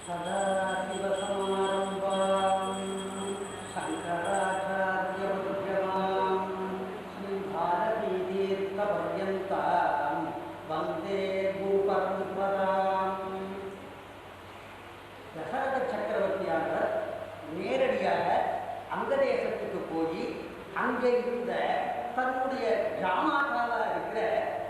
सदाशिवसमारम्भां शङ्कराचार्यमध्यमां श्रीभारतीतीर्थपर्यन्तां वन्दे गुरुपरम्पराम्. தசரத சக்கரவர்த்தியானவர் நேரடியாக அங்கதேசத்துக்கு போய் அங்கே இருந்த தன்னுடைய ஜாமாதாவா இருக்கிற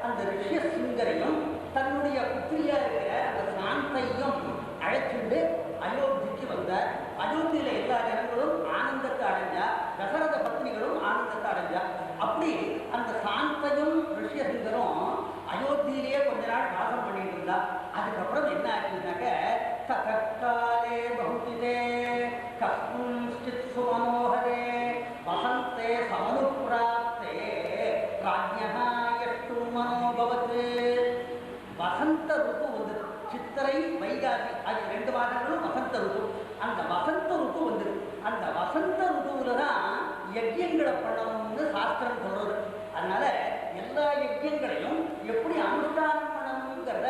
அந்த ரிஷ்யசிங்கரையும் தன்னுடைய புத்திரியா இருக்கிற அந்த சாந்தையும் அழைச்சிட்டு அயோத்திக்கு வந்தார். அயோத்தியில எல்லா ஜனங்களும் ஆனந்தத்தை அடைஞ்சா, தசரத பத்னிகளும் ஆனந்தத்தை அடைஞ்சா. அப்படி அந்த சாந்தையும் ரிஷ்யசிங்கரும் அயோத்தியிலேயே கொஞ்ச நாள் வாசம் பண்ணிட்டு இருந்தா. அதுக்கப்புறம் என்ன ஆச்சுன்னாக்க, தற்காலே பகுதிதே கஸ்மின்சித் சுமனோஹரே வசந்தே சமனுப்ராப்தே ராஜ்யஹா யஷ்டு மனோபவத். வசந்த ருத்து வந்து சித்திரை வைகாசி ஆகிய 2 மாதங்களும் வசந்த ருத்து. அந்த வசந்த ருத்து வந்து அந்த வசந்த ருத்துவில தான் யஜ்யங்களை பண்ணணும்னு சாஸ்திரம் சொல்றது. அதனால எல்லா யஜ்யங்களையும் எப்படி அனுஷ்டானம் பண்ணணுங்கிறத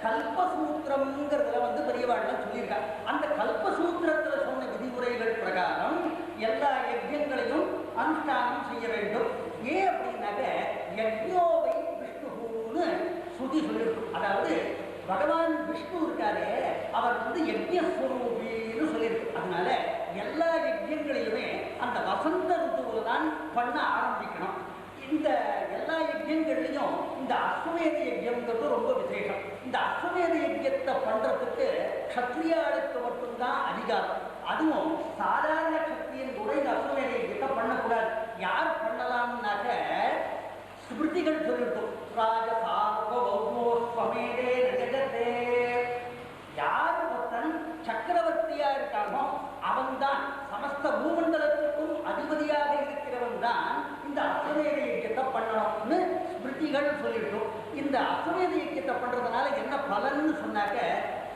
கல்பசூத்திரம்ங்கிறதுல வந்து பெரியவாழ்லாம் சொல்லியிருக்காங்க. அந்த கல்பசூத்திரத்தில் சொன்ன விதிமுறைகள் பிரகாரம் எல்லா யஜ்யங்களையும் அனுஷ்டானம் செய்ய வேண்டும். ஏன் அப்படின்னாக்க யஜ்யோவை விஷ்ணுன்னு ஸ்ருதி சொல்லியிருக்கும். அதாவது பகவான் விஷ்ணு இருக்காரே, அவர் வந்து யஜ்யஸ்வரூபின்னு சொல்லியிருக்கு. அதனால எல்லா யஜ்யங்களையுமே அந்த வசந்த ருத்துவில தான் பண்ண ஆரம்பிக்கணும். இந்த எல்லா யஜ்யங்கள்லையும் இந்த அஸ்வமேத யஜ்யம்ங்கிறது ரொம்ப விசேஷம். இந்த அஸ்வமேத யஜ்யத்தை பண்றதுக்கு க்ஷத்ரியாளுக்கு மட்டும்தான் அதிகாரம். அதுவும் சாதாரண க்ஷத்ரியன் கூட இந்த அஸ்வமேத யஜ்யத்தை பண்ணக்கூடாது. யார் பண்ணலாம்னாக்க ஸ்மிருதிகள் சொல்லிட்டோம். ராஜசார்வௌமோஸ்வமேதே நஜகதே. யார் ஒருத்தன் சக்கரவர்த்தியா இருக்கானோ அவன்தான், சமஸ்த பூமண்டலத்துக்கும் அதிபதியாக இருக்கிறவன் தான் இந்த அஸ்வமேத யஜ்யத்தை பண்ணணும்னு ஸ்மிருதிகள் சொல்லிட்டோம். இந்த அஸ்வமேத யஜ்யத்தை பண்றதுனால என்ன பலன்னு சொன்னாக்க,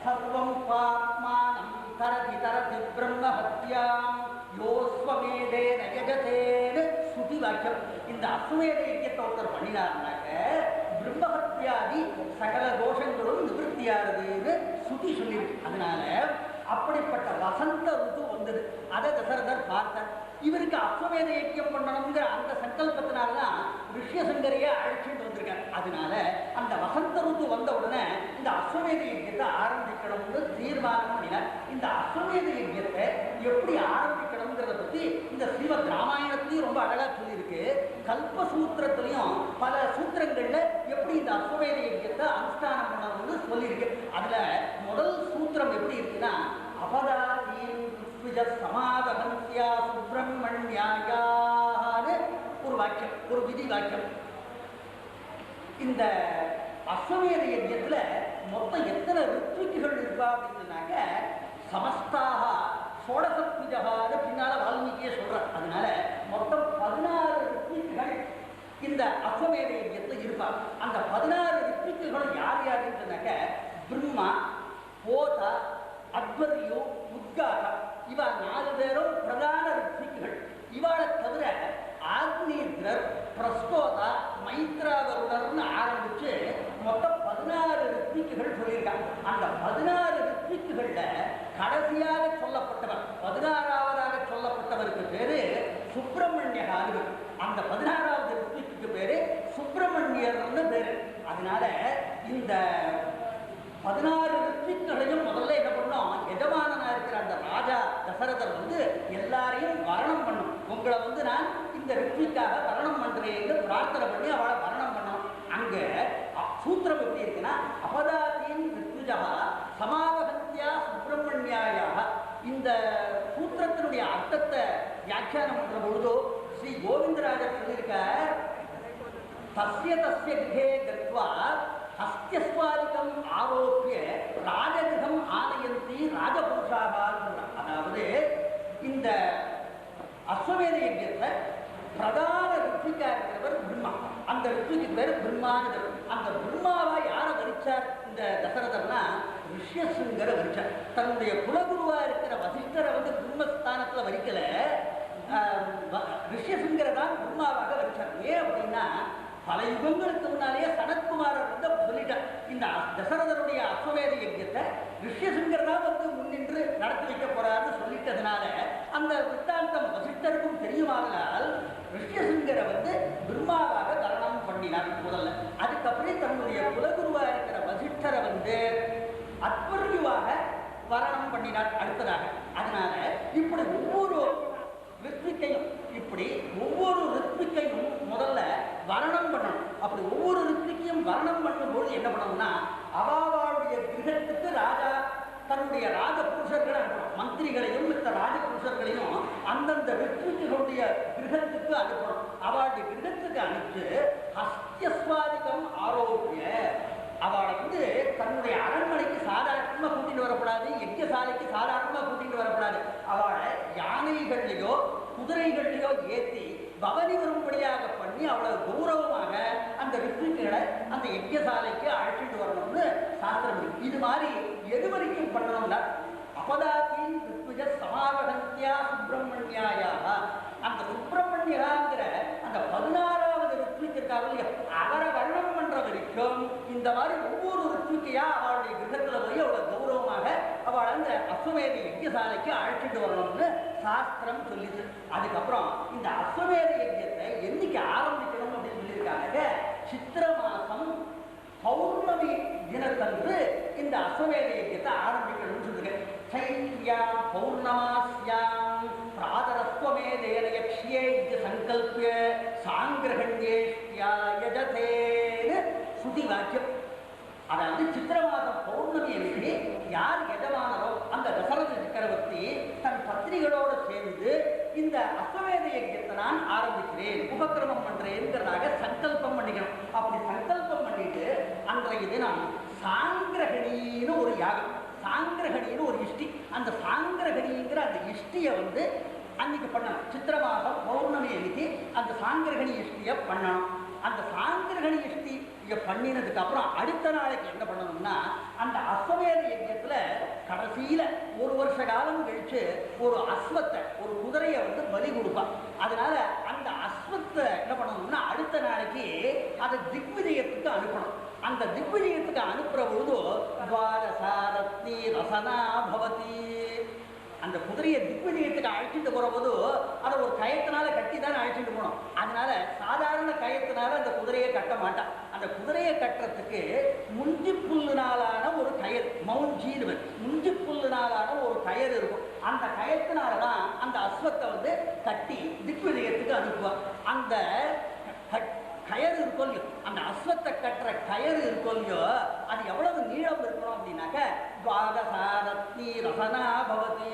சர்வம் பாத்மானம் தரதி தரதி பிரம்மஹத்யாம் யோஸ்வமேதே நயஜதேன்னு ஸ்ருதி வாக்கியம். இந்த அஸ்வமேத யஜ்யத்தை ஒருத்தர் பண்ணினார்னாக்க பிரம்மஹத்யாதி சகல தோஷங்களும் நிவர்த்தியாகுதுன்னு ஸ்ருதி சொல்லியிருக்கு. அதனால அப்படிப்பட்ட வசந்த ருது வந்தது. அதை தசரதர் பார்த்தார். இவருக்கு அஸ்வமேத யஜ்யம் பண்ணணுங்கிற அந்த சங்கல்பத்தினால்தான் ரிஷ்யசங்கரையே அழைச்சிட்டு வந்திருக்கார். அதனால அந்த வசந்த ருது வந்த உடனே இந்த அஸ்வமேத யஜ்யத்தை ஆரம்பிக்கணும்னு தீர்மானம் பண்ணினார். இந்த அஸ்வமேத யஜ்யத்தை எப்படி ஆரம்பிக்கணுங்கிறத பத்தி இந்த ஸ்ரீமத் ராமாயணத்திலையும் ரொம்ப அழகா சொல்லியிருக்கு. கல்பசூத்திரத்திலையும் பல சூத்திரங்கள்ல எப்படி இந்த அஸ்வமேத யஜ்யத்தை அனுஷ்டானம் பண்ணணும்னு சொல்லியிருக்கு. அதுல முதல் சூத்திரம் எப்படி இருக்குன்னா, அபதாதீன் சமாதகந்தியா சுப்பிரமணியாயான்னு ஒரு வாக்கியம், ஒரு விதி வாக்கியம். இந்த அஸ்வமேத யஜ்யத்துல மொத்தம் எத்தனை ரித்விக்குகள் இருக்கா அப்படின்னாக்க, சமஸ்தாக சோடசத்விஜகான்னு பின்னால வால்மீகியே சொல்றார். அதனால மொத்தம் 16 ரித்விக்குகள் இந்த அஸ்வமேத யஜ்யத்துல இருப்பாங்க. அந்த 16 ரித்விக்குகளும் யார் யாருன்னாக்க, பிரம்மா, போதா, அத்வரியோ, உத்காதா, இவ 4 பேரும் பிரதான ரித்விக்குகள். இவாளை தவிர ஆக்னீத்ரர், பிரஸ்தோதா, மைத்ராவருடர்னு ஆரம்பிச்சு மொத்தம் 16 ரித்விக்குகள் சொல்லியிருக்காங்க. அந்த 16 ரித்விக்குகள்ல கடைசியாக சொல்லப்பட்டவர், 16ஆவதாக சொல்லப்பட்டவருக்கு பேரு சுப்பிரமணியகாரு. அந்த 16ஆவது ரித்விக்கு பேரு சுப்பிரமணியர்னு பேரு. அதனால இந்த 16 ரித்விக்குகளையும் முதல்ல என்ன பண்ணோம், எஜமானனா இருக்கிற அந்த ராஜா தசரதர் வந்து எல்லாரையும் வரணம் பண்ணும். உங்களை வந்து நான் இந்த ரித்விக்காக வரணம் பண்றேன்னு பிரார்த்தனை பண்ணி அவளை வரணம் பண்ணணும். அங்க சூத்திரம் எப்படி இருக்குன்னா, அபதாதீன் ரித்விஜா சமாவகந்தியா சுப்பிரமணியாயாக. இந்த சூத்திரத்தினுடைய அர்த்தத்தை வியாக்கியானம் பண்ற பொழுதோ ஸ்ரீ கோவிந்தராஜர் சொல்லியிருக்க, தஸ்ய தஸ்ய கிரே கத்வா ஹஸ்தியஸ்வாதிகம் ஆரோப்பிய ராஜகிரகம் ஆலயந்தி ராஜபுருஷாக. அதாவது இந்த அஸ்வமேத யஜ்யத்தை பிரதான ரித்விக்கா இருக்கிறவர் பிரம்மா. அந்த ரித்விக்கு பேர் பிரம்மானது. அந்த பிரம்மாவை யாரை வரிச்சார் இந்த தசரதர்னா, ரிஷ்யசிங்கரை வரிச்சார். தன்னுடைய குலகுருவா இருக்கிற வசிஷ்டரை வந்து பிரம்மஸ்தானத்துல வரிக்கல, ரிஷ்யசிங்கரை தான் பிரம்மாவாக வரிச்சார். ஏன் அப்படின்னா, பல யுகங்களுக்கு முன்னாலேயே சனத்குமாரர் வந்து சொல்லிட்டார். இந்த தசரதனுடைய அஸ்வமேத யஜ்ஞத்தை ரிஷ்யசிங்கர் தான் வந்து முன்னின்று நடத்தி வைக்க போறாருன்னு சொல்லிட்டதுனால அந்த வித்தாந்தம் வசிஷ்டருக்கும் தெரியுமானால் ரிஷ்யசிங்கரை வந்து பிரம்மாவாக கரணம் பண்ணினார் முதல்ல. அதுக்கப்புறம் தன்னுடைய குலகுருவா இருக்கிற வசிஷ்டரை வந்து அத்வர்யுவாக வரணம் பண்ணினார் அடுத்ததாக. அதனால இப்படி ஒவ்வொரு ரித்விக்கையும் முதல்ல வரணம் பண்ணணும். அப்படி ஒவ்வொரு ரித்விக்கையும் வரணம் பண்ணும்போது என்ன பண்ணணும்னா அவாவாளுடைய கிரகத்துக்கு ராஜா தன்னுடைய ராஜபுருஷர்களை அனுப்பணும். மந்திரிகளையும் மற்ற ராஜபுருஷர்களையும் அந்தந்த ரித்விகளுடைய கிரகத்துக்கு அனுப்பணும். அவளுடைய கிரகத்துக்கு அனுப்பிச்சு ஹஸ்தியஸ்வாதிகம் ஆரோக்கிய அவளை வந்து தன்னுடைய அரண்மனைக்கு சாதாரணமாக கூட்டிட்டு வரக்கூடாது, யஜ்ஞசாலைக்கு சாதாரணமாக கூட்டிட்டு வரக்கூடாது. அவளை யானைகள்லையோ குதிரைகள்லையோ ஏற்றி பவனி வரும்படியாக பண்ணி அவளை கௌரவமாக அந்த ரித்விகளை அந்த யஜ்ஞசாலைக்கு அழைச்சிட்டு வரணும்னு சாஸ்திரம். இது மாதிரி எது வரைக்கும் பண்ணணும்னா அபதாத்தின் ரித்விஜ சமாவகந்தியா சுப்பிரமணியாயா அந்த சுப்பிரமணியாங்கிற அந்த 16வது ரித்விக்காக அவரை வர்ணம் பண்ற வரைக்கும் இந்த மாதிரி ஒவ்வொரு ரித்விக்கையா அவளுடைய கிரகத்துல போய் அவளை கௌரவமாக அவளை அந்த அஸ்வமேத யஜ்ஞசாலைக்கு அழைச்சிட்டு வரணும்னு சாஸ்திரம் சொல்லிச்சு. அதுக்கப்புறம் இந்த அஸ்வமேத யஜ்ஞத்தை என்னைக்கு ஆரம்பிக்கணும் அப்படின்னு சொல்லியிருக்காங்க. சித்திர மாசம் பௌர்ணமி தினத்தன்று இந்த அஸ்வமேத யஜ்ஞத்தை ஆரம்பிக்கணும்னு சொல்லுங்க. சைத்யாம் பௌர்ணமாஸ்யாம் பிராதரஸ்வமேதேன யக்ஷ்யே சங்கல்பிய சாங்கிரகண்யேஷ்யா யஜதேன்னு ஸ்ருதி வாக்கியம். அதாவது சித்திர மாதம் பௌர்ணமி அன்னைக்கு யார் எஜமானரோ அந்த தசரத சக்கரவர்த்தி தன் பத்திரிகளோடு சேர்ந்து இந்த அஸ்வமேத யஜ்ஞத்தை நான் ஆரம்பிக்கிறேன், உபக்கிரமம் பண்றேங்கிறதாக சங்கல்பம் பண்ணிக்கணும். அப்படி சங்கல்பம் பண்ணிட்டு அன்றைய தினம் சாங்கிரகணின்னு ஒரு யாகம், சாங்கிரகணின்னு ஒரு இஷ்டி, அந்த சாங்கிரகணிங்கிற அந்த இஷ்டியை வந்து அன்னைக்கு பண்ணணும். சித்திர மாதம் பௌர்ணமி அன்னைக்கு அந்த சாங்கிரகணி இஷ்டியை பண்ணணும். அந்த சாங்கிரகணி இஷ்டி பண்ணினதுக்கு அப்புறம் அடுத்த நாளைக்கு என்ன பண்ணணும்னா அந்த அஸ்வமேத யஜ்ஞத்துல கடைசியில ஒரு வருஷ காலம் கழிச்சு ஒரு அஸ்வத்தை ஒரு குதிரையை வந்து பலி கொடுப்பான். அதனால அந்த அஸ்வத்தை என்ன பண்ணணும்னா அடுத்த நாளைக்கு அதை திக்விஜயத்துக்கு அனுப்பணும். அந்த திக்விஜயத்துக்கு அனுப்புற பொழுது துவாரசாரத்தி ரசனா பவதி அந்த குதிரையை திக்விஜயத்துக்கு அழைச்சிட்டு போற போது அதை ஒரு கயத்தினால கட்டி தானே அழைச்சிட்டு போனோம். அதனால சாதாரண கயத்தினால அந்த குதிரையை கட்ட மாட்டான். அந்த குதிரையை கட்டுறதுக்கு முஞ்சி புல்லுனாலான ஒரு கயர், மவுஞ்சின்னு முஞ்சி புல்லுனாலான ஒரு கயர் இருக்கும். அந்த கயத்தினாலதான் அந்த அஸ்வத்தை வந்து கட்டி திக்விஜயத்துக்கு அனுப்புவார். அந்த கயறு இருக்கும் இல்லையோ, அந்த அஸ்வத்தை கட்டுற கயறு இருக்கும் இல்லையோ, அது எவ்வளவு நீளம் இருக்கணும் அப்படின்னாக்க துவாதசாரத்னி ரசனா பவதி.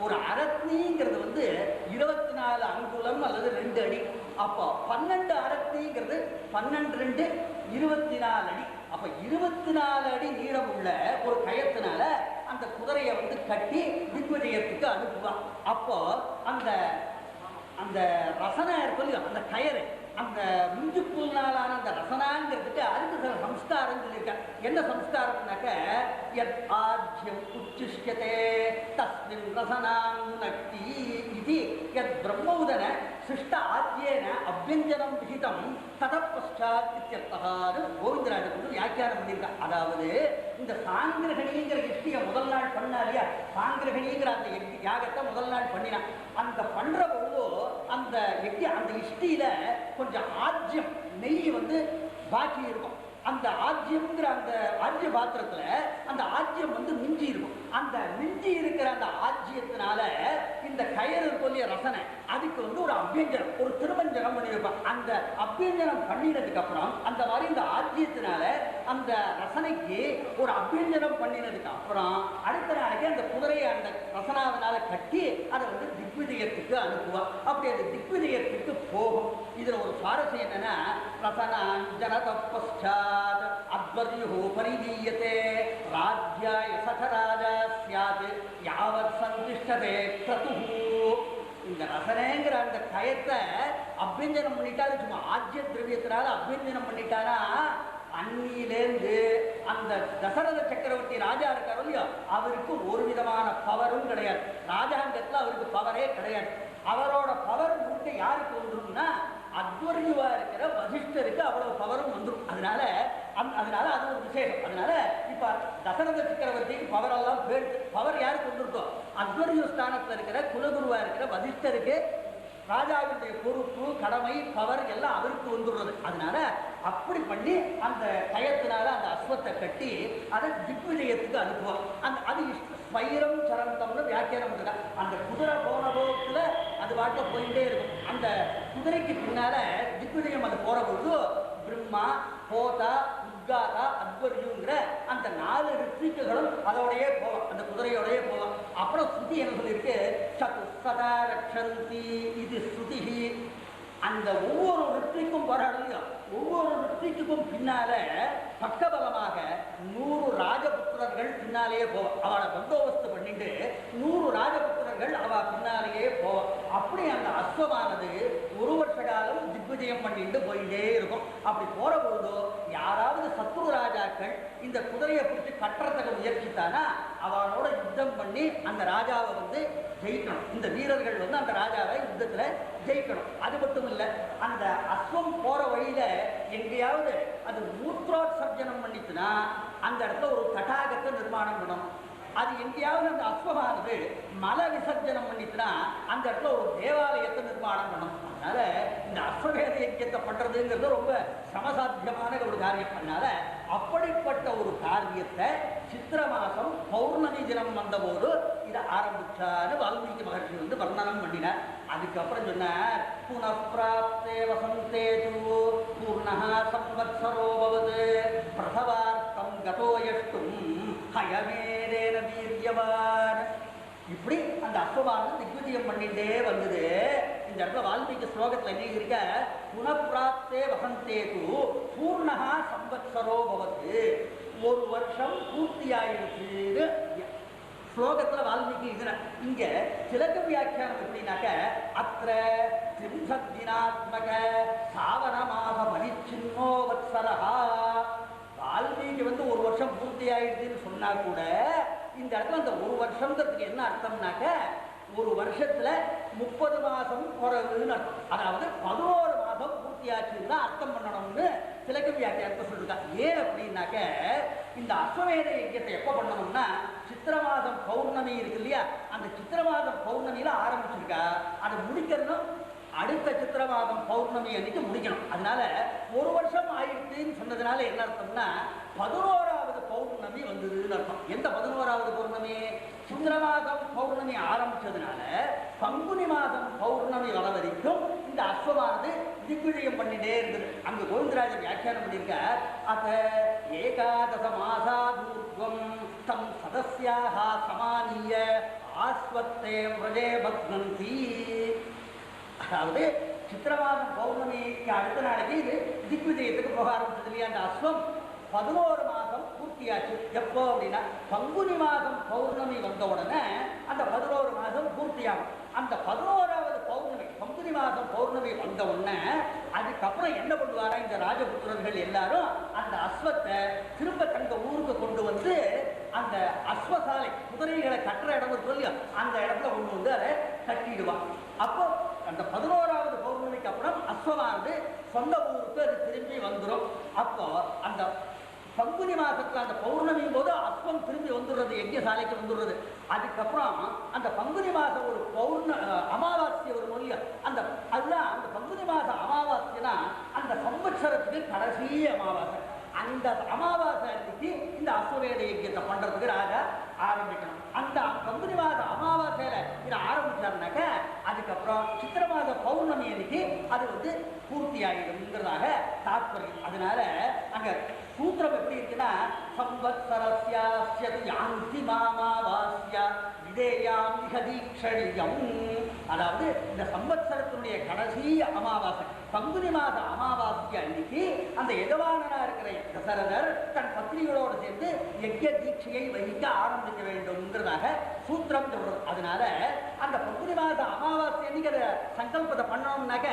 ஒரு அரத்னிங்கிறது வந்து 24 அங்குலம் அல்லது 2 அடி. அப்போ 12 அரத்னிங்கிறது 12 2 24 அடி. அப்ப 24 அடி நீளம் உள்ள ஒரு கயத்தினால அந்த குதிரையை வந்து கட்டி திக்விஜயத்துக்கு அனுப்புவான். அப்போ அந்த அந்த ரசனா இருக்கும் இல்லையோ, அந்த கயறு, அந்த முஞ்சு புல்னாலான அந்த ரசனாங்கிறதுக்கு அதுக்கு சில சம்ஸ்காரம் சொல்லியிருக்காங்க. என்ன சம்ஸ்காரம்னாக்க ஆஜ்யம் உச்சிஷ்யதே தஸ்மின் ரசனாங் நக்தி இது யத் பிரம்மோதன சிஷ்ட ஆஜ்யேன அபியஞ்சனம் விஹிதம் ததப்பஷ்சாத் இத்தியர்த்தகான்னு கோவிந்தராஜர் வந்து வியாக்கியானம் பண்ணியிருக்காங்க. அதாவது இந்த சாங்கிரகணிங்கிற இஷ்டியை முதல் நாள் பண்ணா இல்லையா, சாங்கிரகணிங்கிற அந்த யாகத்தை முதல் நாள் பண்ணினான். அந்த பண்ற பொழுது அந்த அந்த இஷ்டியில கொஞ்சம் ஆஜ்யம் நெய் வந்து பாக்கி இருக்கும். அந்த ஆஜ்யம்ங்கிற அந்த ஆஜ்ய பாத்திரத்துல அந்த ஆஜ்யம் வந்து மிஞ்சி இருக்கும். அந்த மிஞ்சி இருக்கிற அந்த ஆஜ்யத்தினால இந்த கயறு கொல்லிய ரசனை அதுக்கு வந்து ஒரு அபியஞ்சனம், ஒரு திருமஞ்சனம் பண்ணியிருப்பான். அந்த அபியஞ்சனம் பண்ணினதுக்கு அப்புறம் அந்த மாதிரி இந்த ஆஜ்யத்தினால அந்த ரசனைக்கு ஒரு அபியஞ்சனம் பண்ணினதுக்கு அப்புறம் அடுத்த நாளைக்கு அந்த குதிரையை அந்த ரசனாவனால கட்டி அதை வந்து திக்விஜயத்துக்கு அனுப்புவான். அப்படி அந்த திக்விஜயத்துக்கு போகும். இதுல ஒரு சுவாரஸ்யம் என்னன்னா ரசனாஞ்சன தப்பஸ்சாத் அத்வர்யோ பரிதீயதே ராஜ்யாய சகராஜா ஸ்யாத் யாவத் சந்திஷ்டதே க்ரதுஹு. இந்த ரசனைங்கிற அந்த கயத்தை அபியஞ்சனம் பண்ணிட்டாரு, சும்மா ஆஜ்ய திரவியத்தினால அபியஞ்சனம் பண்ணிட்டானா அன்னியிலேருந்து அந்த தசரத சக்கரவர்த்தி ராஜா இருக்காரோ இல்லையோ அவருக்கு ஒரு விதமான பவரும் கிடையாது. ராஜாங்கத்தில் அவருக்கு பவரே கிடையாது. அவரோட பவர் முழுக்க யாருக்கு வந்துரும்னா அத்வர்யுவா இருக்கிற வசிஷ்டருக்கு அவ்வளவு பவரும் வந்துடும். அதனால அது ஒரு விசேஷம். அதனால இப்ப தசரத சக்கரவர்த்திக்கு பவர் எல்லாம் பவர் யாருக்கு வந்துருக்கோ அத்வரிய ஸ்தானத்தில் இருக்கிற குலகுருவா இருக்கிற வசிஷ்டருக்கு ராஜாவுடைய பொறுப்பு கடமை பவர் எல்லாம் அவருக்கு வந்துடுறது. அதனால அப்படி பண்ணி அந்த கயத்தினால அந்த அஸ்வத்தை கட்டி அதை திக்விஜயத்துக்கு அனுப்புவோம். அது ஸ்வைரம் சரந்தம்னு வியாக்கியானம் இருக்கா. அந்த குதிரை போன போக்குல அது வாட்ட போயிட்டே இருக்கும். அந்த குதிரைக்கு பின்னால திக்விஜயம் அது போற பொழுது பிரம்மா போதா உத்காதா அத்வரியுங்கிற அந்த 4 ரித்விக்குகளும் அதோடையே போவோம், அந்த குதிரையோடையே போவோம். அப்புறம் ஸ்ருதி என்ன சொல்லியிருக்கு, சதுசதா ரக்ஷந்தி இது ஸ்ருதி. அந்த ஒவ்வொரு ரித்விக்கும் போராடலையும் ஒவ்வொரு ரித்விக்கும் பின்னால பக்கபலமாக 100 ராஜபுத்திரர்கள் பின்னாலேயே போவோம். அவளை பந்தோபஸ்து பண்ணிட்டு 100 ராஜபுத்திரர்கள் அவ பின்னாலேயே போவோம். அப்படி அந்த அஸ்வமானது 1 வருஷ காலம் திக்விஜயம் பண்ணிட்டு போயிட்டே இருக்கும். அப்படி போற பொழுதோ யாராவது சத்ரு ராஜாக்கள் இந்த குதிரையை பிடிச்சி கட்டுறதுக்கு முயற்சித்தானா அவனோட யுத்தம் பண்ணி அந்த ராஜாவை ஜெயிக்கணும். இந்த வீரர்கள் அந்த ராஜாவை யுத்தத்துல ஜெயிக்கணும். அது மட்டும் இல்லை, அந்த அஸ்வம் போற வழியில எங்கேயாவது அது மூத்ரோத்சர்ஜனம் பண்ணிச்சுன்னா அந்த இடத்துல ஒரு தடாகத்தை நிர்மாணம் பண்ணணும். அது எங்கேயாவது அந்த அஸ்வமானது மல விசர்ஜனம் பண்ணிச்சுன்னா அந்த இடத்துல ஒரு தேவாலயத்தை நிர்மாணம் பண்ணணும். அதனால இந்த அஸ்வமேத யஜ்யத்தை பண்றதுங்கிறது ரொம்ப சமசாத்தியமான ஒரு காரியம். அதனால அப்படிப்பட்ட ஒரு காரியத்தை சித்திர மாசம் பௌர்ணமி தினம் வந்தபோது இதை ஆரம்பிச்சாரு வால்மீகி மகர்ஷி வர்ணனம் பண்ணினார். அதுக்கப்புறம் சொன்னார், புனப்பிராப்தே வசந்தே பூர்ணஹா சம்வத்சரோ பவது பிரசவார்த்தம் கதோயஷ்டும் ஹயமேதேன வீரியவான். இப்படி அந்த அஸ்வமானது திக்விஜயம் பண்ணிட்டே வந்தது. இந்த இடத்துல வால்மீகி ஸ்லோகத்தில் என்ன இருக்க, புனப்பிராப்தே வசந்தேது பூர்ணஹா சம்வத்சரோ பவது, 1 வருஷம் பூர்த்தியாயிடுச்சுன்னு ஸ்லோகத்தில் வால்மீகி இருக்கிறார். இங்க திலக வியாக்கியானம் எப்படின்னாக்க, அத்திர திரிம்சத் தினாத்மக சாவன மாச பரிச்சின்னோ வத்சரஹா. வால்மீகி 1 வருஷம் பூர்த்தி ஆயிடுதுன்னு சொன்னா கூட இந்த இடத்துல அந்த 1 வருஷம்ங்கிறதுக்கு என்ன அர்த்தம்னாக்க, 1 வருஷத்துல 30 மாசம் குறைவுன்னு அர்த்தம். அதாவது 11 மாசம் பூர்த்தியாச்சுன்னு தான் அர்த்தம் பண்ணணும்னு திலக வியாக்கியானத்தை சொல்லிருக்காங்க. ஏன் அப்படின்னாக்க, இந்த அஸ்வமேத யஜ்யத்தை எப்ப பண்ணணும்னா சித்திர மாதம் பௌர்ணமி இருக்கு இல்லையா, அந்த சித்திர மாதம் பௌர்ணமியில ஆரம்பிச்சிருக்கா, அதை முடிக்கணும் அடுத்த சித்திர மாதம் பௌர்ணமி அன்னைக்கு முடிக்கணும். அதனால 1 வருஷம் ஆயிடுச்சுன்னு சொன்னதுனால என்ன அர்த்தம்னா 11வது பௌர்ணமி வந்ததுன்னு அர்த்தம். எந்த 11வது பௌர்ணமி? சித்திர மாதம் பௌர்ணமி ஆரம்பிச்சதுனால பங்குனி மாதம் பௌர்ணமி வர வரைக்கும் இந்த அஸ்வமானது திக்விஜயம் பண்ணிட்டே இருந்தது. அங்கு கோவிந்தராஜர் வியாக்கியானம் பண்ணியிருக்கார், அத ஏகாதச மாசாதூர்வம் தம் சதஸ்யாக சமானிய ஆஸ்வத்தே விரஜே பக்னந்தி. அதாவது சித்திரமாதம் பௌர்ணமிக்கு அடுத்த நாளைக்கு இது திக்விஜயத்துக்கு போக ஆரம்பிச்சது இல்லையா. அந்த அஸ்வம் 11 மாதம் பூர்த்தியாச்சு. எப்போ அப்படின்னா பங்குனி மாதம் பௌர்ணமி வந்த உடனே அந்த 11 மாதம் பூர்த்தியாகும். அந்த 11வது பௌர்ணமி பங்குனி மாதம் பௌர்ணமி வந்த உடனே அதுக்கப்புறம் என்ன பண்ணுவாரா, இந்த ராஜபுத்திரர்கள் எல்லாரும் அந்த அஸ்வத்தை திரும்ப தங்க ஊருக்கு கொண்டு அந்த அஸ்வசாலை குதிரைகளை கட்டுற இடம் சொல்லி அந்த இடத்துல கொண்டு அதை கட்டிடுவான். அப்போ அந்த 11வது பௌர்ணமிக்கு அப்புறம் அஸ்வமானது சொந்த ஊருக்கு அது திரும்பி வந்துடும். அப்போ அந்த பங்குனி மாசத்துல அந்த பௌர்ணமியும் போது அஸ்வம் திரும்பி வந்துடுறது, யஜ்யசாலைக்கு வந்துடுறது. அதுக்கப்புறம் அந்த பங்குனி மாசம் ஒரு அமாவாசை ஒரு மொழியா அதுதான் அந்த பங்குனி மாசம் அமாவாசைனா அந்த சம்வத்சரத்துக்கு கடைசி அமாவாசை. அந்த அமாவாசை அன்னைக்கு இந்த அஸ்வமேத யஜ்யத்தை பண்றதுக்கு ராஜா ஆரம்பிக்கணும். அந்த பங்குனி மாத அமாவாசையில இதை ஆரம்பிச்சாருனாக்க அதுக்கப்புறம் சித்திர மாத பௌர்ணமி அன்னைக்கு அது பூர்த்தி ஆகிடும்ங்கிறதாக தாற்பயம். அதனால அங்க சூத்திரம் எப்படி இருக்குன்னா, சம்வத்சரஸ்யாஸ்யது யாந்தி மாமாவாஸ்யா விதேயாம் விஹதீக்ஷணியம். அதாவது இந்த சம்வத்சரத்தினுடைய கடைசி அமாவாசை பங்குனி மாத அமாவாசை அன்னைக்கு அந்த எஜமானனா இருக்கிற தசரதர் தன் பத்னிகளோடு சேர்ந்து யஜ்ய தீட்சையை வகிக்க ஆரம்பிக்க வேண்டும்ங்கிறதாக சூத்திரம் சொல்றது. அதனால அந்த பங்குனி மாத அமாவாசை அன்னைக்கு அதை சங்கல்பத்தை பண்ணணும்னாக்க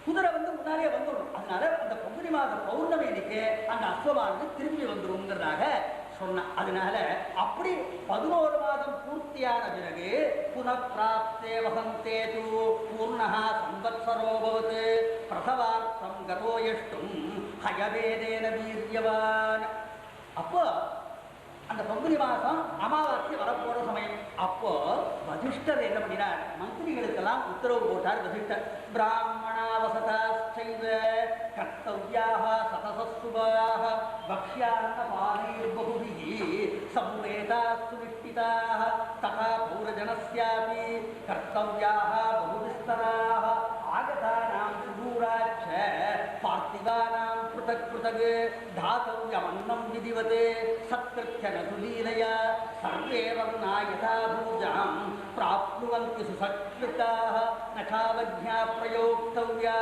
குதிரை முன்னாலே வந்துடும். அதனால அந்த பங்குனி மாத பௌர்ணமி அன்னைக்கு அந்த அஸ்வமானது திரும்பி வந்துடும்ங்கிறதாக சொன்னான். அதனால அப்படி 11 மாதம் பூர்த்தியான பிறகு புனப்பிராப்தே வசந்தே பூர்ணஹா சம்வத்சரோ பவது பிரசவார்த்தம் கரோயஷ்டும் ஹயவேதேன வீரியவான். அப்போ அந்த பங்குனி மாதம் அமாவாசை வரப்போற சமயம். அப்போ வசிஷ்டர் என்ன பண்ணினார், மந்திரிகளுக்கெல்லாம் உத்தரவு போட்டார். வசிஷ்டர் பிராமணாவசதாச்சைவ கர்த்தவ்யாக சதசஸ்துவாக பக்ஷ்யான்ன பானைர்பகுபிஹி சம்வேதாः சுனிஷ்டிதாः ததா பௌரஜனஸ்யாபி கர்த்தவ்யாக பகுவிஸ்தராः ஆகதானாம் சுதூராச்ச பார்த்திவானாம் பृथक् पृथक् धातव्यमन्नं विधिवते सत्कृत्य न सुलीलया सर्वे वर्णा यथा भूजां प्राप्नुवन्ति सुसत्कृताः न कावज्ञा प्रयोक्तव्या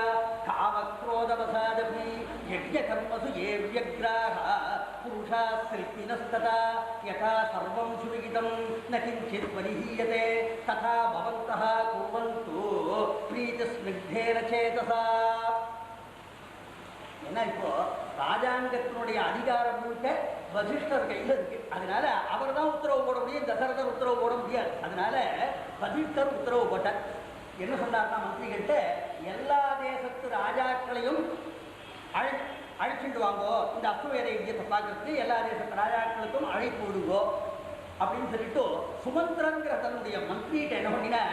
कामक्रोधवसादपि यज्ञकर्मसु ये व्यग्राः पुरुषाः शिल्पिनस्तथा यथा सर्वं सुविदितं न किञ्चित् परिहीयते तथा भवन्तः कुर्वन्तु प्रीतिस्निग्धेन चेतसा. ஏன்னா இப்போ ராஜாங்கத்தினுடைய அதிகாரம் முழுக்க வசிஷ்டர் கையில் இருக்கு. அதனால அவர் தான் உத்தரவு போட முடியும், தசரதர் உத்தரவு போட முடியாது. அதனால வசிஷ்டர் உத்தரவு போட்டார். என்ன சொன்னார்னா மந்திரிகிட்ட, எல்லா தேசத்து ராஜாக்களையும் அழைச்சிட்டு வாங்கோ, இந்த அசுவேத யுத்தத்தை பார்க்கறதுக்கு எல்லா தேசத்து ராஜாக்களுக்கும் அழைப்பு விடுங்கோ அப்படின்னு சொல்லிட்டு சுமந்திரங்கிற தன்னுடைய மந்திரிகிட்ட என்ன பண்ணினா,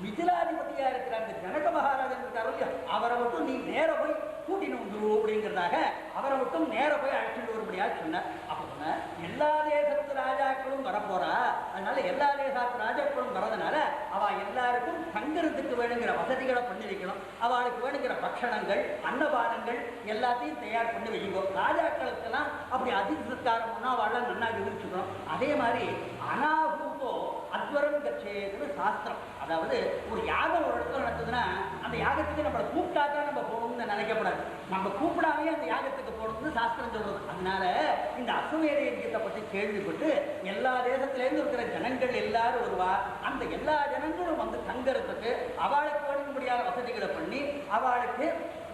மிதிலாதிபதியா இருக்கிற அந்த ஜனக மகாராஜன் இருக்காரு, அவரை மட்டும் நீ நேர போய் கூட்டின்னு வந்துரு அப்படிங்கிறதாக அவரை மட்டும் நேர போய் அழைச்சிட்டு வரும்படியா சொன்னார். அப்ப சொன்ன எல்லா தேசத்து ராஜாக்களும் வரப்போறா, அதனால எல்லா தேசத்து ராஜாக்களும் வரதுனால அவ எல்லாருக்கும் தங்குறதுக்கு வேணுங்கிற வசதிகளை பண்ணி வைக்கணும். அவளுக்கு வேணுங்கிற பட்சணங்கள் அன்னபானங்கள் எல்லாத்தையும் தயார் பண்ணி வைக்கணும். ராஜாக்களுக்கெல்லாம் அப்படி அதிக சத்காரம் பண்ணா அவளை நன்னா விவரிச்சுக்கணும். அதே மாதிரி அனாபூதோ அத்வரம் கச்சேதுன்னு சாஸ்திரம். அதாவது ஒரு யாகம் ஒரு இடத்துல நடக்குதுன்னா அந்த யாகத்துக்கு நம்மளை கூப்பிட்டாதான் நம்ம போகணும்னு நினைக்கப்படாது, நம்ம கூப்பிடாமே அந்த யாகத்துக்கு போகணும்னு சாஸ்திரம் சொல்றது. அதனால இந்த அசுவேத யஜ்ஞத்தை பற்றி கேள்விப்பட்டு எல்லா தேசத்திலேருந்து இருக்கிற ஜனங்கள் எல்லாரும் வருவா. அந்த எல்லா ஜனங்களும் வந்து தங்கறதுக்கு அவளுக்கு வேணும்படியான வசதிகளை பண்ணி அவளுக்கு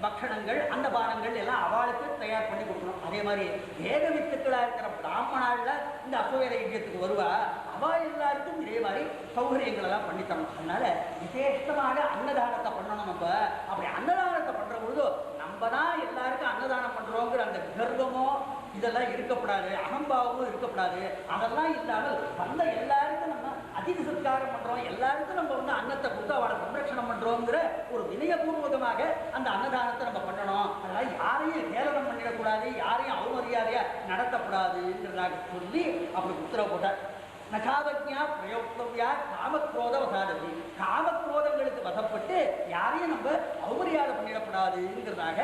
பக்ஷணங்கள் அன்னபானங்கள் எல்லாம் அவளுக்கு தயார் பண்ணி கொடுக்கணும். அதே மாதிரி வேத வித்துக்களாக இருக்கிற பிராமணால இந்த அசுவேத யஜ்ஞத்துக்கு வருவா, அவ எல்லாருக்கும் இதே மாதிரி சௌகரியங்கள் எல்லாம் பண்ணித்தரணும். அதனால விசேஷமாக அன்னதானத்தை பண்ணணும். நம்ம அப்படி அன்னதானத்தை பண்ற பொழுது நம்ம தான் எல்லாருக்கும் அன்னதானம் பண்றோங்கிற அந்த கர்வமோ இதெல்லாம் இருக்கப்படாது, அகம்பாவமும் இருக்கப்படாது. அதெல்லாம் இல்லாமல் வந்த எல்லாருக்கும் நம்ம அதிக சத்காரம் பண்றோம், எல்லாருக்கும் நம்ம வந்து அன்னத்தை கொடுத்து அவளை சம்ரட்சணம் பண்றோங்கிற ஒரு வினயபூர்வகமாக அந்த அன்னதானத்தை நம்ம பண்ணணும். அதனால யாரையும் கேவலம் பண்ணிடக்கூடாது, யாரையும் அவமரியாதையா நடத்தக்கூடாதுங்கிறதாக சொல்லி அப்படி உத்தரவு போட்டார். நகாவஜ்ஞா பிரயோக்தவ்யா காமக்ரோத வசாதவி. காமக்ரோதங்களுக்கு வசப்பட்டு யாரையும் நம்ம அவமரியாதை பண்ணிடக்கூடாதுங்கிறதாக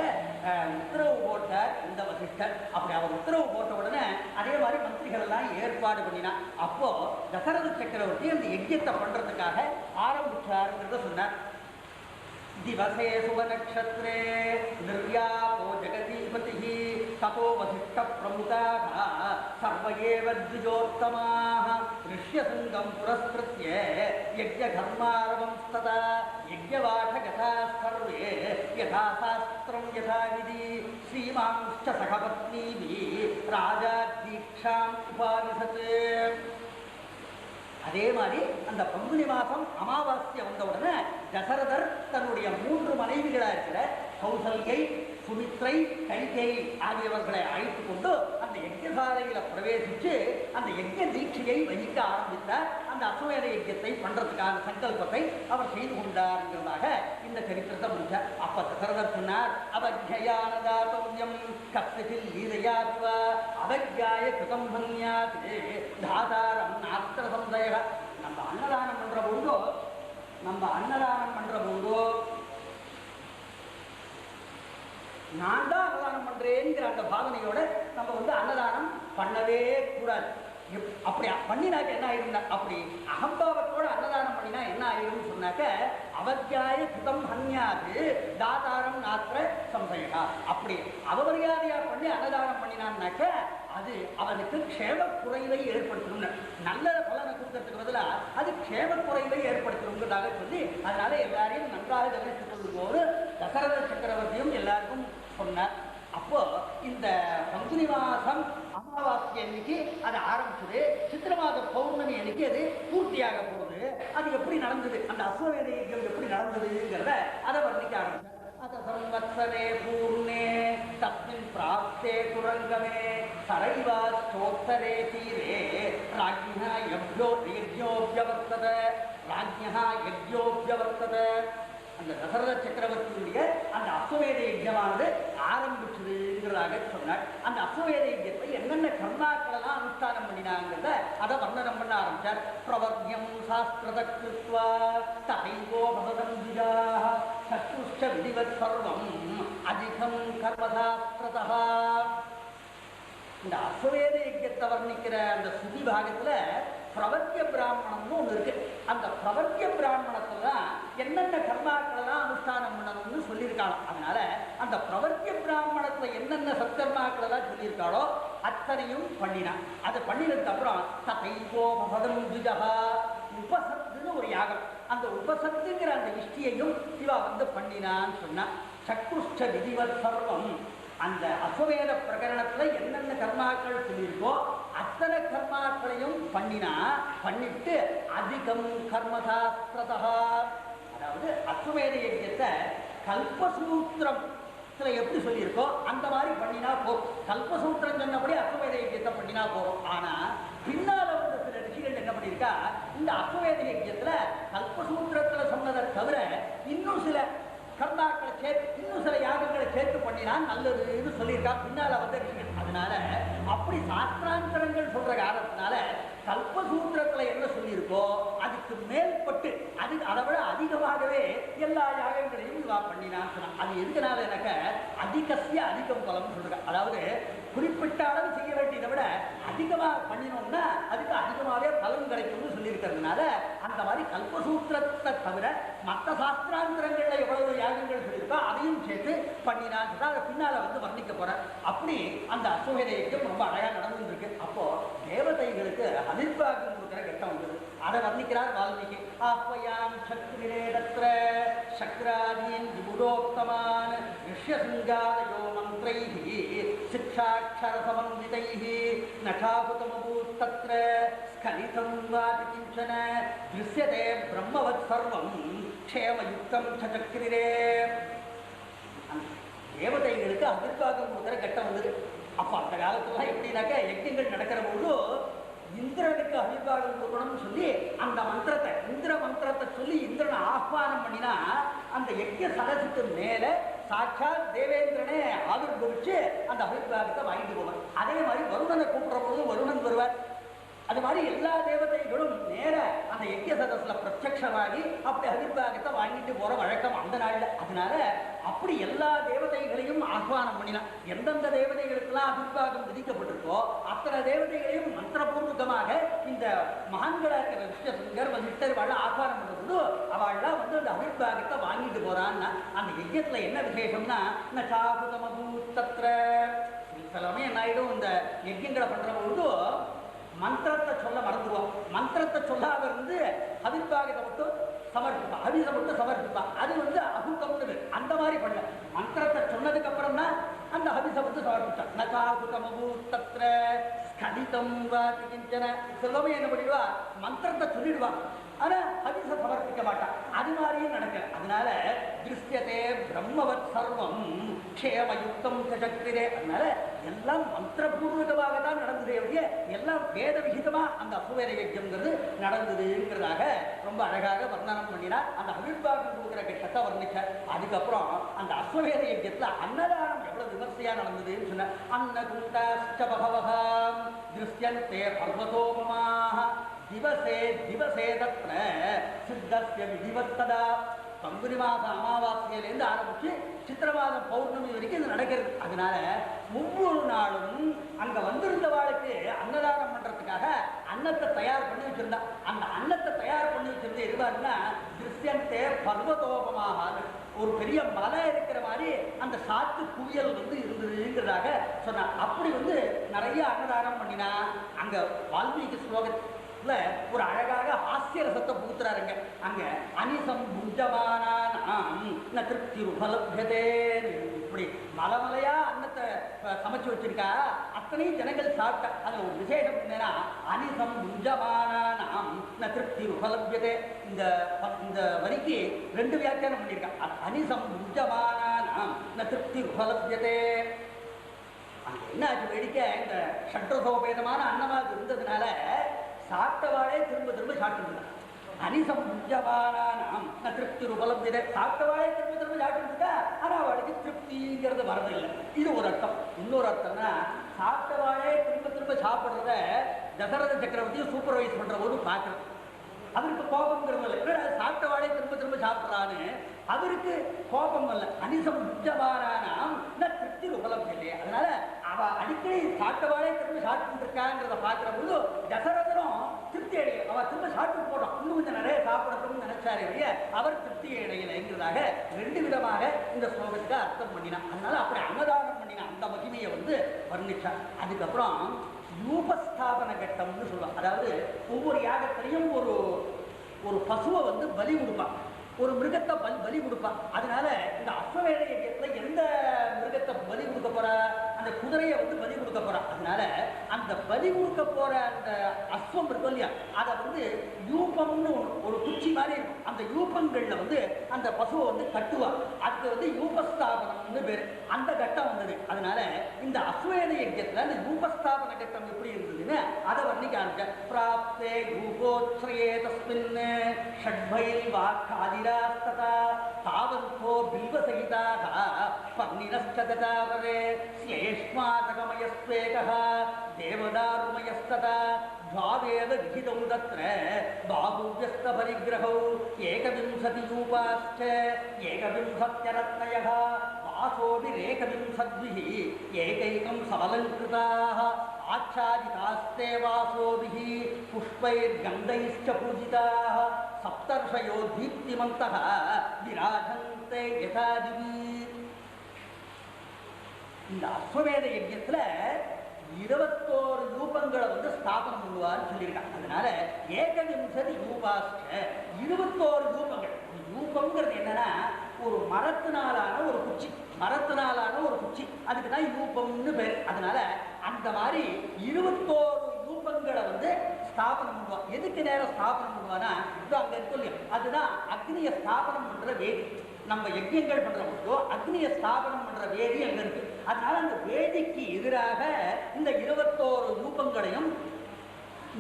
உத்தரவு போட்டார் இந்த வசிஷ்டர். அப்படி அவர் உத்தரவு போட்ட உடனே அதே மாதிரி மந்திரிகள் எல்லாம் ஏற்பாடு பண்ணினா. அப்போ தசரத சக்கரவர்த்தி அந்த யஜ்யத்தை பண்றதுக்காக ஆரம்பிச்சாருங்கிறத சொன்னார். दिवसे शुभनक्षत्रे निर्यापो जगदीपतिः ततो वसिष्ठप्रमुखाः सर्व एव द्विजोत्तमाः ऋष्यशृङ्गं पुरस्कृत्य यज्ञधर्मारवंस्तदा यज्ञवाठगताः सर्वे यथा शास्त्रं यथाविधि श्रीमांश्च सखपत्नीभिः राजा दीक्षाम् उपाविशत्. அதே மாதிரி அந்த பங்குனி மாதம் அமாவாசை வந்த உடனே தசரதர் தன்னுடைய 3 மனைவிகளாக இருக்கிற கௌசல்யை, சுமித்ரை, கைகேயி ஆகியவர்களை அழைத்து கொண்டு அந்த யஜ்ஞசாலையில பிரவேசித்து அந்த யஜ்ஞ தீட்சையை வகிக்க ஆரம்பித்தார். அந்த அசுவேத யஜ்ஞத்தை பண்றதுக்கான சங்கல்பத்தை அவர் செய்து கொண்டார்ங்கிறதாக இந்த சரித்திரத்தை முடிச்சார். அப்ப தசரதர் சொன்னார், அவஜ்ஞயானதாத்தவ்யம் கப்சிதில் லீலையாத்வா அவஜ்ஞாய கிருதம் பன்யாதே தாதாரம் நாஸ்திர சந்தய. நம்ம அன்னதானம் பண்ற பொழுதோ நான் தான் அன்னதானம் பண்றேங்கிற அந்த பாவனையோட நம்ம வந்து அன்னதானம் பண்ணவே கூடாது. அப்படி பண்ணினாக்க என்ன ஆயிருந்தா, அப்படி அகம்பாவத்தோட அன்னதானம் பண்ணினா என்ன ஆயிரும் சொன்னாக்க அவத்தியாய கிருதம் ஹன்யாது தாதாரம் நாத்திர சம்சயா. அப்படி அவமரியாதையா பண்ணி அன்னதானம் பண்ணினான்னாக்க அது அவனுக்கு க்ஷேம குறைவை ஏற்படுத்தணும். நல்ல பலனை கொடுக்கறதுக்கு பதிலாக அது க்ஷேம குறைவை ஏற்படுத்தணுங்கிறதாக சொல்லி அதனால எல்லாரையும் நன்றாக கவனித்துக் கொள்ளும்போது தசரத சக்கரவர்த்தியும் எல்லாருக்கும் சொன்னார். அப்போ இந்த பங்குனி மாதம் அமாவாசை அன்னைக்கு அது ஆரம்பிச்சது, சித்திர மாத பௌர்ணமி அன்னைக்கு அது பூர்த்தியாக போகுது. அது எப்படி நடந்தது, அந்த அசுவேத யஜ்ஞம் எப்படி நடந்ததுங்கிறத அதை வர்ணிக்க ஆரம்பிச்சார். अत संवत्सरे पूर्णे तस्मिन् प्राप्ते तुरंगमे सरैवास्तोत्तरे तीरे राज्ञः यज्ञोऽभ्यवर्तत அந்த தசரத சக்கரவர்த்தியுடைய அந்த அஸ்வமேத யஜ்ஞமானது ஆரம்பிச்சதுங்கிறதாக சொன்னார். அந்த அஸ்வமேத யஜ்ஞத்தை என்னென்ன கர்மாக்களெல்லாம் அனுஷ்டானம் பண்ணினாங்கிறத அதை வர்ணனம் பண்ண ஆரம்பிச்சார். பிரவர்யம் சாஸ்திரத கிருத்வா ததைவோ பவதம் விஜாஹ சத்துஷ்ட விதிவத் சர்வம் அதிகம் கர்மசாஸ்திரதா. இந்த அஸ்வமேத யஜ்ஞத்தை வர்ணிக்கிற அந்த சுதி பாகத்துல பிரவர்த்திய பிராமணம்னு ஒன்று இருக்கு. அந்த பிரவர்த்திய பிராமணத்துல தான் என்னென்ன கர்மாக்களெல்லாம் அனுஷ்டானம் பண்ணணும்னு சொல்லியிருக்காளோ. அதனால அந்த பிரவர்த்திய பிராமணத்துல என்னென்ன சத்கர்மாக்களெல்லாம் சொல்லியிருக்காளோ அத்தனையும் பண்ணினான். அதை பண்ணினதுக்கு அப்புறம் ததைவோ பவதம் துஜஹா உபசத்துன்னு ஒரு யாகம், அந்த உபசத்துங்கிற அந்த இஷ்டியையும் இவ பண்ணினான்னு சொன்னா. சக்குஷ்ட விதிவத் சர்வம், அந்த அஸ்வமேத பிரகரணத்துல என்னென்ன கர்மாக்கள் சொல்லியிருக்கோ அத்தனை கர்மாக்களையும் பண்ணிட்டு அதிகம் கர்மசாஸ்திரதா, அதாவது அஸ்வமேத யஜ்ஞத்தை கல்பசூத்திரத்துல எப்படி சொல்லியிருக்கோ அந்த மாதிரி பண்ணினா போதும். கல்பசூத்திரம் சொன்னபடி அஸ்வமேத யஜ்ஞத்தை பண்ணினா போதும். ஆனா பின்னால வந்து சில ரிஷிகள் என்ன பண்ணியிருக்கா, இந்த அஸ்வமேத யஜ்ஞத்துல கல்பசூத்திரத்துல சொன்னதை தவிர இன்னும் சில கர்மாக்களை சேர்த்து இன்னும் சில யாகங்களை சேர்த்து பண்ணினா நல்லதுன்னு சொல்லியிருக்கா பின்னால வந்து ரிஷிகள். அதனால அப்படி சாஸ்திராந்தரங்கள் சொல்ற காரணத்தினால கல்பசூத்திரத்துல என்ன சொல்லியிருக்கோ அதுக்கு மேற்பட்டு அதை விட அதிகமாகவே எல்லா யாகங்களையும் பண்ணினான்னு சொன்னா. அது எதுக்குனால எனக்கு அதிகசிய அதிகம் பலம் சொல்றாங்க. அதாவது குறிப்பிட்ட அளவு செய்ய வேண்டியதை விட அதிகமாக பண்ணினோம்னா அதுக்கு அதிகமாகவே பலன் கிடைக்கும்னு சொல்லியிருக்கிறதுனால அந்த மாதிரி கல்பசூத்திரத்தை தவிர மற்ற சாஸ்திராந்திரங்கள்ல எவ்வளவு யாகங்கள் சொல்லியிருக்கோ அதையும் சேர்த்து பண்ணினான்னு சொன்னா அதை பின்னால வந்து வர்ணிக்க போறேன். அப்படி அந்த அஸ்வமேத யஜ்ஞம் ரொம்ப அழகா நடந்துட்டு இருக்கு. அப்போ தேவதைகளுக்கு அனிர்வாகம் கொடுக்கிற கட்டம் வந்தது. அதை வர்ணிக்கிறார் வால்மீகி. ஆஹ்வயாம் சக்ரிரேடத்ர சக்ராதீன் விபுதோக்தமான் ரிஷ்யசிங்காதயோ மந்த்ரைஹி சிக்ஷாட்சர சமன்விதைஹி நகாபுதமபூத் தத்ர ஸ்கலிதம் வாபி கிஞ்சன திருஷ்யதே பிரம்மவத் சர்வம் க்ஷேமயுக்தம் சக்ரிரே. தேவதைகளுக்கு அனிர்வாகம் கொடுக்கிற கட்டம் வந்தது. அப்போ அந்த காலத்துல எப்படின்னாக்க யஜ்ஞங்கள் நடக்கிற போது இந்திரனுக்கு அபிபாகம் கொடுக்கணும்னு சொல்லி அந்த மந்திரத்தை இந்திர மந்திரத்தை சொல்லி இந்திரனை ஆஹ்வானம் பண்ணினா அந்த யஜ்ஞ சதசுக்கு மேல சாட்சாத் தேவேந்திரனே ஆவிர்வவிச்சு அந்த அபிபாகத்தை வாங்கிட்டு போவார். அதே மாதிரி வருணனை கூப்பிடுற போது வருணன் வருவார். அது மாதிரி எல்லா தேவதைகளும் நேர அந்த யஜ்ஞ சதஸ்ல பிரத்யட்சமாகி அப்படி அபிபாகத்தை வாங்கிட்டு போற வழக்கம் அந்த நாள்ல. அதனால அப்படி எல்லா தேவதைகளையும் ஆஹ்வானம் பண்ணினா எந்தெந்த தேவதைகளுக்கெல்லாம் அபிபாகம் விதிக்கப்பட்டிருக்கோ அத்தனை தேவதைகளையும் மந்திரபூர்வகமாக இந்த மகான்களா இருக்கிற ரிஷ்யசிங்கர் வசிஷ்டர் வாழ ஆஹ்வானம் பண்ணும்போது அவள்லாம் வந்து அந்த அபிபாகத்தை வாங்கிட்டு போறான்னா அந்த யஜ்ஞத்துல என்ன விசேஷம்னா நசாபுதமபூத்தத்ர சிலமே என்ன ஆயிடும், இந்த யஜ்ஞங்களை பண்ற போது மந்திரத்தை சொல்ல மறந்துடுவோம். மந்திரத்தை சொல்லாத இருந்து அபிபாகத்தை மட்டும் சமர்ப்பிப்பான், அபிசை மட்டும் சமர்ப்பிப்பான். அது வந்து அகுதம்னு அந்த மாதிரி பண்ணல. மந்திரத்தை சொன்னதுக்கு அப்புறம் தான் அந்த அபிசை மட்டும் சமர்ப்பிச்சான். நகாகுதமபூத்தத்ர ஸ்கலிதம் வாபி கிஞ்சன. சிலமே என்ன பண்ணிடுவா, மந்திரத்தை சொல்லிடுவா, ஆனா அபிசை சமர்ப்பிக்க மாட்டான். அது மாதிரியும் நடக்கல. அதனால திருஷ்யதே பிரம்மவத் சர்வம் க்ஷேமயுக்தம் சக்ரிரே. அதனால எல்லாம் மந்திரபூர்வகமாக தான் நடந்ததே ஒழிய எல்லாம் வேத விகிதமா அந்த அஸ்வமேத யஜ்ஞம்ங்கிறது நடந்ததுங்கிறதாக ரொம்ப அழகாக வர்ணனம் பண்ணினார். அந்த அபிர்வாகம் கொடுக்குற கட்டத்தை வர்ணிச்சார். அதுக்கப்புறம் அந்த அஸ்வமேத யஜ்ஞத்துல அன்னதானம் எவ்வளவு விமர்சையா நடந்ததுன்னு சொன்ன. அன்னகுண்டாஷ்ட பகவஹாம் திருஷ்யந்தே பர்வதோபமாக திவசே திவசே தத்ர சித்தஸ்ய விதிவத்ததா. பங்குனி மாதம் அமாவாசையிலேருந்து ஆரம்பிச்சு சித்திரை மாதம் பௌர்ணமி வரைக்கும் இது நடக்கிறது. அதனால ஒவ்வொரு நாளும் அங்க வந்திருந்தவாளுக்கு அன்னதானம் பண்றதுக்காக அன்னத்தை தயார் பண்ணி வச்சிருந்தா. அந்த அன்னத்தை தயார் பண்ணி வச்சிருந்தது எதுவாருன்னா திருஷ்யந்தே பர்வதோபமாக ஒரு பெரிய மலை இருக்கிற மாதிரி அந்த சாத்து குவியல் வந்து இருந்ததுங்கிறதாக சொன்னார். அப்படி வந்து நிறைய அன்னதானம் பண்ணினா அங்க வால்மீகி ஸ்லோகத்தில் ஒரு அழகாக ஹாஸ்ய ரசத்தை புகுத்துறாருங்க. அங்க அனிசம் புஞ்சமானாம் ந திருப்தி உபலப்யதே. இப்படி மலைமலையா அன்னத்தை சமைச்சு வச்சிருக்கா, அத்தனையும் ஜனங்கள் சாப்பிட்டா. அதுல ஒரு விசேஷம் என்னன்னா அனிசம் புஞ்சமானாம் ந திருப்தி உபலப்யதே. இந்த வரிக்கு ரெண்டு வியாக்கியானம் பண்ணியிருக்கா. அனிசம் புஞ்சமானாம் திருப்தி உபலபியதே. அங்கே என்ன ஆச்சு வேடிக்கை, இந்த ஷட்ரசோபேதமான அன்னமாக இருந்ததுனால சாப்பிட்டவாளே திரும்ப திரும்ப சாப்பிட்டு அனிசம்ஜபானாம் திருப்தி உபலபியதே. சாப்பிட்டவாளே திரும்ப திரும்ப சாப்பிட்டு ஆனால் அவளுக்கு திருப்திங்கிறது வரதில்லை. இது ஒரு அர்த்தம். இன்னொரு அர்த்தம்னா சாப்பிட்டவாளே திரும்ப திரும்ப சாப்பிட்றத தசரத சக்கரவர்த்தியும் சூப்பர்வைஸ் பண்ணுற போது பார்க்குறது. அவருக்கு கோபங்கிறது இல்லை, சாப்பிட்டவாளே திரும்ப திரும்ப சாப்பிட்றான்னு அவருக்கு கோபம் இல்லை. அனிசம் உச்சபாரானாம் திருப்தி உபலப்தி இல்லையே. அதனால அவ அடிக்கடி சாப்பிட்டவாளே திரும்ப சாப்பிட்டு இருக்காங்கிறத பார்க்குற போது தசரதனும் திருப்தி அடைய, அவ திரும்ப சாப்பிட்டு போட்டோம், இன்னும் கொஞ்சம் நிறைய சாப்பிடணும்னு நினைச்சாரு இல்லையா, அவர் திருப்தி அடையலைங்கிறதாக ரெண்டு விதமாக இந்த ஸ்லோகத்துக்கு அர்த்தம் பண்ணினான். அதனால அப்படி அன்னதானம் பண்ணினா அந்த மகிமையை வர்ணிச்சார். அதுக்கப்புறம் யூபஸ்தாபன கட்டம்னு சொல்லுவாங்க. அதாவது ஒவ்வொரு யாகத்திலையும் ஒரு பசுவை பலி கொடுப்பான், ஒரு மிருகத்தை பலி கொடுப்பான். அதனால இந்த அஸ்வமேத யஜ்ஞத்தில் எந்த மிருகத்தை பலி கொடுக்க போறா, அந்த குதிரையை பலி கொடுக்க போறா. அதனால அந்த பலி கொடுக்க போற அந்த அஸ்வம் இருக்கும் இல்லையா, அதை யூபம்னு ஒரு குச்சி மாதிரி இருக்கும். அந்த யூபங்கள்ல அந்த பசுவை கட்டுவா. அதுக்கு யூபஸ்தாபனம்னு பேரு. அந்த கட்டம் வந்தது. அதனால இந்த அஸ்வமேத யஜ்ஞத்துல அந்த யூபஸ்தாபன கட்டம் எப்படி இருந்ததுன்னு அதை வர்ணிக்க ஆரம்பிச்ச. பிராப்தே யூபோத்ஸ்ரயே தஸ்மின் ஷட்பைல் வாக்காதிராஸ்ததா தாவந்தோ பில்வசகிதாக பன்னிரஸ்ததாவரே ஸ்லேஷ்மாதகமயஸ்வேகः தேவதாருமயஸ்ததா द्वावेव विहितौ तत्र बाहुव्यस्तपरिग्रहौ एकविंशतियूपाश्च एकविंशत्यरत्नयः वासोभिरेकविंशद्भिः एकैकं समलङ्कृताः आच्छादितास्ते वासोभिः पुष्पैर्गन्धैश्च पूजिताः सप्तर्षयो दीप्तिमन्तः विराजन्ते यथा दिवि. இந்த அஸ்வமேத யஜ்ஞத்துல 21 யூபங்களை ஸ்தாபனம் பண்ணுவான்னு சொல்லியிருக்காங்க. அதனால ஏகவிம்சதி யூபாஸ்ட 21 யூபங்கள். யூபம்ங்கிறது என்னன்னா ஒரு மரத்தினாலான ஒரு குச்சி, அதுக்கு தான் யூபம்னு பேர். அதனால அந்த மாதிரி 21 யூபங்களை ஸ்தாபனம் பண்ணுவான். எதுக்கு நேரம் ஸ்தாபனம் பண்ணுவானா, இது அங்க இருக்கும் இல்லையா, அதுதான் அக்னியை ஸ்தாபனம் பண்ற வேதி. நம்ம யஜ்யங்கள் பண்ற போதோ அக்னியை ஸ்தாபனம் பண்ற வேதி அங்க இருக்கு. அதனால அந்த வேதிக்கு எதிராக இந்த 21 யூபங்களையும்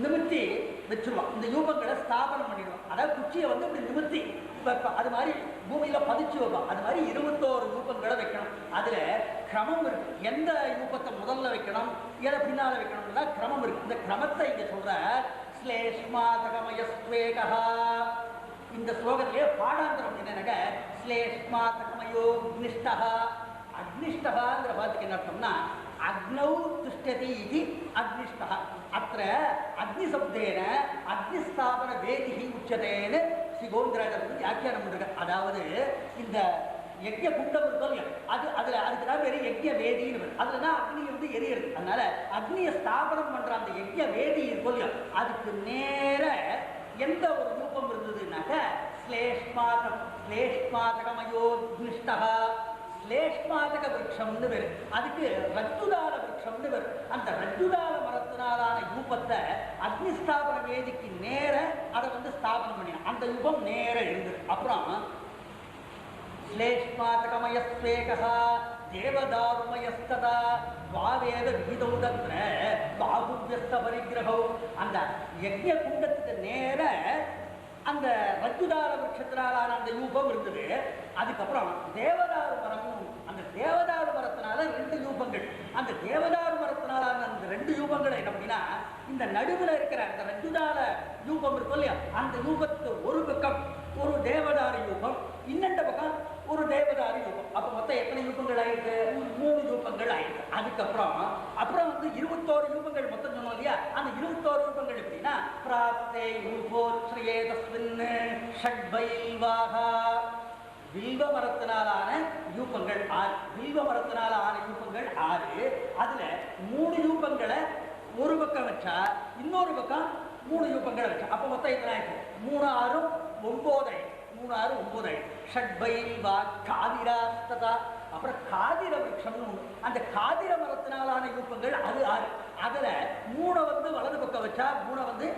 நிமித்தி வச்சிருவான். இந்த யூபங்களை ஸ்தாபனம் பண்ணிடுவான். அதாவது குச்சியை இப்படி நிமித்தி வைப்பான். அது மாதிரி பூமியில பதிச்சு வைப்பான். அது மாதிரி 21 யூபங்களை வைக்கணும். அதுல கிரமம் இருக்கு. எந்த யூபத்தை முதல்ல வைக்கணும், எதை பின்னால வைக்கணும்னா கிரமம் இருக்கு. இந்த கிரமத்தை இங்க சொல்ற ஸ்லேஷ்மாதகமயஸ்வேகா. இந்த ஸ்லோகத்திலே பாடாந்திரம் என்னன்னாக்க ஸ்லேஷ்மாதகமயோ அக்னிஷ்டா. அக்னிஷ்டகாங்கிற பாத்துக்கு என்ன அர்த்தம்னா அக்னௌ திஷ்டதி இது அக்னிஷ்டா. அத்த அக்னிசப்தேன அக்னிஸ்தாபன வேதிகி உச்சதேன்னு ஸ்ரீ கோவிந்தராஜர் வியாக்கியானம் பண்றாங்க. அதாவது இந்த யஜ்ய குண்டம் இருக்கும் அதுக்கு தான் பேரு யஜ்ய வேதின்னு. அதுலதான் அக்னி எரியுது. அதனால அக்னியை ஸ்தாபனம் பண்ற அந்த யஜ்ய வேதி இருக்கும் அதுக்கு நேர எந்த ஒரு ரூபம் இருந்ததுன்னாக்க ஸ்லேஷ்மாதகமயோக்னிஷ்டா. ஸ்லேஷ்மாதக விருட்சம்னு பேரு. அதுக்கு ரஜ்ஜுதால விருட்சம்னு பேரு. அந்த ரஜ்ஜுதால மரத்தினாலான யூபத்தை அக்னிஸ்தாபன வேதிக்கு நேர அதை ஸ்தாபனம் பண்ணினா அந்த யூபம் நேர இருந்தது. அப்புறம் ஸ்லேஷ்மாதகமயஸ்வேகः தேவதாருமயஸ்ததா வாவேத விகிதௌ தத்ர பாகுவ்யஸ்த பரிகிரஹௌ. அந்த யஜ்ஞ குண்டத்துக்கு நேர அந்த ரஜ்ஜுதார விருட்சத்தினாலான அந்த யூபம் இருந்தது. அதுக்கப்புறம் தேவதாரு மரம். அந்த தேவதாரு மரத்தினால 2 யூபங்கள். அந்த தேவதாரு மரத்தினாலான அந்த 2 யூபங்களை என்ன அப்படின்னா இந்த நடுவில் இருக்கிற அந்த ரஜ்ஜுதார யூபம் இருக்கும் இல்லையா, அந்த யூபத்துக்கு ஒரு பக்கம் ஒரு தேவதாரு யூபம், இன்னொரு பக்கம் ஒரு தேவதாரு யூபம். அப்ப மொத்தம் எத்தனை யூபங்கள் ஆயிருக்கு? 3 யூபங்கள் ஆயிருக்கு. அதுக்கப்புறம் 21 யூபங்கள் மொத்தம் சொன்னோம் இல்லையா, அந்த 21 யூபங்கள் எப்படின்னா பிராப்தே யூபோத்ஸ்ரயே தஸ்மின் ஷட்பைல்வாஹா. வில்வ மரத்தினாலான யூபங்கள் 6. வில்வ மரத்தினாலான யூபங்கள் 6. அதுல 3 யூபங்களை ஒரு பக்கம் வச்சா இன்னொரு பக்கம் 3 யூபங்களை வச்சா அப்ப மொத்தம் எத்தனை ஆயிடுச்சு? 3 6 9 ஆயிடுச்சு. 3 6 9 ஆயிடுச்சு. ஷட்பைல்வா காதிராஸ்ததா. அப்புறம் காதிர விருட்சம்னு ஒண்ணு. அந்த காதிர மரத்தினாலான யூபங்கள் அது 6. அதுல 3 வலது பக்கம் வச்சா 3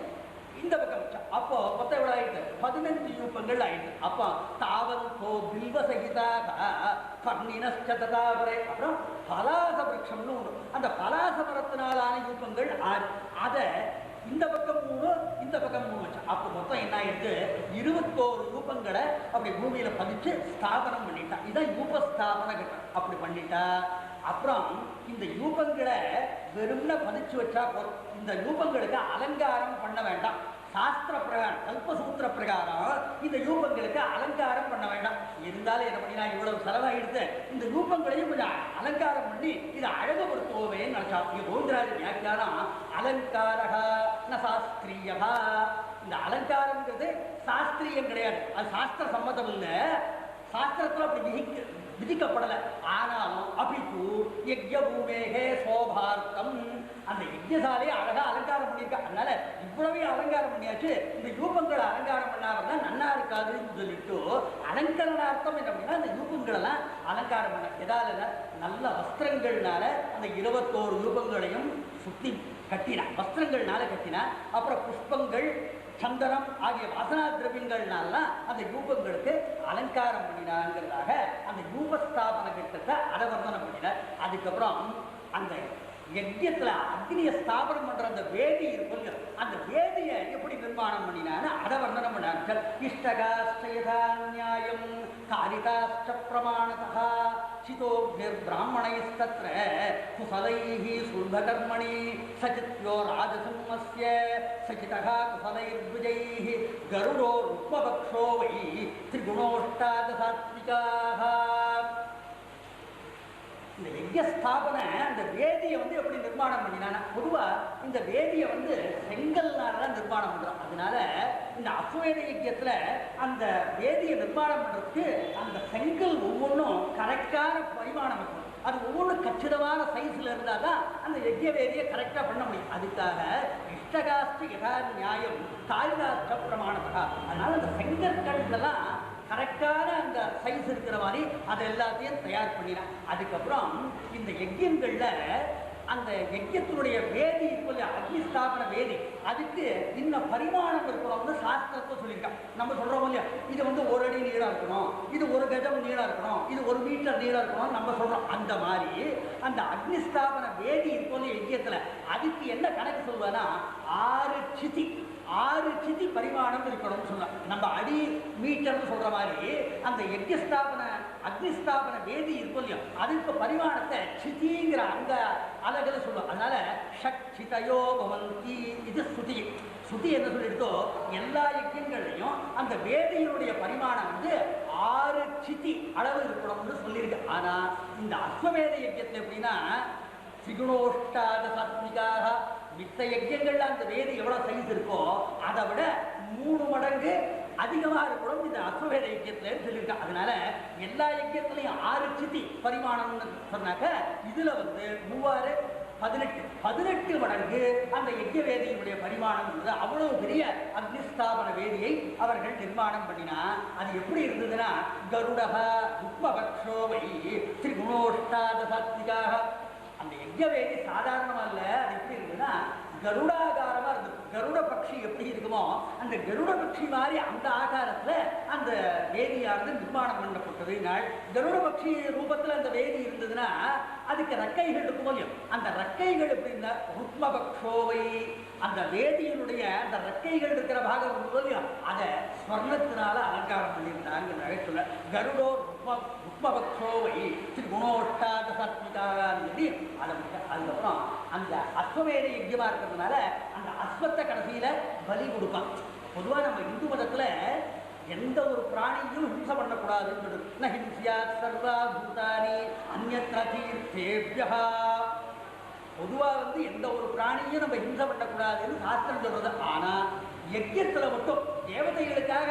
இந்த பக்கம் வச்சா அப்போ மொத்தம் எவ்வளவு ஆயிடுது 15 யூபங்கள் ஆயிடுது. அப்போ தாவந்தோ பில்வ சகிதாக பர்ணினஸ்சதாவரே அப்புறம் பலாச விருட்சம்னு ஒன்று, அந்த பலாச மரத்தினாலான யூபங்கள் 6. அதை இந்த பக்கம் 3 இந்த பக்கம் 3 வச்சா அப்போ மொத்தம் என்ன ஆயிடுது 21 யூபங்களை அப்படி பூமியில பதிச்சு ஸ்தாபனம் பண்ணிட்டா. இதான் யூபஸ்தாபன கட்டம். அப்படி பண்ணிட்டா அப்புறம் இந்த யூபங்களை வெறும்ன பதிச்சு வச்சா போதும். இந்த யூபங்களுக்கு அலங்காரம் பண்ண வேண்டாம். சாஸ்திர பிரகாரம் கல்பசூத்திர பிரகாரம் இந்த யூபங்களுக்கு அலங்காரம் பண்ண வேண்டாம். இருந்தாலும் என்ன பண்ணினா இவ்வளவு செலவாயிடுது, இந்த யூபங்களையும் கொஞ்சம் அலங்காரம் பண்ணி இதை அழகுபடுத்துவோமேன்னு நினைச்சா. இங்க கோவிந்தராஜ வியாக்கியானம் அலங்காரகா ந சாஸ்திரியகா. இந்த அலங்காரம்ங்கிறது சாஸ்திரியம் கிடையாது, அது சாஸ்திர சம்மதம் இல்லை, சாஸ்திரத்தில் அப்படி விதிக்கப்படலை. ஆனாலும் அபிப்பு யஜ்ய பூமேகே சோபார்த்தம், அந்த யஜ்யசாலையை அழகா அலங்காரம் பண்ணியிருக்கா. அதனால இவ்வளவே அலங்காரம் பண்ணியாச்சு, இந்த யூபங்களை அலங்காரம் பண்ணாமன்னா நன்னா இருக்காதுன்னு சொல்லிட்டு அலங்கரணார்த்தம் என்ன அப்படின்னா அந்த யூபங்களெல்லாம் அலங்காரம் பண்ண எதாவது நல்ல வஸ்திரங்கள்னால அந்த 21 யூபங்களையும் சுத்தி கட்டினா, வஸ்திரங்கள்னால கட்டினா. அப்புறம் புஷ்பங்கள் சந்தனம் ஆகிய வாசனா திரவியங்கள்னாலாம் அந்த யூபங்களுக்கு அலங்காரம் பண்ணினாங்கிறதாக அந்த யூபஸ்தாபன கட்டத்தை அடவர்தனம் பண்ணினார். அதுக்கப்புறம் அந்த யஜ்யத்துல அக்னிய ஸ்தாபனம் பண்ற அந்த வேதி இருக்கும், அந்த வேதியை எப்படி நிர்மாணம் பண்ணினான்னு அடவர்தனம் பண்ணார்கள். இஷ்டகாஷ்டயதா நியாயம் காரிதாஷ்ட பிரமாணதா சிதோக்னிர் பிராமணைஸ்தத்ர குசலைஹி சுல்பகர்மணி சசித்யோ ராஜசிம்மஸ்ய சகிதா குசலைர்த்விஜைஹி கருடோ ருக்மபக்ஷோ வை திரிகுணோஷ்டாதசாத்விகாः. இந்த யஜ்யஸ்தாபன அந்த வேதியை எப்படி நிர்மாணம் பண்ணினானா, பொதுவா இந்த வேதியை செங்கல்னால நிர்மாணம் பண்றோம். அதனால இந்த அஸ்வமேத யஜ்யத்துல அந்த வேதியை நிர்மாணம் பண்றதுக்கு அந்த செங்கல் ஒவ்வொன்றும் கரெக்டான பரிமாணம் இருக்கும். அது ஒவ்வொன்றும் கச்சிதமான சைஸ்ல இருந்தால் தான் அந்த யஜ்ய வேதியை கரெக்டாக பண்ண முடியும். அதுக்காக இஷ்டகாஷ்ட யதா நியாயம் காளிதாஷ்ட பிரமாணத்தா. அதனால அந்த செங்கற்கல்லாம் கரெக்டான அந்த சைஸ் இருக்கிற மாதிரி அதை எல்லாத்தையும் தயார் பண்ணினான். அதுக்கப்புறம் இந்த யஜ்யங்கள்ல அந்த யஜ்யத்தினுடைய வேதி இருக்கும், அக்னிஸ்தாபன வேதி, அதுக்கு இன்னும் பரிமாணம் இருக்கணும்னு சாஸ்திரத்தை சொல்லியிருக்கான். நம்ம சொல்றோம் இல்லையா, இது 1 அடி நீளம் இருக்கணும், இது 1 கஜம் நீளம் இருக்கணும், இது 1 மீட்டர் நீளம் இருக்கணும் நம்ம சொல்றோம். அந்த மாதிரி அந்த அக்னிஸ்தாபன வேதி இருக்கும் யஜ்யத்துல, அதுக்கு என்ன கணக்கு சொல்லுவானா 6 சிதி பரிமாணம் இருக்கணும்னு சொல்றாங்க. நம்ம அடி மீட்டர்னு சொல்ற மாதிரி அந்த யஜ்யஸ்தாபன அக்னிஸ்தாபன வேதி இருக்கும் இல்லையா, அதுக்கு பரிமாணத்தை சிதிங்கிற அந்த அழகுல சொல்லுவோம். அதனால ஷட்சிதயோ பவந்தி, இது ஸ்ருதி. ஸ்ருதி என்ன சொல்லிடுதோ எல்லா யஜ்யங்களையும் அந்த வேதியினுடைய பரிமாணம் 6 சிதி அளவு இருக்கணும்னு சொல்லியிருக்கு. ஆனா இந்த அஸ்வமேத யஜ்யத்துல எப்படின்னா திரிகுணோஷ்டாதசாத்விகாக, மித்த யஜ்யங்கள்ல அந்த வேதி எவ்வளவு சைஸ் இருக்கோ அதை விட 3 மடங்கு அதிகமாக இருக்கணும் இந்த அஸ்வமேத யஜ்யத்துல சொல்லியிருக்காங்க. அதனால எல்லா யஜ்யத்திலையும் 6 சிதி பரிமாணம்னு சொன்னாக்க இதுல 3 18 மடங்கு அந்த யஜ்ய வேதியினுடைய பரிமாணம் இருந்தது. அவ்வளவு பெரிய அக்னிஸ்தாபன வேதியை அவர்கள் நிர்மாணம் பண்ணினா அது எப்படி இருந்ததுன்னா கருடக ருக்மபக்ஷோவை திரிகுணோஷ்டாதசாத்விகாக. அந்த யஜ்ய வேதி சாதாரணமா இல்லை, அது எப்படி இருக்குன்னா கருடாகாரமா இருந்தது. கருட பட்சி எப்படி இருக்குமோ அந்த கருட பட்சி மாதிரி அந்த ஆகாரத்துல அந்த வேதியானது நிர்மாணம் பண்ணப்பட்டது. கருட பட்சி ரூபத்துல அந்த வேதி இருந்ததுன்னா அதுக்கு ரெக்கைகள் இருக்கும் இல்லையோ, அந்த ரெக்கைகள் எப்படி இருந்தா ருக்மபக்ஷோவை, அந்த வேதியினுடைய அந்த ரெக்கைகள் இருக்கிற பாகம் இல்லையோ அதை ஸ்வர்ணத்தினால அலங்காரம் பண்ணியிருந்தாங்க சொல்ல. கருடோ ருக்மபக்ஷோவை திரிகுணோஷ்டாதசாத்விகாக சொல்லி அதை. அதுக்கப்புறம் அந்த அஸ்வமேத யஜ்யமா இருக்கிறதுனால அந்த அஸ்வத்தை கடைசியில பலி கொடுப்பான். பொதுவா நம்ம இந்து மதத்துல எந்த ஒரு பிராணியும் ஹிம்சை பண்ணக்கூடாதுன்னு சொல்லுது. ஹிம்சியாத் சர்வா பூதானி அந்யத்ர தீர்த்தேப்யஹ. பொதுவா எந்த ஒரு பிராணியும் நம்ம ஹிம்சை பண்ணக்கூடாதுன்னு சாஸ்திரம் சொல்றது. ஆனா யஜ்யத்துல மட்டும் தேவதைகளுக்காக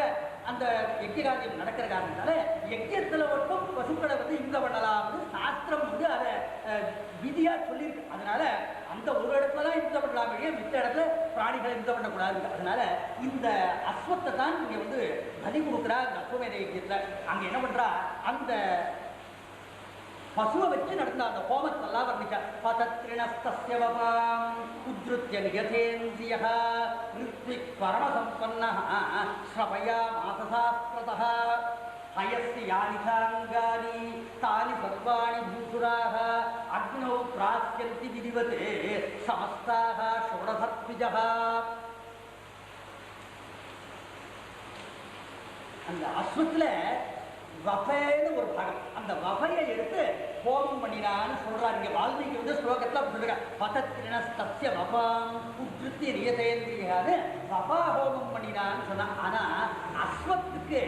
அந்த யஜ்ய காரியம் நடக்கிற காரணத்தால யஜ்யத்துல மட்டும் பசுக்களை ஹிம்சை பண்ணலாம்னு சாஸ்திரம் அதை விதியா சொல்லியிருக்கு. அதனால அந்த ஒரு இடத்துலதான் ஹிம்சை பண்ணலாமே, மித்த இடத்துல பிராணிகளை ஹிம்சை பண்ணக்கூடாது. அதனால இந்த அஸ்வத்தை தான் இங்க பலி கொடுக்குறா. அந்த அஸ்வமேத யஜ்யத்துல அங்க என்ன பண்றா, அந்த பசுவை வச்சு நடந்த அந்த ஹோமத்தெல்லாம் வர்ணிச்சார். பதத்ரிணஸ்தஸ்ய வபாம் உத்ருத்ய நியதேந்தியः ரித்விக் பரமசம்பன்னः ஸ்ரவயாமாசசாஸ்திரதः ஹயஸ்ய யானிசாங்கானி தானி சர்வாணி பூசுராः அக்னௌ பிராஸ்யந்தி விதிவதே சமஸ்தாः ஷோடசத்விஜः. அந்த அஸ்வத்துல வபைன்னு ஒரு பாகம், அந்த வபையை எடுத்து ஹோமம் பண்ணினான்னு சொல்றாரு. இங்க வால்மீகி வந்து ஸ்லோகத்துல சொல்றாங்க, பதத்ரிணஸ்தஸ்ய வபாம் உத்ருத்ய நியதேந்திரியான்னு வபா ஹோமம் பண்ணினான்னு சொன்னா. ஆனா அஸ்வத்துக்கு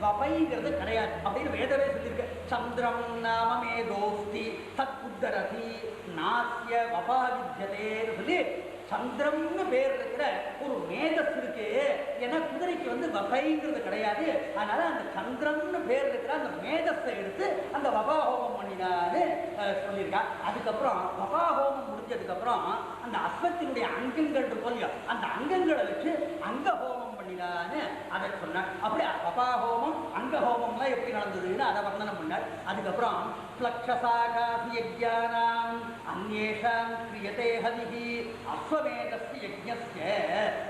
வபைங்கிறது கிடையாது அப்படின்னு வேதமே சொல்லியிருக்கு. சந்திரம் நாம மேதோஸ்தி தத் உத்தரதி நாஸ்ய வபா வித்யதேன்னு சொல்லி சந்திரம்னு பேர் இருக்கிற ஒரு மேதஸ் இருக்கு. ஏன்னா குதிரைக்கு வந்து வபைங்கிறது கிடையாது. அதனால அந்த சந்திரம்னு பேர் இருக்கிற அந்த மேதஸை எடுத்து அந்த வபா ஹோமம் பண்ணினான்னு சொல்லியிருக்கா. அதுக்கப்புறம் வபா ஹோமம் முடிஞ்சதுக்கு அப்புறம் அந்த அஸ்வத்தினுடைய அங்கங்கள் இருக்கும் இல்லையா, அந்த அங்கங்களை வச்சு அங்க ஹோமம் பண்ணினான்னு அதை சொன்னார். அப்படி வபா ஹோமம் அங்க ஹோமம்லாம் எப்படி நடந்ததுன்னு அதை வர்ணனம் பண்ணார். அதுக்கப்புறம் ப்ளக்ஷசாகாசி யஜ்ஞானாம் அந்யேஷாம் கிரியதே ஹவிஹி அஸ்வமேதஸ்ய யஜ்ஞஸ்ய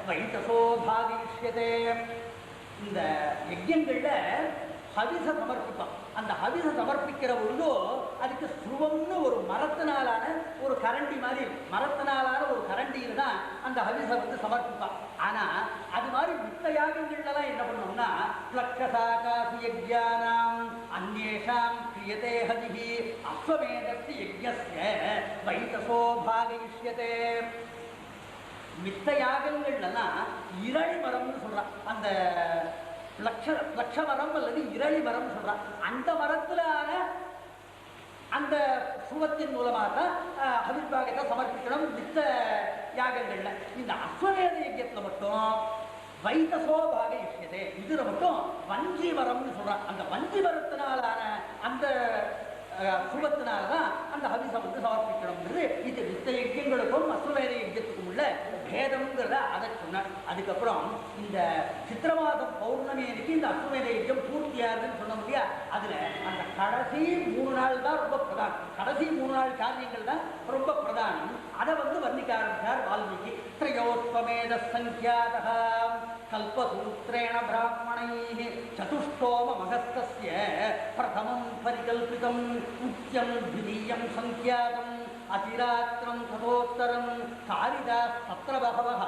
வைதசோ பாகிஷ்யதே. இந்த யஜ்ஞங்கள்ல ஹவிச சமர்ப்பிப்பான். அந்த ஹவிச சமர்ப்பிக்கிற பொழுதோ அதுக்கு ஸ்ருவம்னு ஒரு மரத்தினாலான ஒரு கரண்டி மாதிரி, மரத்தினாலான ஒரு கரண்டியில் தான் அந்த ஹவிசை வந்து சமர்ப்பிப்பான். ஆனா அது மாதிரி மித்த யாகங்கள்லாம் என்ன பண்ணோம்னா ப்ளக்ஷசாகாசி யஜ்ஞானாம் அந்யேஷாம் கிரியதே ஹவிஹி அஸ்வமேதஸ்ய யஜ்ஞஸ்ய வைதசோ பாகிஷ்யதே. மித்த யாகங்கள்லாம் இரளி மரம்னு சொல்றான். அந்த லட்ச மரம் அல்லது இரளி மரம் சொல்றான். அந்த மரத்திலான அந்த சுவத்தின் மூலமாக தான் அபிர்வாகத்தை சமர்ப்பிக்கணும் மித்த யாகங்கள்ல. இந்த அஸ்வமேத யஜ்ஞத்துல மட்டும் வைதசோபாக இஷ்யதே, இதுல மட்டும் வஞ்சி மரம்னு சொல்றான். அந்த வஞ்சி மரத்தினாலான அந்த சுபத்தினால்தான் அந்த ஹவிசம் வந்து சமர்ப்பிக்கணுங்கிறது இது மித்த யஜ்யங்களுக்கும் அஸ்வமேத யஜ்யத்துக்கும் உள்ள பேதம்ங்கிறத அதை சொன்னார். அதுக்கப்புறம் இந்த சித்திர மாதம் பௌர்ணமி அன்னைக்கு இந்த அஸ்வமேத யஜ்யம் பூர்த்தியாகுதுன்னு சொன்ன முடியா. அதுல அந்த கடைசி 3 நாள் தான் ரொம்ப பிரதானம். கடைசி 3 நாள் காரியங்கள் தான் ரொம்ப பிரதானம். அதை வந்து வர்ணிக்க ஆரம்பிச்சார் வால்மீகி. த்ரயோஸ்வமேத சங்கியாதः கல்பசூத்ரேண பிராமணைः சதுஷ்டோம மகஸ்தஸ்ய பிரதமம் பரிகல்பிதம் உத்யம் த்விதீயம் சங்கியாதம் அதிராத்திரம் ததோத்தரம் காரிதாஸ் தத்ர பகவः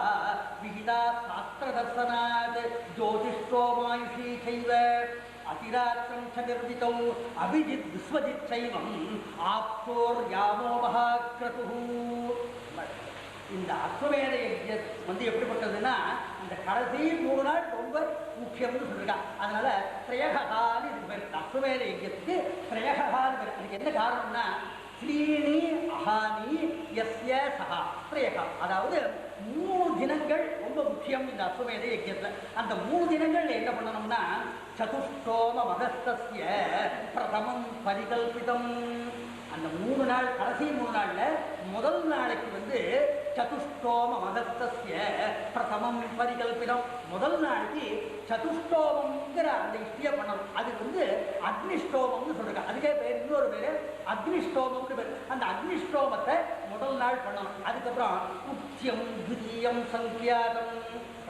விகிதாஸ் சாஸ்திரதர்சனாத் ஜோதிஷ்டோமாயுஷீ சைவ அதிராத்திரம் ச நிர்மிதௌ அபிஜித் விஸ்வஜித் சைவம் ஆப்தோர் யாமோ மகாக்ரதுஹு. இந்த அஸ்வமேத யஜ்ஞம் வந்து எப்படிப்பட்டதுன்னா இந்த கடைசி 3 நாள் ரொம்ப முக்கியம்னு சொல்லிருக்கா. அதனால திரையகான்னு இது பேர். அஸ்வமேத யஜ்ஞத்துக்கு திரையகான்னு பேர். அதுக்கு என்ன காரணம்னா ஸ்ரீனி அஹானி யஸ்ய சஹா திரையகா, அதாவது 3 தினங்கள் ரொம்ப முக்கியம் இந்த அஸ்வமேத யஜ்ஞத்துல. அந்த 3 தினங்கள்ல என்ன பண்ணணும்னா சதுஷ்டோம மகஸ்தஸ்ய பிரதமம் பரிகல்பிதம். அந்த 3 நாள் கடைசி 3 நாள்ல முதல் நாளைக்கு வந்து சதுஷ்டோம மகஸ்தஸ்ய பிரதமம் பரிகல்பிதம். முதல் நாளைக்கு சதுஷ்டோமங்கிற அந்த இஷ்டிய பண்ணணும். அது வந்து அக்னிஷ்டோமம்னு சொல்றாங்க. அதுக்கே பேர் இன்னொரு பேரு அக்னிஷ்டோமம்னு பேர். அந்த அக்னிஷ்டோமத்தை முதல் நாள் பண்ணணும். அதுக்கப்புறம் உத்தியம் த்விதீயம் சங்கியாதம்,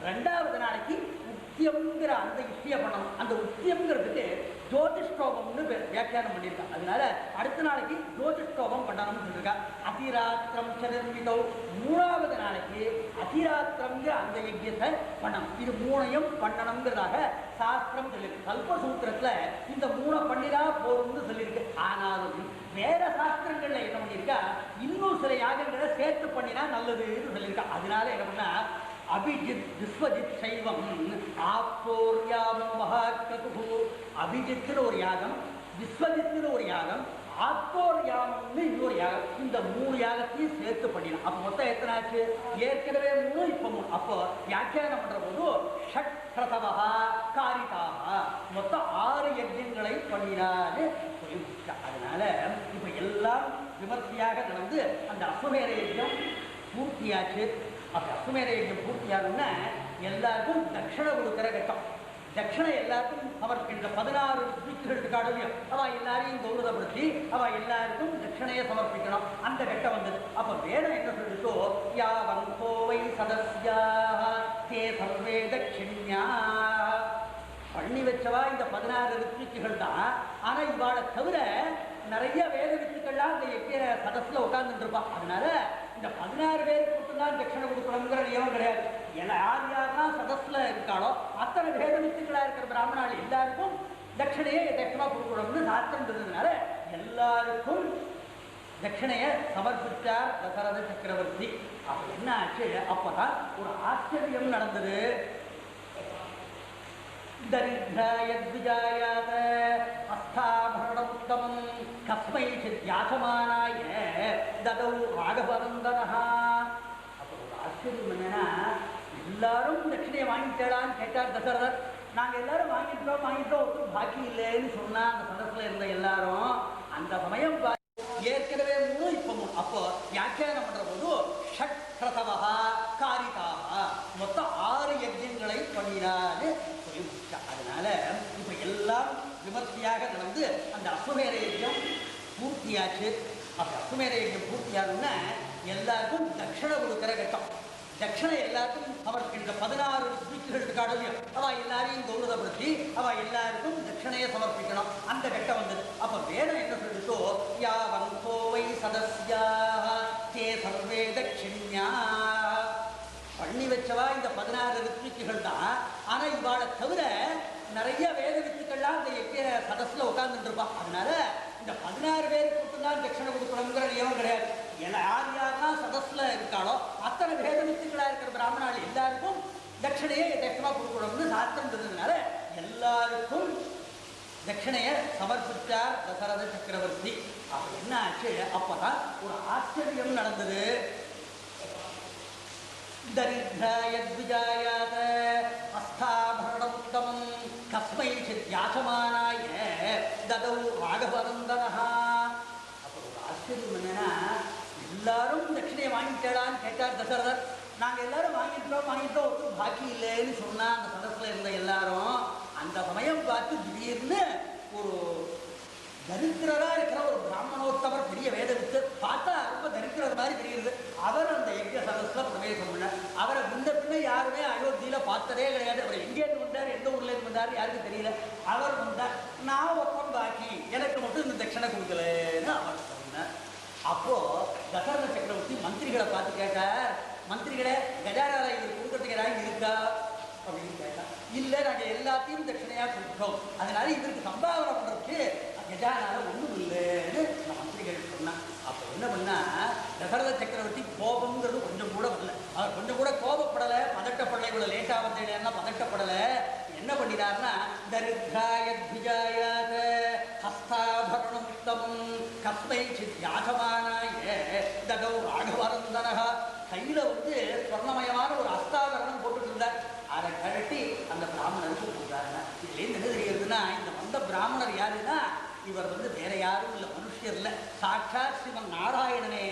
2வது நாளைக்கு உத்தியம்ங்கிற அந்த இஷ்டிய பண்ணணும். அந்த உத்தியம்ங்கிறதுக்கு ஜோதிஷ்டோமம்னு வியாக்கியானம் பண்ணியிருக்கா. அதனால அடுத்த நாளைக்கு ஜோதிஷ்டோமம் பண்ணணும்னு சொல்லியிருக்கா. அதிராத்திரம் ச நிர்மிதௌ, 3வது நாளைக்கு அதிராத்திரம்ங்கிற அந்த யஜ்யத்தை பண்ணணும். இது 3ஐயும் பண்ணணுங்கிறதாக சாஸ்திரம் சொல்லியிருக்கு. கல்பசூத்திரத்துல இந்த 3 பண்ணினா போதும்னு சொல்லியிருக்கு. ஆனாலும் வேற சாஸ்திரங்கள்ல என்ன பண்ணியிருக்கா, இன்னும் சில யாகங்களை சேர்த்து பண்ணினா நல்லதுன்னு சொல்லியிருக்கா. அதனால என்ன பண்ணா அபிஜித் விஸ்வஜித் சைவம் ஆப்தோர்யாமோ மகாக்ரதுஹு. அபிஜித்னு ஒரு யாகம், விஸ்வஜித்னு ஒரு யாகம், ஆப்தோர்யாமம்னு இன்னொரு யாகம். இந்த 3 யாகத்தையும் சேர்த்து பண்ணிடலாம். அப்போ மொத்தம் எத்தனை ஆச்சு? ஏற்கனவே 3, இப்போ 3. அப்போ வியாக்கியானம் பண்ற போது ஷட் பிரசவா காரிதாக மொத்தம் 6 யஜ்யங்களை பண்ணினான்னு சொல்லி முடிச்சா. அதனால இப்போ எல்லாம் விமர்சையாக நடந்து அந்த அஸ்வமேத யஜ்யம் பூர்த்தியாச்சு. அப்படி அஸ்வமேத யஜ்யம் பூர்த்தியாகும்னா எல்லாருக்கும் தட்சணை கொடுக்குற கட்டம். தட்சணை எல்லாருக்கும் சமர்ப்பிக்கின்ற 16 ஸ்பீச்சுகளுக்கு காடலையும் அவ எல்லாரையும் கௌரவப்படுத்தி அவ எல்லாருக்கும் தட்சணையை சமர்ப்பிக்கணும். அந்த கட்டம் வந்தது. அப்ப வேதம் என்ன சொல்லிட்டோ, யாவன் கோவை சதஸ்யா தே சர்வே தட்சிண்யா, பண்ணி வச்சவா இந்த 16 ரித்விக்குகள் தான். ஆனா இவாளை தவிர நிறைய வேத வித்துக்கள்லாம் இந்த எக்கிய சதஸ்ல உட்கார்ந்துட்டு இருப்பான். அதனால இந்த 16 பேருக்கு மட்டும்தான் தட்சணை கொடுக்கணுங்கிற நியமம் கிடையாது. யாரெல்லாம் சதஸ்ல இருக்காளோ அத்தனை வேத வித்துக்களா இருக்கிற பிராமணாள் எல்லாருக்கும் தட்சணையை தட்சணா கொடுக்கணும்னு சாஸ்திரம் இருந்ததுனால எல்லாருக்கும் தட்சணையை சமர்ப்பித்தார் தசரத சக்கரவர்த்தி. அப்ப என்ன ஆச்சு, அப்பதான் ஒரு ஆச்சரியம் நடந்தது. தரித்ராயத்விஜாயாத அஸ்தாபரணமுத்தமம் கஸ்மைச்சித் யாசமானாய ததௌ ராகவநந்தனஹ. அப்போ ஒரு ஆச்சரியம் என்னன்னா, எல்லாரும் தட்சிணையை வாங்கிட்டாளான்னு கேட்டார் தசரதர். நாங்கள் எல்லாரும் வாங்கிட்டோம் ஒரு பாக்கி இல்லைன்னு சொன்னா அந்த சதஸ்ல இருந்த எல்லாரும் அந்த சமயம் ஏற்கனவே 3 இப்போ 3. அப்போ வியாக்கியானம் பண்ற போது ஷட் கிரதவா காரிதாக மொத்தம் 6 யஜ்யங்களை பண்ணினான்னு சொல்லி முடிச்சா. அதனால இப்ப எல்லாம் விமர்சையாக நடந்து அந்த அஸ்வமேத யஜ்யம் பூர்த்தியாச்சு. அப்படி அஸ்வமேத யஜ்யம் பூர்த்தியாகும்னா எல்லாருக்கும் தட்சணை கொடுக்கிற கட்டம். தட்சணை எல்லாருக்கும் சமர்ப்பிக்கின்ற 16 ஸ்பீச்சுகளுக்கு காடலையும் அவ எல்லாரையும் கௌரவப்படுத்தி அவ எல்லாருக்கும் தட்சணையை சமர்ப்பிக்கணும். அந்த கட்டம் வந்தது. அப்ப வேதம் என்ன சொல்லிட்டோ, யாவன் கோவை சதஸ்யா தே சர்வே தட்சிண்யா, பண்ணி வச்சவா இந்த 16 ரித்விக்குகள் தான். ஆனா இவாளை தவிர நிறைய வேத வித்துக்கள்லாம் இந்த எக்கிய சதஸ்ல உட்கார்ந்துட்டு இருப்பான். அதனால இந்த 16 பேருக்கு மட்டும்தான் தட்சணை கொடுக்கணுங்கிற நியமம் கிடையாது. யாரெல்லாம் சதஸ்ல இருக்காளோ அத்தனை வேத வித்துக்களா இருக்கிற பிராமணாள் எல்லாருக்கும் தட்சணையை தட்சணா கொடுக்கணும்னு சாஸ்திரம் இருந்ததுனால எல்லாருக்கும் தட்சணையை சமர்ப்பித்தார் தசரத சக்கரவர்த்தி. அப்ப என்ன ஆச்சு, அப்பதான் ஒரு ஆச்சரியம் நடந்தது. தரித்ராயத்விஜாயாத அஸ்தாபரணமுத்தமம் கஸ்மைச்சித் யாசமானாய ததௌ ராகவநந்தனஹ. அப்போ ஒரு ஆச்சரியம் என்னன்னா, எல்லாரும் தட்சிணையை வாங்கிட்டாளான்னு கேட்டார் தசரதர். நாங்கள் எல்லாரும் வாங்கிட்டோம் ஒரு பாக்கி இல்லைன்னு சொன்னா அந்த சதஸ்ல இருந்த எல்லாரும் அந்த சமயம் பார்த்து திடீர்னு ஒரு தரித்திரரா இருக்கிற ஒரு பிராமணோத்தமர் பெரிய வேத வித்து பார்த்தா ரொம்ப தரித்திரர் மாதிரி தெரியுது. அவர் அந்த யஜ்ய சதஸ்ல பிரவேசம் பண்ணார். அவரை முன்ன பின்ன யாருமே அயோத்தியில பார்த்ததே கிடையாது. அவர் எங்கேருந்து வந்தார், எந்த ஊர்ல இருந்து வந்தார் யாருக்கும் தெரியல. அவர் வந்தார், நான் ஒப்பம் பாக்கி, எனக்கு மட்டும் இந்த தட்சணை கொடுக்கலன்னு அவர் சொன்னார். அப்போ தசரத சக்கரவர்த்தி மந்திரிகளை பார்த்து கேட்டார், மந்திரிகளை கஜானால இது கொடுக்கறதுக்கு ஏதாவது இருக்கா அப்படின்னு கேட்டார். இல்லை, நாங்கள் எல்லாத்தையும் தட்சணையா கொடுத்தோம், அதனால இதற்கு சம்பாவனை பண்றதுக்கு கஜானால ஒன்றும் இல்லைன்னு இந்த மந்திரிகள் சொன்னான். அப்போ என்ன பண்ணா, தசரத சக்கரவர்த்தி கோபம்ங்கிறது கொஞ்சம் கூட வரல. அவர் கொஞ்சம் கூட கோபப்படலை, பதட்டப்படலை. இவ்வளோ லேட்டாக வந்தேன்னா பதட்டப்படலை. என்ன பண்ணினார்னா, தரித்ராயத்விஜாயாத ஹஸ்தாபரணமுத்தமம் கஸ்மைச்சித் யாசமானாய ததௌ ராகவநந்தனஹ. கையில ஸ்வர்ணமயமான ஒரு அஸ்தாபரணம் போட்டுட்டு இருந்தார். அதை கழட்டி அந்த பிராமணருக்கு கொடுத்தாருன்னா, இதுலேருந்து என்ன தெரிகிறதுனா, இந்த வந்த பிராமணர் யாருன்னா இவர் வேற யாரும் இல்லை, மனுஷர் இல்லை, சாட்சாத் ஸ்ரீமன் நாராயணனே.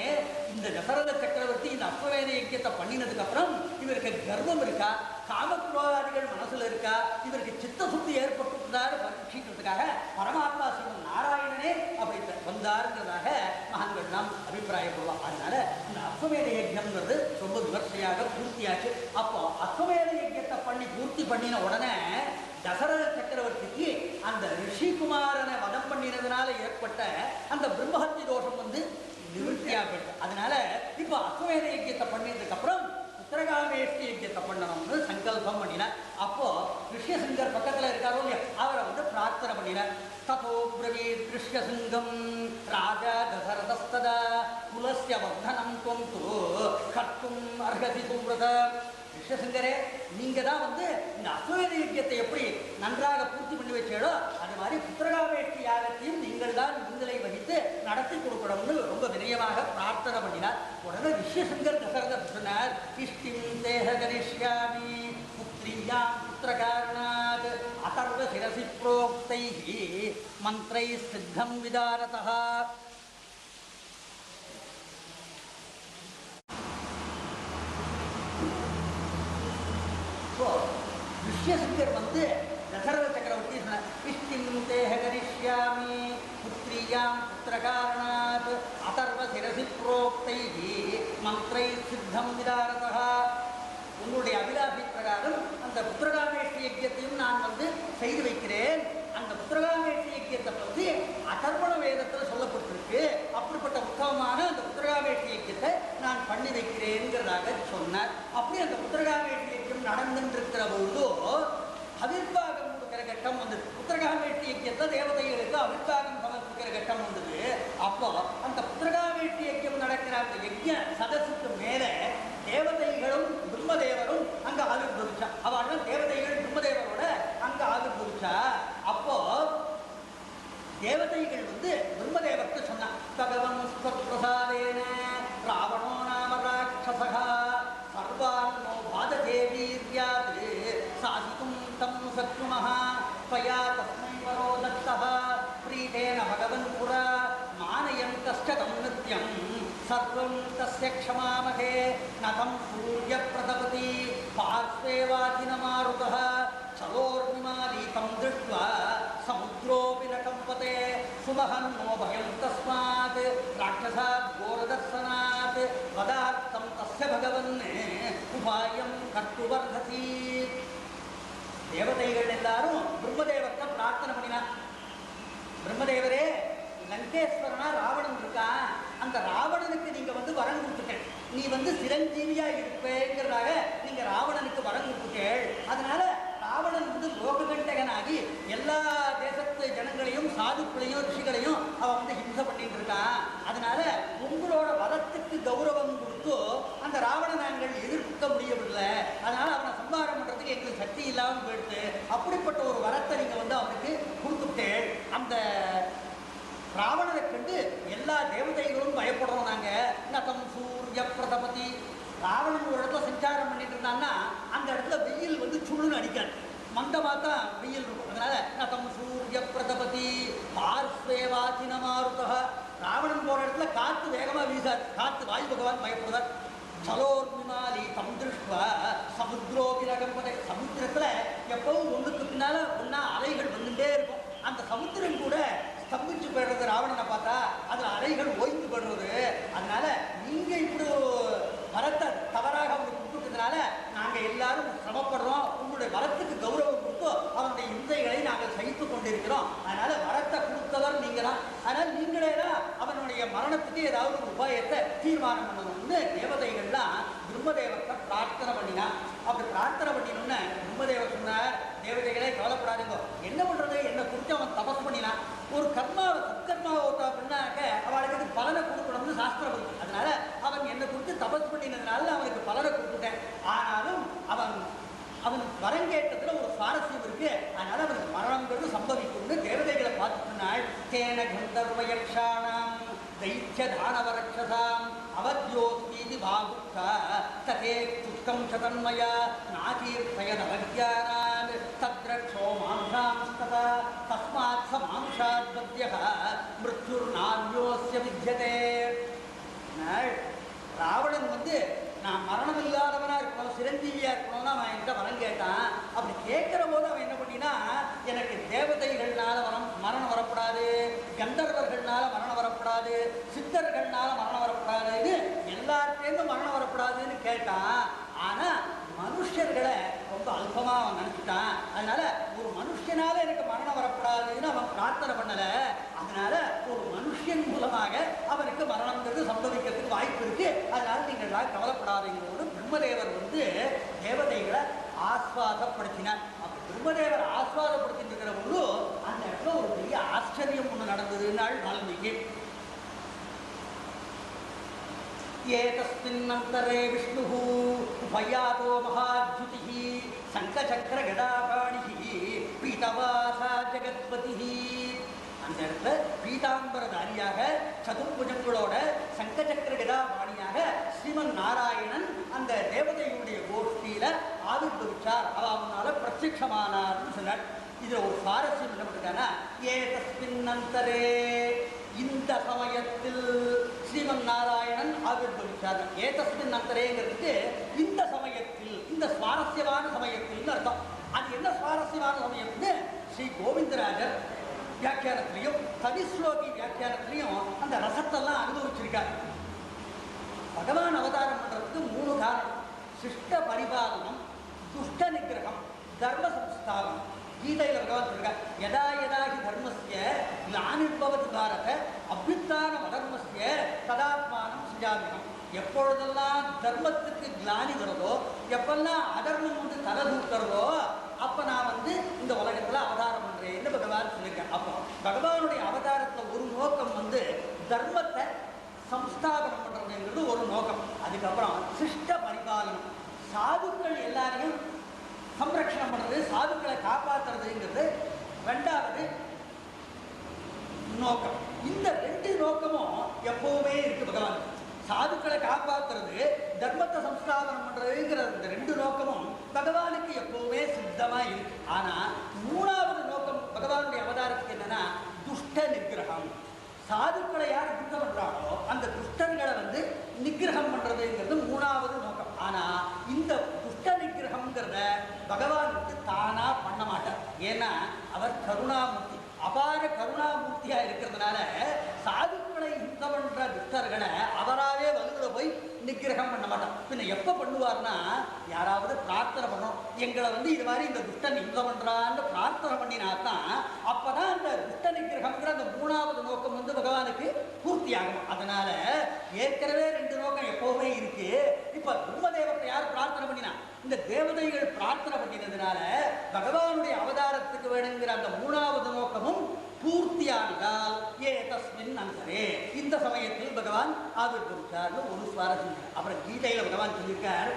இந்த தசரத சக்கரவர்த்தி இந்த அஸ்வமேத யஜ்யத்தை பண்ணினதுக்கு அப்புறம் இவருக்கு கர்வம் இருக்கா, காமக்ரோதாதிகள் மனசுல இருக்கா, இவருக்கு சித்த சுத்தி ஏற்பட்டுள்ளாரு பரீட்சிக்கிறதுக்காக பரமாத்மா ஸ்ரீமன் நாராயணனே அப்படி வந்தாருங்கிறதாக மகான்கள் நாம் அபிப்பிராயப்படுவோம். அதனால இந்த அஸ்வமேத யஜ்யம்ங்கிறது ரொம்ப விமர்சையாக பூர்த்தியாச்சு. அப்போ அஸ்வமேத யஜ்யத்தை பண்ணி பூர்த்தி பண்ணின உடனே தசரத சக்கரவர்த்திக்கு அந்த ரிஷிகுமாரனை வதம் பண்ணினதுனால ஏற்பட்ட அந்த பிரம்மஹத்தி தோஷம் நிவர்த்தியாக போயிடுது. அதனால இப்போ அஸ்வமேத யஜ்யத்தை பண்ணினதுக்கு அப்புறம் உத்தரகாமேஷ்டி யஜ்யத்தை பண்ணணும்னு சங்கல்பம் பண்ணினார். அப்போ ரிஷ்யசிங்கர் பக்கத்தில் இருக்காரோ இல்லையா, அவரை பிரார்த்தனை பண்ணினார். ததோ ப்ரவீத் ரிஷ்யசிங்கம் ராஜா தசரதஸ்ததா குலஸ்ய வர்தனம் துவம் து கர்த்தும் அர்ஹசி சுவ்ரத. ரிஷசிங்கரே, நீங்க தான் இந்த அஸ்வமேத யஜ்யத்தை எப்படி நன்றாக பூர்த்தி பண்ணி வச்சீங்களோ அது மாதிரி புத்திரகாமேஷ்டி யாகத்தையும் நீங்கள் தான் முன்னிலை வகித்து நடத்தி கொடுக்கணும்னு ரொம்ப வினயமாக பிரார்த்தனை பண்ணினார். உடனே ரிஷசிங்கர் தசரதர் சொன்னார், இஷ்டிம் தேக கரிஷ்யாமி புத்ரியாம் புத்திரகாரணாத் அதர்வ சிரசி புரோக்தைஹி மந்த்ரை சித்தம் விதாரதः. ரிஷ்யசிங்கர் தசரத சக்கரவர்த்தி சொன்னார், இஷ்டிம் தேஹ கரிஷ்யாமி புத்ரியாம் புத்திரகாரணாத் அதர்வ சிரசி புரோக்தைஹி மந்த்ரை சித்தம் விதாரதா. உங்களுடைய அபிலாஷை பிரகாரம் அந்த புத்திரகாமேஷ்டி யஜ்யத்தையும் நான் வந்து செய்து வைக்கிறேன். அந்த புத்திரகாமேஷ்டி யஜ்யத்தை பற்றி அதர்வண வேதத்தில் சொல்லப்பட்டிருக்கு. அப்படிப்பட்ட உத்தமமான அந்த புத்திரகாமேஷ்டி யஜ்யத்தை நான் பண்ணி வைக்கிறேங்கிறதாக சொன்னார். அப்படி அந்த புத்திரகாமேஷ்டி யஜ்யம் நடந்துருக்கிற பொழுதோ அவிர்வாகம் கொடுக்கிற கட்டம் வந்தது. புத்திரகாமேஷ்டி யஜ்யத்தை தேவதைகளுக்கு அவிர்வாகம் சமர்ப்பிக்கிற கட்டம் வந்தது. அப்போ அந்த புத்திரகாமேஷ்டி யஜ்யம் நடக்கிற அந்த யஜ்ய சதசுக்கு மேலே தேவதைகளும் பிரம்மதேவரும் அங்க ஆவிர்வவிச்சா. அவள் தேவதைகள் பிரம்மதேவரோட அங்க ஆவிர்வவிச்சா. அப்போ தேவதைகள் வந்து பிரம்மதேவர்கிட்ட சொன்னான், பகவன் பிரசாதேன ராவணோ நாம ராட்சசகா சர்வான்னோ பாததே வீர்யாத் சாதிக்கும் தம் சத்ருமஹ त्वया तस्मै वरो दत्तः प्रीतेन भगवन् पुरा मानयन्तश्च तं नित्यं सर्वं तस्य क्षमामहे न तं सूर्यप्रतपति पार्श्वे वाजिनमारुतः चलोर्मिमालीतं दृष्ट्वा समुद्रोऽपि न कम्पते सुमहन्नो भयं तस्मात् राक्षसात् घोरदर्शनात् वदार्थं तस्य भगवन् उपायं कर्तुमर्हसि. தேவதைகள் எல்லாரும் பிரம்மதேவத்தை பிரார்த்தனை பண்ணினார். பிரம்மதேவரே, லங்கேஸ்வரனா ராவணன் இருக்கான், அந்த ராவணனுக்கு நீங்க வந்து வரம் கொடுத்துட்டேன். நீ வந்து சிரஞ்சீவியா இருப்பேங்கிறதாக நீங்க ராவணனுக்கு வரம் கொடுத்துட்டேள். அதனால ராவணன் வந்து லோககண்டகனாகி எல்லா தேசத்து ஜனங்களையும் சாதுக்களையும் ரிஷிகளையும் அவன் வந்து ஹிம்சை பண்ணிட்டு இருக்கான். அதனால உங்களோட வரத்துக்கு கௌரவம் கொடுத்து அந்த ராவணனை நாங்கள் எதிர்க்க முடியவில்லை. அதனால அவனை சம்பாரம் பண்றதுக்கு எங்களுக்கு சக்தி இல்லாமல் போயிடுது. அப்படிப்பட்ட ஒரு வரத்தை நீங்க வந்து அவனுக்கு கொடுத்துட்டேள். அந்த ராவணனை கண்டு எல்லா தேவதைகளும் பயப்படுறோம். நாங்க நதம் சூரிய பிரதபதி. ராவணன் ஒரு இடத்துல சஞ்சாரம் பண்ணிட்டு இருந்தான்னா அந்த இடத்துல வெயில் வந்து சுள்ளுன்னு அடிக்காது, மந்தமாக தான் வெயில் இருக்கும். அதனால நதம் சூரிய பிரதபதி பார்ஸ்வேவாச்சின மாருதா. ராவணன் போற இடத்துல காத்து வேகமா வீசாது, காத்து வாயு பகவான் பயப்படுவார். சலோர்மிமாலி தம் திருஷ்வா சமுத்ரோபி நகம்பதை. சமுத்திரத்துல எப்பவும் ஒன்றுக்கு பின்னால ஒன்னா அலைகள் வந்துட்டே இருக்கும். அந்த சமுத்திரம் கூட ஸ்தம்பிச்சு போயிடுறது ராவணனை பார்த்தா, அதுல அலைகள் ஓய்ந்து போடுறது. அதனால நீங்க இப்படி வரத்தை தவறாக அவங்களுக்கு கொடுத்ததுனால நாங்க எல்லாரும் சிரமப்படுறோம். உங்களுடைய வரத்துக்கு கௌரவம் கொடுத்து அவனுடைய இந்தைகளை நாங்கள் சகித்து கொண்டிருக்கிறோம். அதனால வரத்தை கொடுத்தவர் நீங்களாம். அதனால நீங்களே தான் அவனுடைய மரணத்துக்கு ஏதாவது ஒரு உபாயத்தை தீர்மானம் பண்ணணும்னு தேவதைகள்லாம் பிரம்மதேவத்தை பிரார்த்தனை பண்ணினா. அப்படி பிரார்த்தனை பண்ணினோன்னு பிரம்மதேவர் சொன்னார், தேவதைகளே கவலைப்படாதீங்க, என்ன பண்றது, என்னை குறித்து அவன் தபஸ் பண்ணினான். ஒரு கர்மாவை சத்கர்மாவை ஓட்டா பண்ணாக்க அவளுக்கு பலனை கொடுக்கணும்னு சாஸ்திரம் இருக்கு. அதனால அவன் என்னை குறித்து தபஸ் பண்ணினதுனால அவனுக்கு பலனை கொடுத்துட்டேன். ஆனாலும் அவன் வரம் கேட்டதுல ஒரு சுவாரஸ்யம் இருக்கு. அதனால அவனுக்கு மரணங்கிறது சம்பவிக்கும்னு தேவதைகளை பார்த்துனாள். தேன கந்தர்வயக்ஷாணாம் தைத்ய தானவரக்ஷசாம் அவத்யோஸ்மீதி பாகுப்தா ததே துஷ்கம் சதன்மயா நாகீர்த்தயதவக்யானான் தத்ரக்ஷோ மாம்சாம்ஸ்ததா தஸ்மாத் ச மாம்சாத்வத்யஹ மிருத்யுர்நான்யோஸ்ய வித்யதே. ராவணன் வந்து நான் மரணம் இல்லாதவனா இருக்கணும், சிரஞ்சீவியா இருக்கணும்னு அவன் என்கிட்ட வரம் கேட்டான். அப்படி கேட்கிற போது அவன் என்ன பண்ணினா, எனக்கு தேவதைகள்னால மரணம் வரப்படாது, கந்தர்வர்கள்னால மரணம் வரப்படாது, சித்தர்கள்னால மரணம் வரப்படாதுன்னு எல்லார்ட்டேருந்து மரணம் வரப்படாதுன்னு கேட்டான். ஆனா மனுஷர்களை ரொம்ப அல்பமா அவன் நினைச்சிட்டான். அதனால ஒரு மனுஷனால எனக்கு மரணம் வரப்படாதுன்னு அவன் பிரார்த்தனை பண்ணல. அதனால ஒரு மனுஷன் மூலமாக அவனுக்கு மரணம்ங்கிறது சம்பவிக்கிறதுக்கு வாய்ப்பு இருக்கு. அதனால நீங்கள் எல்லாம் கவலைப்படாதீங்களோடு பிரம்மதேவர் வந்து தேவதைகளை ஆஸ்வாதப்படுத்தினார். அப்ப பிரம்மதேவர் ஆஸ்வாதப்படுத்திட்டு இருக்கிற போது அந்த இடத்துல ஒரு பெரிய ஆச்சரியம் ஒன்று நடந்ததுன்னாள் வால்மீகி. ஏதஸ்மின்னந்தரே விஷ்ணுः உபயாதோ மகாத்யுதிः சங்கசக்கரகடாபாணிः பீதவாசா ஜெகத்பதிः. அந்த இடத்துல பீதாம்பரதாரியாக சதுர்புஜங்களோட சங்கசக்கர கதாபாணியாக ஸ்ரீமன் நாராயணன் அந்த தேவதையுடைய கோஷ்டியில ஆவிர்வவிச்சார். அவனால பிரத்யட்சமானார்னு சொன்னார். இதுல ஒரு சுவாரஸ்யம் என்ன பண்ணிருக்காங்கன்னா, ஏதஸ்மின்னந்தரே இந்த சமயத்தில் ஸ்ரீமன் நாராயணன் ஆவிர்வவிச்சார். ஏதஸ்மின் அந்தரேங்கிறதுக்கு இந்த சமயத்தில், இந்த சுவாரஸ்யமான சமயத்தில் அர்த்தம். அது என்ன சுவாரஸ்யமான சமயம்னு ஸ்ரீ கோவிந்தராஜர் வியாக்கியானத்திலையும் கவிஸ்லோகி வியாக்கியானத்திலையும் அந்த ரசத்தெல்லாம் அனுபவிச்சிருக்கார். பகவான் அவதாரம் பண்றதுக்கு 3 காரணம்: சிஷ்ட பரிபாலனம், துஷ்ட நிகிரகம், தர்ம சம்ஸ்தாபனம். கீதையில பகவான் சொல்றார், யதா யதாஹி தர்மஸ்ய க்ளானிர்பவதி பாரத அபியுத்தான அதர்மஸ்ய ததாத்மானம் சுஜாமிகம். எப்பொழுதெல்லாம் தர்மத்துக்கு கிளானி வருதோ, எப்பெல்லாம் அதர்மம் வந்து தலை தூக்கிறதோ, அப்ப நான் வந்து இந்த உலகத்துல அவதாரம் பண்றேன்னு பகவான் சொல்லியிருக்கேன். அப்போ பகவானுடைய அவதாரத்துல ஒரு நோக்கம் வந்து தர்மத்தை சம்ஸ்தாபனம் பண்றதுங்கிறது ஒரு நோக்கம். அதுக்கப்புறம் சிஷ்ட பரிபாலனம், சாதுக்கள் எல்லாரையும் சம்ரட்சணம் பண்றது, சாதுக்களை காப்பாற்றுறதுங்கிறது 2வது நோக்கம். இந்த 2 நோக்கமும் எப்பவுமே இருக்கு பகவான். சாதுக்களை காப்பாற்றுறது, தர்மத்தை சம்ஸ்தாபனம் பண்றதுங்கிற இந்த 2 நோக்கமும் பகவானுக்கு எப்பவுமே சித்தமா இருக்கு. ஆனா 3வது நோக்கம் பகவானுடைய அவதாரத்துக்கு என்னன்னா துஷ்ட நிகிரகம். சாதுக்களை யார் யுத்தம் பண்றாங்களோ அந்த துஷ்டர்களை வந்து நிகிரகம் பண்றதுங்கிறது 3வது நோக்கம். ஆனா இந்த துஷ்ட நிகிரகம்ங்கிறத பகவான் வந்து தானா பண்ண மாட்டார். ஏன்னா அவர் கருணாமூர்த்தி, அபார கருணாமூர்த்தியா இருக்கிறதுனால சாதுக்களை யுத்தம் பண்ற துஷ்டர்களை அவராவே வலுவில போய் நிகிரகம் பண்ண மாட்டார். பின்ன எப்ப பண்ணுவார்னா, யாராவது பிரார்த்தனை பண்ணணும், எங்களை வந்து இது மாதிரி இந்த துஷ்டன் யுத்தம் பண்றான்னு பிரார்த்தனை பண்ணினாத்தான் அப்பதான் அந்த துஷ்ட நிகிரகம்ங்கிற அந்த 3வது நோக்கம் வந்து பகவானுக்கு பூர்த்தி ஆகும். அதனால ஏற்கனவே 2 நோக்கம் எப்பவுமே இருக்கு. இப்ப பிரம்மதேவத்தை யார் பிரார்த்தனை பண்ணினா, இந்த தேவதைகள் பிரார்த்தனை பண்ணினதுனால பகவானுடைய அவதாரத்துக்கு வேணுங்கிற அந்த 3வது நோக்கமும் பூர்த்தியானதால் தஸ்மின் அந்தரே இந்த சமயத்தில் பகவான் ஆவிர்வவித்தார்னு ஒரு சுவாரஸ்யம். அப்புறம் கீதையில பகவான் சொல்லியிருக்கார்,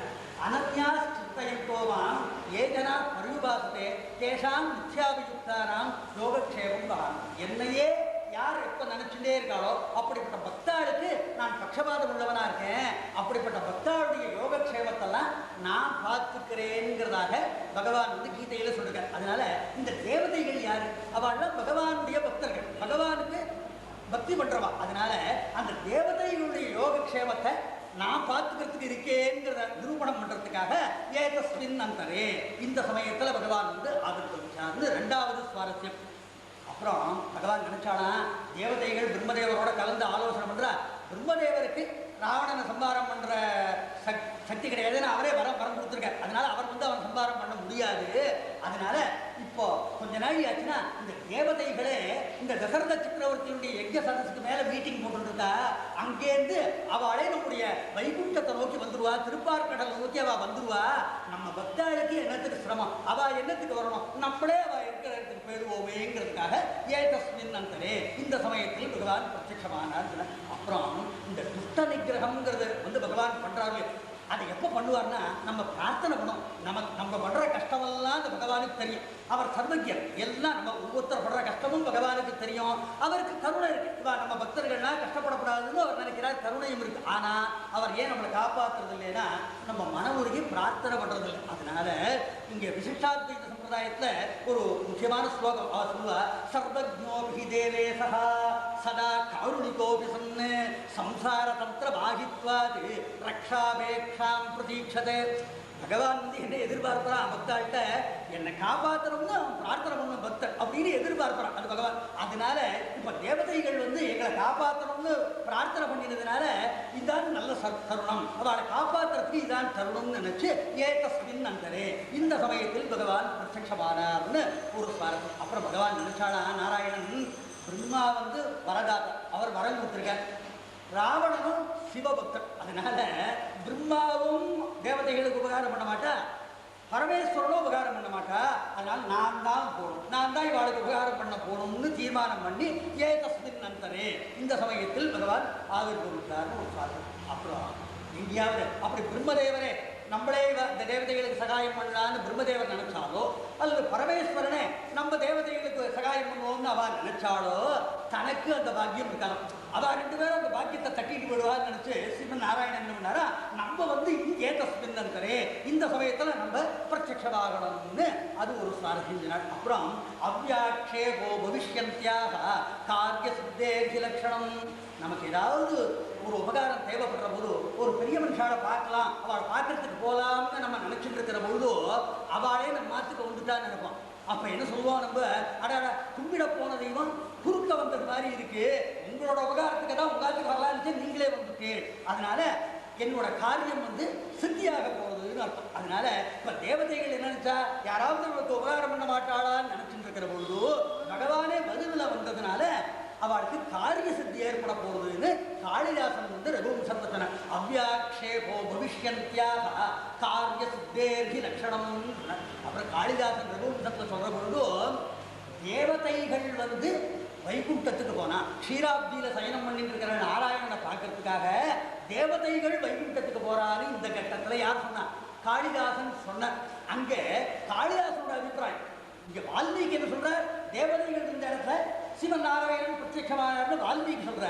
அனன்யா சித்தயந்தோமாம் ஏகனா பரியுபாசத்தே தேஷாம் மித்யாபியுக்தானாம் யோகக்ஷேமம் பகாமி. என்னையே யார் எப்ப நினைச்சுட்டே இருக்காளோ அப்படிப்பட்ட பக்தாளுக்கு நான் பட்சபாதம் உள்ளவனா இருக்கேன், அப்படிப்பட்ட பக்தாளுடைய யோகக்ஷேமத்தெல்லாம் நான் பார்த்துக்கிறேங்கிறதாக பகவான் வந்து கீதையில சொல்லிருக்கார். அதனால இந்த தேவதைகள் யாரு? அவள்லாம் பகவானுடைய பக்தர்கள், பகவானுக்கு பக்தி பண்றவா. அதனால அந்த தேவதைகளுடைய யோகக்ஷேமத்தை நான் பார்த்துக்கிறதுக்கு இருக்கேங்கிறத நிரூபணம் பண்றதுக்காக ஏதஸ்மின் அந்தரே இந்த சமயத்துல பகவான் வந்து ஆவிர்வவிச்சார்னு 2வது சுவாரஸ்யம். அப்புறம் பகவான் நினைச்சானா, தேவதைகள் பிரம்மதேவரோட கலந்து ஆலோசனை பண்றா. பிரம்மதேவருக்கு ராவணனை சம்பாரம் பண்ற சக்தி கிடையாதுன்னு அவரே வரம் கொடுத்துருக்கார். அதனால அவர் வந்து அவன் சம்பாரம் பண்ண முடியாது. அதனால இப்போ கொஞ்ச நாள் ஆச்சுன்னா இந்த தேவதைகளே இந்த தசரத சக்கரவர்த்தியுடைய யஜ்ஞ சதஸுக்கு மேல மீட்டிங் போட்டுருக்கா. அங்கேருந்து அவளே நம்முடைய வைகுண்டத்தை நோக்கி வந்துருவா, திருப்பார்கடலை நோக்கி அவ வந்துருவா. நம்ம பக்தாளுக்கு என்னத்துக்கு சிரமம், அவ என்னத்துக்கு வரணும், நம்மளே அவ இருக்கிற இடத்துக்கு போயிடுவோமேங்கிறதுக்காக ஏதஸ்மின் அந்தரே இந்த சமயத்தில் பகவான் பிரத்யட்சமானார். அப்புறம் இந்த துஷ்ட நிகிரகம்ங்கிறது வந்து பகவான் பண்றாரு. அதை எப்போ பண்ணுவார்னா, நம்ம பிரார்த்தனை பண்ணோம், நம்ம படுற கஷ்டமெல்லாம் அந்த பகவானுக்கு தெரியும். அவர் சர்வஜர், எல்லாம் நம்ம ஒவ்வொருத்தர் படுற கஷ்டமும் பகவானுக்கு தெரியும். அவருக்கு கருணை இருக்கு. நம்ம பக்தர்கள்லாம் கஷ்டப்படக்கூடாதுன்னு அவர் நினைக்கிறார், கருணையும் இருக்கு. ஆனா அவர் ஏன் நம்மளை காப்பாற்றுறது இல்லைன்னா, நம்ம மன உருகி பிரார்த்தனை பண்றது இல்லை. அதனால இங்க விசிஷ்டாத்வைத சம்பிரதாயத்துல ஒரு முக்கியமான ஸ்லோகம் அவர் சொல்லுவா, சர்வஜ்ஞோபி தேவேசா சதா காருணிகோபி சன்னு சம்சார தந்திர பாகித்வாது ரக்ஷாபேக்ஷாம் பிரதீட்சதே. பகவான் வந்து என்ன எதிர்பார்க்கிறான், பக்தாள்கிட்ட என்னை காப்பாற்றணும்னு அவன் பிரார்த்தனை பண்ண பக்தர் அப்படின்னு எதிர்பார்க்கிறான் அது பகவான். அதனால இப்ப தேவதைகள் வந்து எங்களை காப்பாற்றணும்னு பிரார்த்தனை பண்ணினதுனால இதுதான் நல்ல தருணம், அவளை காப்பாற்றுறதுக்கு இதான் தருணம்னு நினைச்சு ஏதஸ்மின் அந்தரே இந்த சமயத்தில் பகவான் பிரத்யட்சமானார்னு ஒரு சுவாரஸ்யம். அப்புறம் பகவான் நினைச்சாளா, நாராயணன் பிரம்மா வந்து வரதாத்தா, அவர் வரம் கொடுத்திருக்கார். ராவணனும் சிவபக்தர். அதனால பிரம்மாவும் தேவதைகளுக்கு உபகாரம் பண்ண மாட்டா, பரமேஸ்வரனும் உபகாரம் பண்ண மாட்டா. அதனால நான் தான் போகணும், நான் தான் இவாளுக்கு உபகாரம் பண்ண போகணும்னு தீர்மானம் பண்ணி ஏதஸ்மின் அந்தரே இந்த சமயத்தில் பகவான் ஆவிர்வவித்தார்னு ஒரு சாதனம். அப்புறம் எங்கேயாவது அப்படி பிரம்மதேவரே நம்மளே இந்த தேவதைகளுக்கு சகாயம் பண்ணலான்னு பிரம்மதேவர் நினைச்சாலோ, அல்லது பரமேஸ்வரனே நம்ம தேவதைகளுக்கு சகாயம் பண்ணுவோம்னு அவ நினைச்சாலோ, தனக்கு அந்த பாக்கியம் இருக்கலாம். அவ 2 பேரும் அந்த பாக்கியத்தை தட்டிட்டு விடுவான்னு நினைச்சு சிவன் நாராயணன் என்ன பண்ணாரா, நம்ம வந்து ஏதஸ்மின் அந்தரே இந்த சமயத்துல நம்ம பிரத்யட்சமாகணும்னு அது ஒரு சுவாரஸ்யம். அப்புறம் அவ்யாட்சேபோ பவிஷ்யந்தியாக காரிய சித்தேகி லட்சணம். நமக்கு ஏதாவது ஒரு உபகாரம் தேவைப்படுற போது ஒரு பெரிய மனுஷாவை பார்க்கலாம், அவளை பார்க்கறதுக்கு போகலாம்னு நம்ம நினைச்சிட்டு இருக்கிற பொழுது அவளே நம்ம மாத்துக்கு வந்துட்டான்னு நினைப்போம். அப்ப என்ன சொல்லுவோம் நம்ம, அடாடா கும்பிட போன தெய்வம் குறுக்க வந்தது மாதிரி இருக்கு, உங்களோட உபகாரத்துக்கு தான் உங்காத்துக்கு வரலான்னு நீங்களே வந்துட்டு, அதனால என்னோட காரியம் சித்தியாக போகுதுன்னு அர்த்தம். அதனால இப்ப தேவதைகள் என்ன நினைச்சா, யாராவது நமக்கு உபகாரம் பண்ண மாட்டாளான்னு நினைச்சுட்டு இருக்கிற பொழுது பகவானே வலுவில் வந்ததுனால அவளுக்கு காரிய சித்தி ஏற்பட போகுதுன்னு காளிதாசன் ரகுவம்சத்தை சொன்ன. அவ்யாக்ஷேபோ பவிஷ்யந்தியாக காரிய சித்தேர்கி லட்சணம். அப்புறம் காளிதாசன் ரகுவம்சத்தை சொல்ற பொழுது தேவதைகள் வைகுண்டத்துக்கு போனா, க்ஷீராப்தியில சயனம் பண்ணிட்டு இருக்கிற நாராயணனை பார்க்கறதுக்காக தேவதைகள் வைகுண்டத்துக்கு போறாரு. இந்த கட்டத்துல யார் சொன்னா? காளிதாசன் சொன்ன. அங்க காளிதாசனோட அபிப்பிராயம். இங்க வால்மீகி என்ன சொல்ற, தேவதைகள் இந்த இடத்துல சிவன் நாராயணன் பிரத்யட்சமானார்னு வால்மீகி சொல்ற.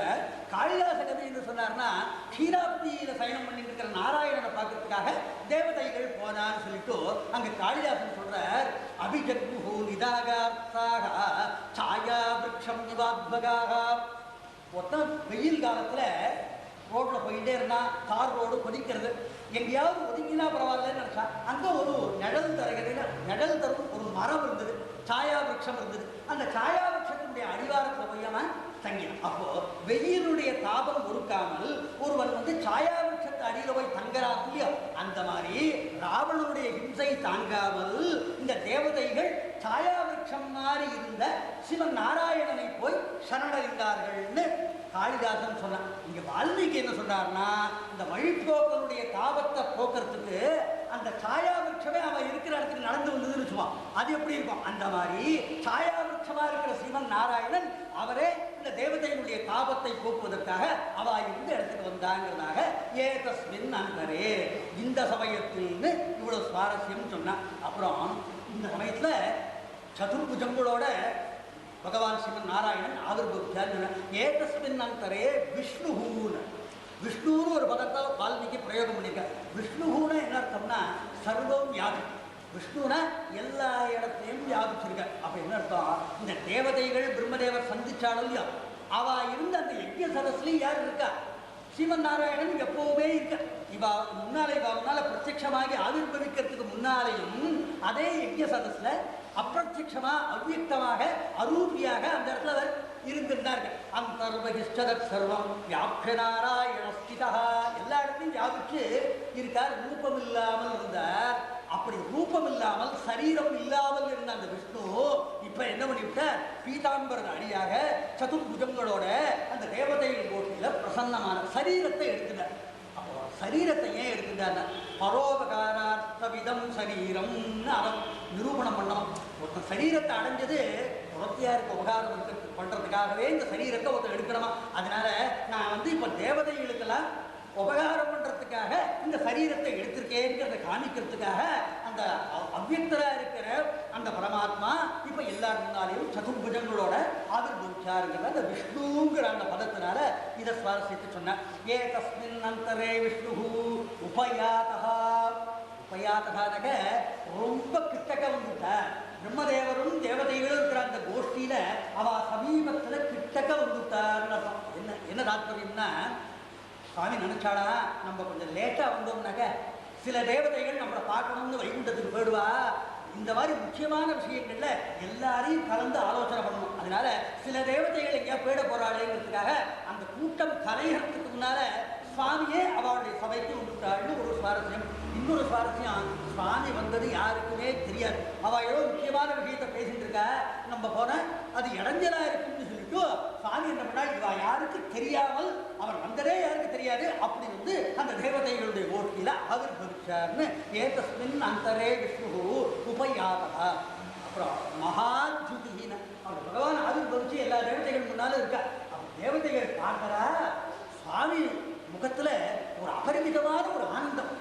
காளிதாச கதை என்ன சொன்னார்னா, க்ஷீராப்தியில சயனம் பண்ணிட்டு இருக்கிற நாராயணனை பார்க்கறதுக்காக தேவதைகள் போனான்னு சொல்லிட்டு அங்க காளிதாசன் சொல்ற. அபிஜக்முஹு நிதாகார்த்தாக சாயா விருட்சம் நிவாத்பகாக. மொத்தம் வெயில் காலத்துல ரோட்ல போயிட்டே இருந்தா, தார் ரோடு கொதிக்கிறது, எங்கேயாவது ஒதுங்கினா பரவாயில்லன்னு நினைச்சா அங்க ஒரு நிழல் தரும் ஒரு மரம் இருந்தது, சாயா விருட்சம் இருந்தது. அந்த சாயா விருட்சத்தினுடைய அடிவாரத்தில் போய் அவன் தங்கினான். அப்போ வெயிலுடைய தாபம் பொறுக்காமல் ஒருவன் சாயா விருட்சத்து அடியில போய் தங்கறான் இல்லையோ, அந்த மாதிரி ராவணனுடைய ஹிம்சை தாங்காமல் இந்த தேவதைகள் சாயா விருட்சம் மாதிரி இருந்த சிவன் நாராயணனை போய் சரணடைந்தார்கள்னு காளிதாசன் சொன்னான். இங்க வால்மீகி என்ன சொன்னார்னா, இந்த வழிபோக்கனுடைய தாபத்தை போக்குறதுக்கு அந்த சாயா விருட்சமே அவன் இருக்கிற இடத்துக்கு நடந்து வந்ததுன்னு சொல்லுவான். அது எப்படி இருக்கும்? அந்த மாதிரி சாயா விருட்சமா இருக்கிற சிவன் நாராயணன் அவரே இந்த தேவதையினுடைய தாபத்தை போக்குவதற்காக அவ இருந்த இடத்துக்கு வந்தாங்கிறதாக ஏதஸ்மின் அந்தரே, இந்த சமயத்தில்னு இவ்வளவு சுவாரஸ்யம் சொன்னான். அப்புறம் இந்த சமயத்துல சதுர்புஜங்களோட பகவான் சிவன் நாராயணன் ஆவிர்பவிச்சார். ஏதஸ்மின் அந்தரே விஷ்ணுன்னு விஷ்ணுன்னு ஒரு பதத்தை வால்மீகி பிரயோகம் பண்ணியிருக்கார். விஷ்ணுன்னு என்ன அர்த்தம்னா சர்வம் வியாபி. விஷ்ணுனா எல்லா இடத்தையும் வியாபிச்சிருக்க. அப்ப என்ன அர்த்தம்? இந்த தேவதைகள் பிரம்மதேவர் சந்திச்சாலும் இல்லையா, அவ இருந்த அந்த யஜ்ய சதஸ்லயும் யார் இருக்கா? சிவன் நாராயணன் எப்பவுமே இருக்க. இவ முன்னால பிரத்யட்சமாகி ஆவிர்பவிக்கிறதுக்கு முன்னாலேயும் அதே யஜ்ய சதஸ்ல அப்பிரத்யட்சமா அவ்வியக்தமாக அரூபியாக அந்த இடத்துல அவர் இருந்திருந்தார்கள். அந்தர்வகிஷ்டதத் சர்வம் வியாபிய நாராயணஸ்திதா, எல்லா இடத்தையும் வியாபிச்சு இருக்கார். ரூபம் இல்லாமல் இருந்தார். அப்படி ரூபம் இல்லாமல் சரீரம் இல்லாமல் இருந்த அந்த விஷ்ணு இப்ப என்ன பண்ணிவிட்டார்? பீதாம்பரன் அடியாக சதுர்புஜங்களோட அந்த தேவதைகள் கோட்டில பிரசன்னமான சரீரத்தை எடுத்துட்டார். அப்போ சரீரத்தை ஏன் எடுத்துட்டார்? பரோபகாரார்த்த விதம் சரீரம்னு அவன் நிரூபணம் பண்ணணும். ஒருத்தன் சரீரத்தை அடைஞ்சது புறத்தியாருக்கு உபகாரம் பண்றதுக்காகவே இந்த சரீரத்தை ஒருத்தர் எடுக்கணுமா. அதனால நான் இப்ப தேவதைகளுக்கெல்லாம் உபகாரம் பண்றதுக்காக இந்த சரீரத்தை எடுத்திருக்கேங்கிறத காமிக்கிறதுக்காக அந்த அவ்வியக்தரா இருக்கிற அந்த பரமாத்மா இப்ப எல்லார் முன்னாலேயும் சதுர்புஜங்களோட ஆவிர்பவிச்சாருங்கிற அந்த விஷ்ணுங்கிற அந்த பதத்தினால இதை சுவாரஸ்யத்தை சொன்னார். ஏதஸ்மின் அந்தரே விஷ்ணு உபயாதா. உபயாதகானக ரொம்ப கிட்டக்க வந்துட்டார். பிரம்மதேவரும் தேவதைகளும் இருக்கிற அந்த கோஷ்டியில அவ சமீபத்துல கிட்டக்க வந்துட்டார்னு அர்த்தம். என்ன தாத்பரியம்னா, சுவாமி நினைச்சாடா நம்ம கொஞ்சம் லேட்டா வந்தோம்னாக்க சில தேவதைகள் நம்மளை பார்க்கணும்னு வைகுண்டத்துக்கு போயிடுவா. இந்த மாதிரி முக்கியமான விஷயங்கள்ல எல்லாரையும் கலந்து ஆலோசனை பண்ணணும். அதனால சில தேவதைகள் எங்கேயா போயிட போறாளேங்கிறதுக்காக அந்த கூட்டம் கலைகிறதுக்கு முன்னால சுவாமியே அவளுடைய சபைக்கு வந்துட்டாள்னு ஒரு சுவாரஸ்யம். இன்னொரு சுவாரஸ்யம், சுவாமி வந்தது யாருக்குமே தெரியாது. அவ ஏதோ முக்கியமான விஷயத்தை பேசிட்டு இருக்கா, நம்ம போன அது இடைஞ்சலா இருக்குன்னு சொல்லிட்டு சுவாமி என்ன பண்ணா, இவ யாருக்கு தெரியாமல் அவர் வந்ததே யாருக்கு தெரியாது, அப்படி அந்த தேவதைகளுடைய ஓட்டியில ஆவிர்பவிச்சார்னு ஏதஸ்மின் அந்தரே விஷ்ணு உபயாதா. அப்புறம் மகாஜுதின அவர் பகவான் ஆவிர்பவிச்சு எல்லா தேவதைகள் முன்னாலும் இருக்கா. அவர் தேவதைகள் பார்க்கிறா, சுவாமி முகத்துல ஒரு அபரிமிதமான ஒரு ஆனந்தம்.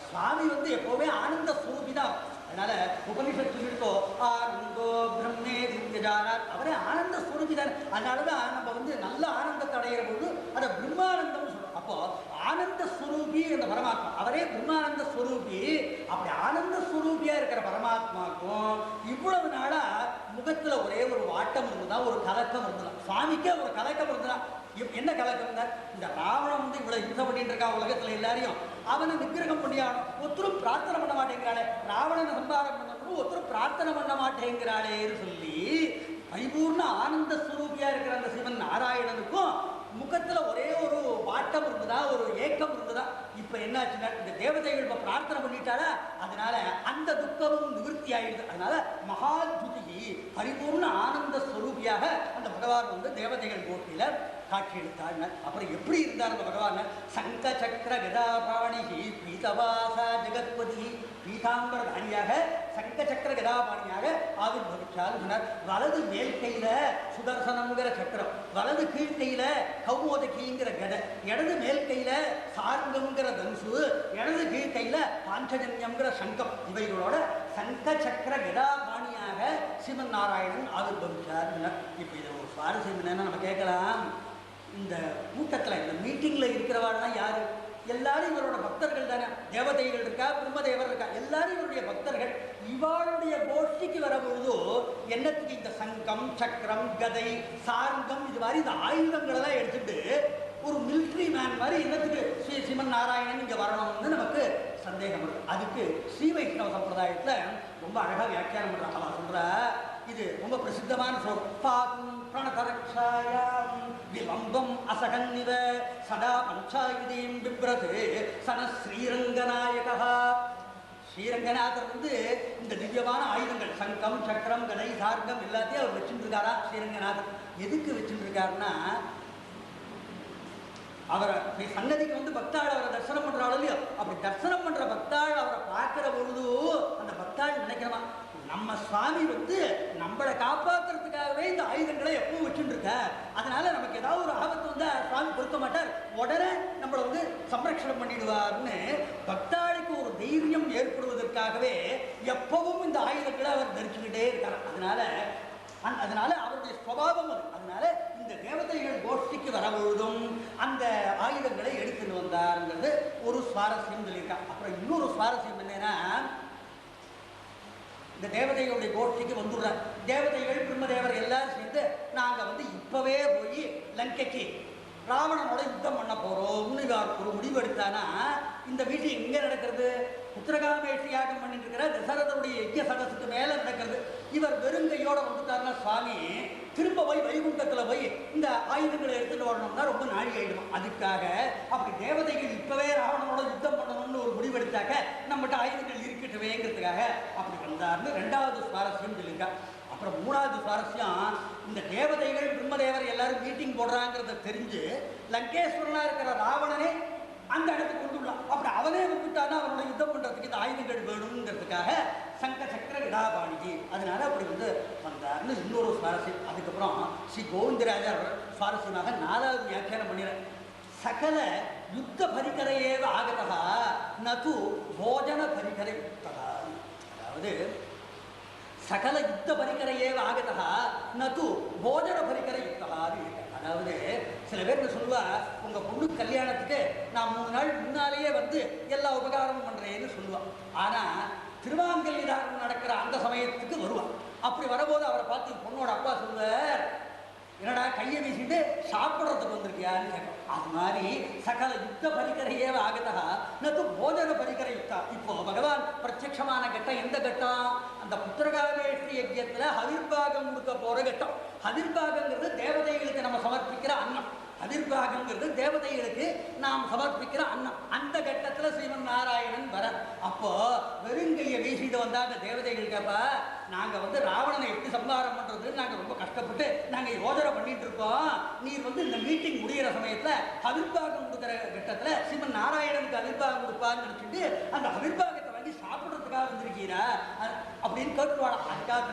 சுவாமி எப்பவுமே ஆனந்த ஸ்வரூபிதான். அதனால உபனிஷத்து இருக்கோ ஆனந்தோ பிரம்மே திவ்யஜானார், அவரே ஆனந்த ஸ்வரூபிதான். அதனாலதான் நம்ம நல்ல ஆனந்தத்தை அடைகிற போது அதை பிரம்மானந்தம் சொல்றோம். அப்போ ஆனந்த ஸ்வரூபி அந்த பரமாத்மா, அவரே பிரம்மானந்த ஸ்வரூபி. அப்படி ஆனந்த ஸ்வரூபியா இருக்கிற பரமாத்மாக்கும் இவ்வளவு நாளா முகத்துல ஒரே ஒரு வாட்டம் இருந்ததா, ஒரு கலக்கம் இருந்ததா. சுவாமிக்கே ஒரு கலக்கம் இருந்ததா. என்ன கலக்கம்? இந்த ராவணன் வந்து இவ்வளவு யுத்தம் பண்ணிட்டு இருக்கான் உலகத்துல எல்லாரையும், அவனை நிகிரகம் பண்ணியானும் ஒருத்தரும் பிரார்த்தனை பண்ண மாட்டேங்கிறாளே, ராவணனை சம்பாரம் பண்ணணும் ஒருத்தரும் பிரார்த்தனை பண்ண மாட்டேங்கிறாளேன்னு சொல்லி பரிபூர்ண ஆனந்த ஸ்வரூபியா இருக்கிற அந்த சிவன் நாராயணனுக்கும் முகத்துல ஒரே ஒரு வாட்டம் இருந்ததா, ஒரு ஏக்கம் இருந்ததா. இப்ப என்னாச்சுன்னா இந்த தேவதைகள் இப்ப பிரார்த்தனை பண்ணிட்டாளா, அதனால அந்த துக்கமும் நிவர்த்தி ஆயிடுது. அதனால மகாத்புதி பரிபூர்ண ஆனந்த ஸ்வரூபியாக அந்த பகவான் வந்து தேவதைகள் கோட்டில காட்சி எடுத்தாள். அப்புறம் எப்படி இருந்தார் அந்த பகவான்? சங்க சக்கர கதாபாணி பீதவாசா ஜெகத்பதி, பீதாம்பரதாரியாக சங்க சக்கர கதாபாணியாக ஆவிர்வவிச்சார். வலது மேல் கையில சுதர்சனம்ங்கிற சக்கரம், வலது கீழ்கையில கௌமோதகிங்கிற கதை, இடது மேல் கையில சார்ங்கம்ங்கிற தனுசு, இடது கீழ்கையில பாஞ்சஜன்யம்ங்கிற சங்கம், இவைகளோட சங்க சக்கர கதாபாணியாக சிவன் நாராயணன் ஆவிர்வவிச்சார். இப்போ இதை ஒரு சுவாரஸ்யம் என்னன்னா நம்ம கேட்கலாம், இந்த கூட்டத்தில் இந்த மீட்டிங்கில் இருக்கிறவாள்லாம் யாரு? எல்லாரும் இவரோட பக்தர்கள் தானே. தேவதைகள் இருக்கா, பிரம்மதேவர் இருக்கா, எல்லாரும் இவருடைய பக்தர்கள். இவாளுடைய கோஷ்டிக்கு வரபொழுதோ என்னத்துக்கு இந்த சங்கம் சக்கரம் கதை சார்கம் இது மாதிரி இந்த ஆயுதங்களெல்லாம் எடுத்துட்டு ஒரு மிலிட்ரி மேன் மாதிரி என்னத்துக்கு ஸ்ரீ சிவன் நாராயணன் இங்கே வரணும்னு நமக்கு சந்தேகம் இருக்கு. அதுக்கு ஸ்ரீ வைஷ்ணவ சம்பிரதாயத்தில் ரொம்ப அழகாக வியாக்கியானம் பண்ணுறாங்க. அவன் சொல்ற இது ரொம்ப பிரசித்தமான சொல்லும், பிரணதரக்ஷாயாம் விலம்பம் அசகன்னிவ சதா பஞ்சாயுதீம் பிப்ரது சன ஸ்ரீரங்கநாயகா. ஸ்ரீரங்கநாதர் வந்து இந்த திவ்யமான ஆயுதங்கள் சங்கம் சக்கரம் கதை சார்கம் எல்லாத்தையும் அவர் வச்சுட்டு இருக்காரா. ஸ்ரீரங்கநாதர் எதுக்கு வச்சுட்டு இருக்காருன்னா, அவரை சன்னதிக்கு வந்து பக்தாள் அவரை தரிசனம் பண்றாள் இல்லையோ, அப்படி தரிசனம் பண்ற பக்தாள் அவரை பார்க்கிற பொழுது அந்த பக்தாள் நினைக்கிறமா, நம்ம சுவாமி வந்து நம்மளை காப்பாற்றுறதுக்காகவே இந்த ஆயுதங்களை எப்பவும் வச்சுட்டு இருக்க, அதனால நமக்கு ஏதாவது ஒரு ஆபத்து வந்து சுவாமி பொருத்த மாட்டார், உடனே நம்மளை வந்து சம்ரட்சணம் பண்ணிடுவார்னு பக்தாளுக்கு ஒரு தைரியம் ஏற்படுவதற்காகவே எப்பவும் இந்த ஆயுதங்களை அவர் தரிச்சுக்கிட்டே இருக்கார். அதனால அவருடைய சுபாவம் அது. அதனால இந்த தேவதைகள் கோஷ்டிக்கு வரபொழுதும் அந்த ஆயுதங்களை எடுத்துன்னு வந்தாருங்கிறது ஒரு சுவாரஸ்யம் சொல்லியிருக்காங்க. அப்புறம் இன்னொரு சுவாரஸ்யம் என்னன்னா, இந்த தேவதைகளுடைய கோஷ்டிக்கு வந்துடுறார். தேவதைகள் பிரம்மதேவர் எல்லாரும் சேர்ந்து நாங்கள் வந்து இப்பவே போய் லங்கைக்கு ராவணனோட யுத்தம் பண்ண போறோம்னு ஒரு முடிவு எடுத்தானா, இந்த மீட்டிங் எங்க நடக்கிறது? உத்தரகாமேஷி யாகம் பண்ணிட்டு இருக்கிற தசரதனுடைய யஜ்ய சதசுக்கு மேல நடக்கிறது. இவர் வெறுங்கையோட வந்துட்டாருன்னா சுவாமி திரும்ப போய் வைகுண்டத்தில் போய் இந்த ஆயுதங்களை எடுத்துட்டு வரணும்னா ரொம்ப நாழி ஆயிடும். அதுக்காக அப்படி தேவதைகள் இப்பவே ராவணனோட யுத்தம் பண்ணணும்னு ஒரு முடிவெடுத்தாக்க நம்மகிட்ட ஆயுதங்கள் இருக்கட்டுவேங்கிறதுக்காக அப்படி வந்தார்னு ரெண்டாவது சுவாரஸ்யம் சொல்லுங்க. அப்புறம் மூணாவது சுவாரஸ்யம், இந்த தேவதைகள் பிரம்மதேவர் எல்லாரும் மீட்டிங் போடுறாங்கிறத தெரிஞ்சு லங்கேஸ்வரனா இருக்கிற ராவணனே அந்த இடத்துக்கு கொண்டுள்ளான். அப்படி அவனே வந்துட்டானா அவனோட யுத்தம் பண்றதுக்கு இந்த ஆயுதங்கள் வேணுங்கிறதுக்காக சங்க சக்கர விடாபாணிகி, அதனால அப்படி வந்து வந்தார்னு இன்னொரு சுவாரஸ்யம். அதுக்கப்புறம் ஸ்ரீ கோவிந்தராஜர் சுவாரஸ்யமாக நாலாவது வியாக்கியானம் பண்ணிடுற, சகல யுத்த பரிகரையே ஆகதா நது போஜன பரிகரை யுக்தா. அதாவது சகல யுத்த பரிகரையே ஆகதா நது போஜன பரிகரை யுக்தகான்னு இருக்கு. அதாவது சில பேர் சொல்லுவா, உங்க பொண்ணு கல்யாணத்துக்கு நான் 3 நாள் முன்னாலேயே வந்து எல்லா உபகாரமும் பண்றேன்னு சொல்லுவான். ஆனா திருவாங்கல்யாணம் நடக்கிற அந்த சமயத்துக்கு வருவான். அப்படி வரும்போது அவரை பார்த்து பொண்ணோட அப்பா சொல்லுவார், என்னடா கையை வீசிட்டு சாப்பிட்றதுக்கு வந்திருக்கியான்னு கேட்போம். அது மாதிரி சகல யுத்த பரிகரையே ஆகதா நது போஜன பரிகரை யுக்தா. இப்போ பகவான் பிரத்யட்சமான கட்டம் எந்த கட்டம்? அந்த புத்திரகாமேஷ்டி யஜ்யத்துல ஹவிர்பாகம் கொடுக்க போற கட்டம். ஹவிர்பாகங்கிறது தேவதைகளுக்கு நம்ம சமர்ப்பிக்கிற அன்னம். ஹவிர்பாகங்கிறது தேவதைகளுக்கு நாம் சமர்ப்பிக்கிற அன்னம். அந்த கட்டத்துல ஸ்ரீமன் நாராயணன் வர, அப்போ வெறுங்கையை வீசிட்டு வந்தா அந்த தேவதைகள் கேப்பா, நாங்க வந்து ராவணனை எப்படி சம்ஹாரம் பண்றதுன்னு நாங்க ரொம்ப கஷ்டப்பட்டு நாங்க யோஜனை பண்ணிட்டு இருக்கோம். நீர் வந்து இந்த மீட்டிங் முடிகிற சமயத்துல ஹவிர்பாகம் கொடுக்குற கட்டத்துல ஸ்ரீமன் நாராயணனுக்கு ஹவிர்பாகம் கொடுப்பான்னு நினைச்சிட்டு அந்த ஹவிர்பாகத்தை வாங்கி சாப்பிட்றதுக்காக வந்திருக்கீரா அப்படின்னு கேட்டுவாடா. அதுக்காக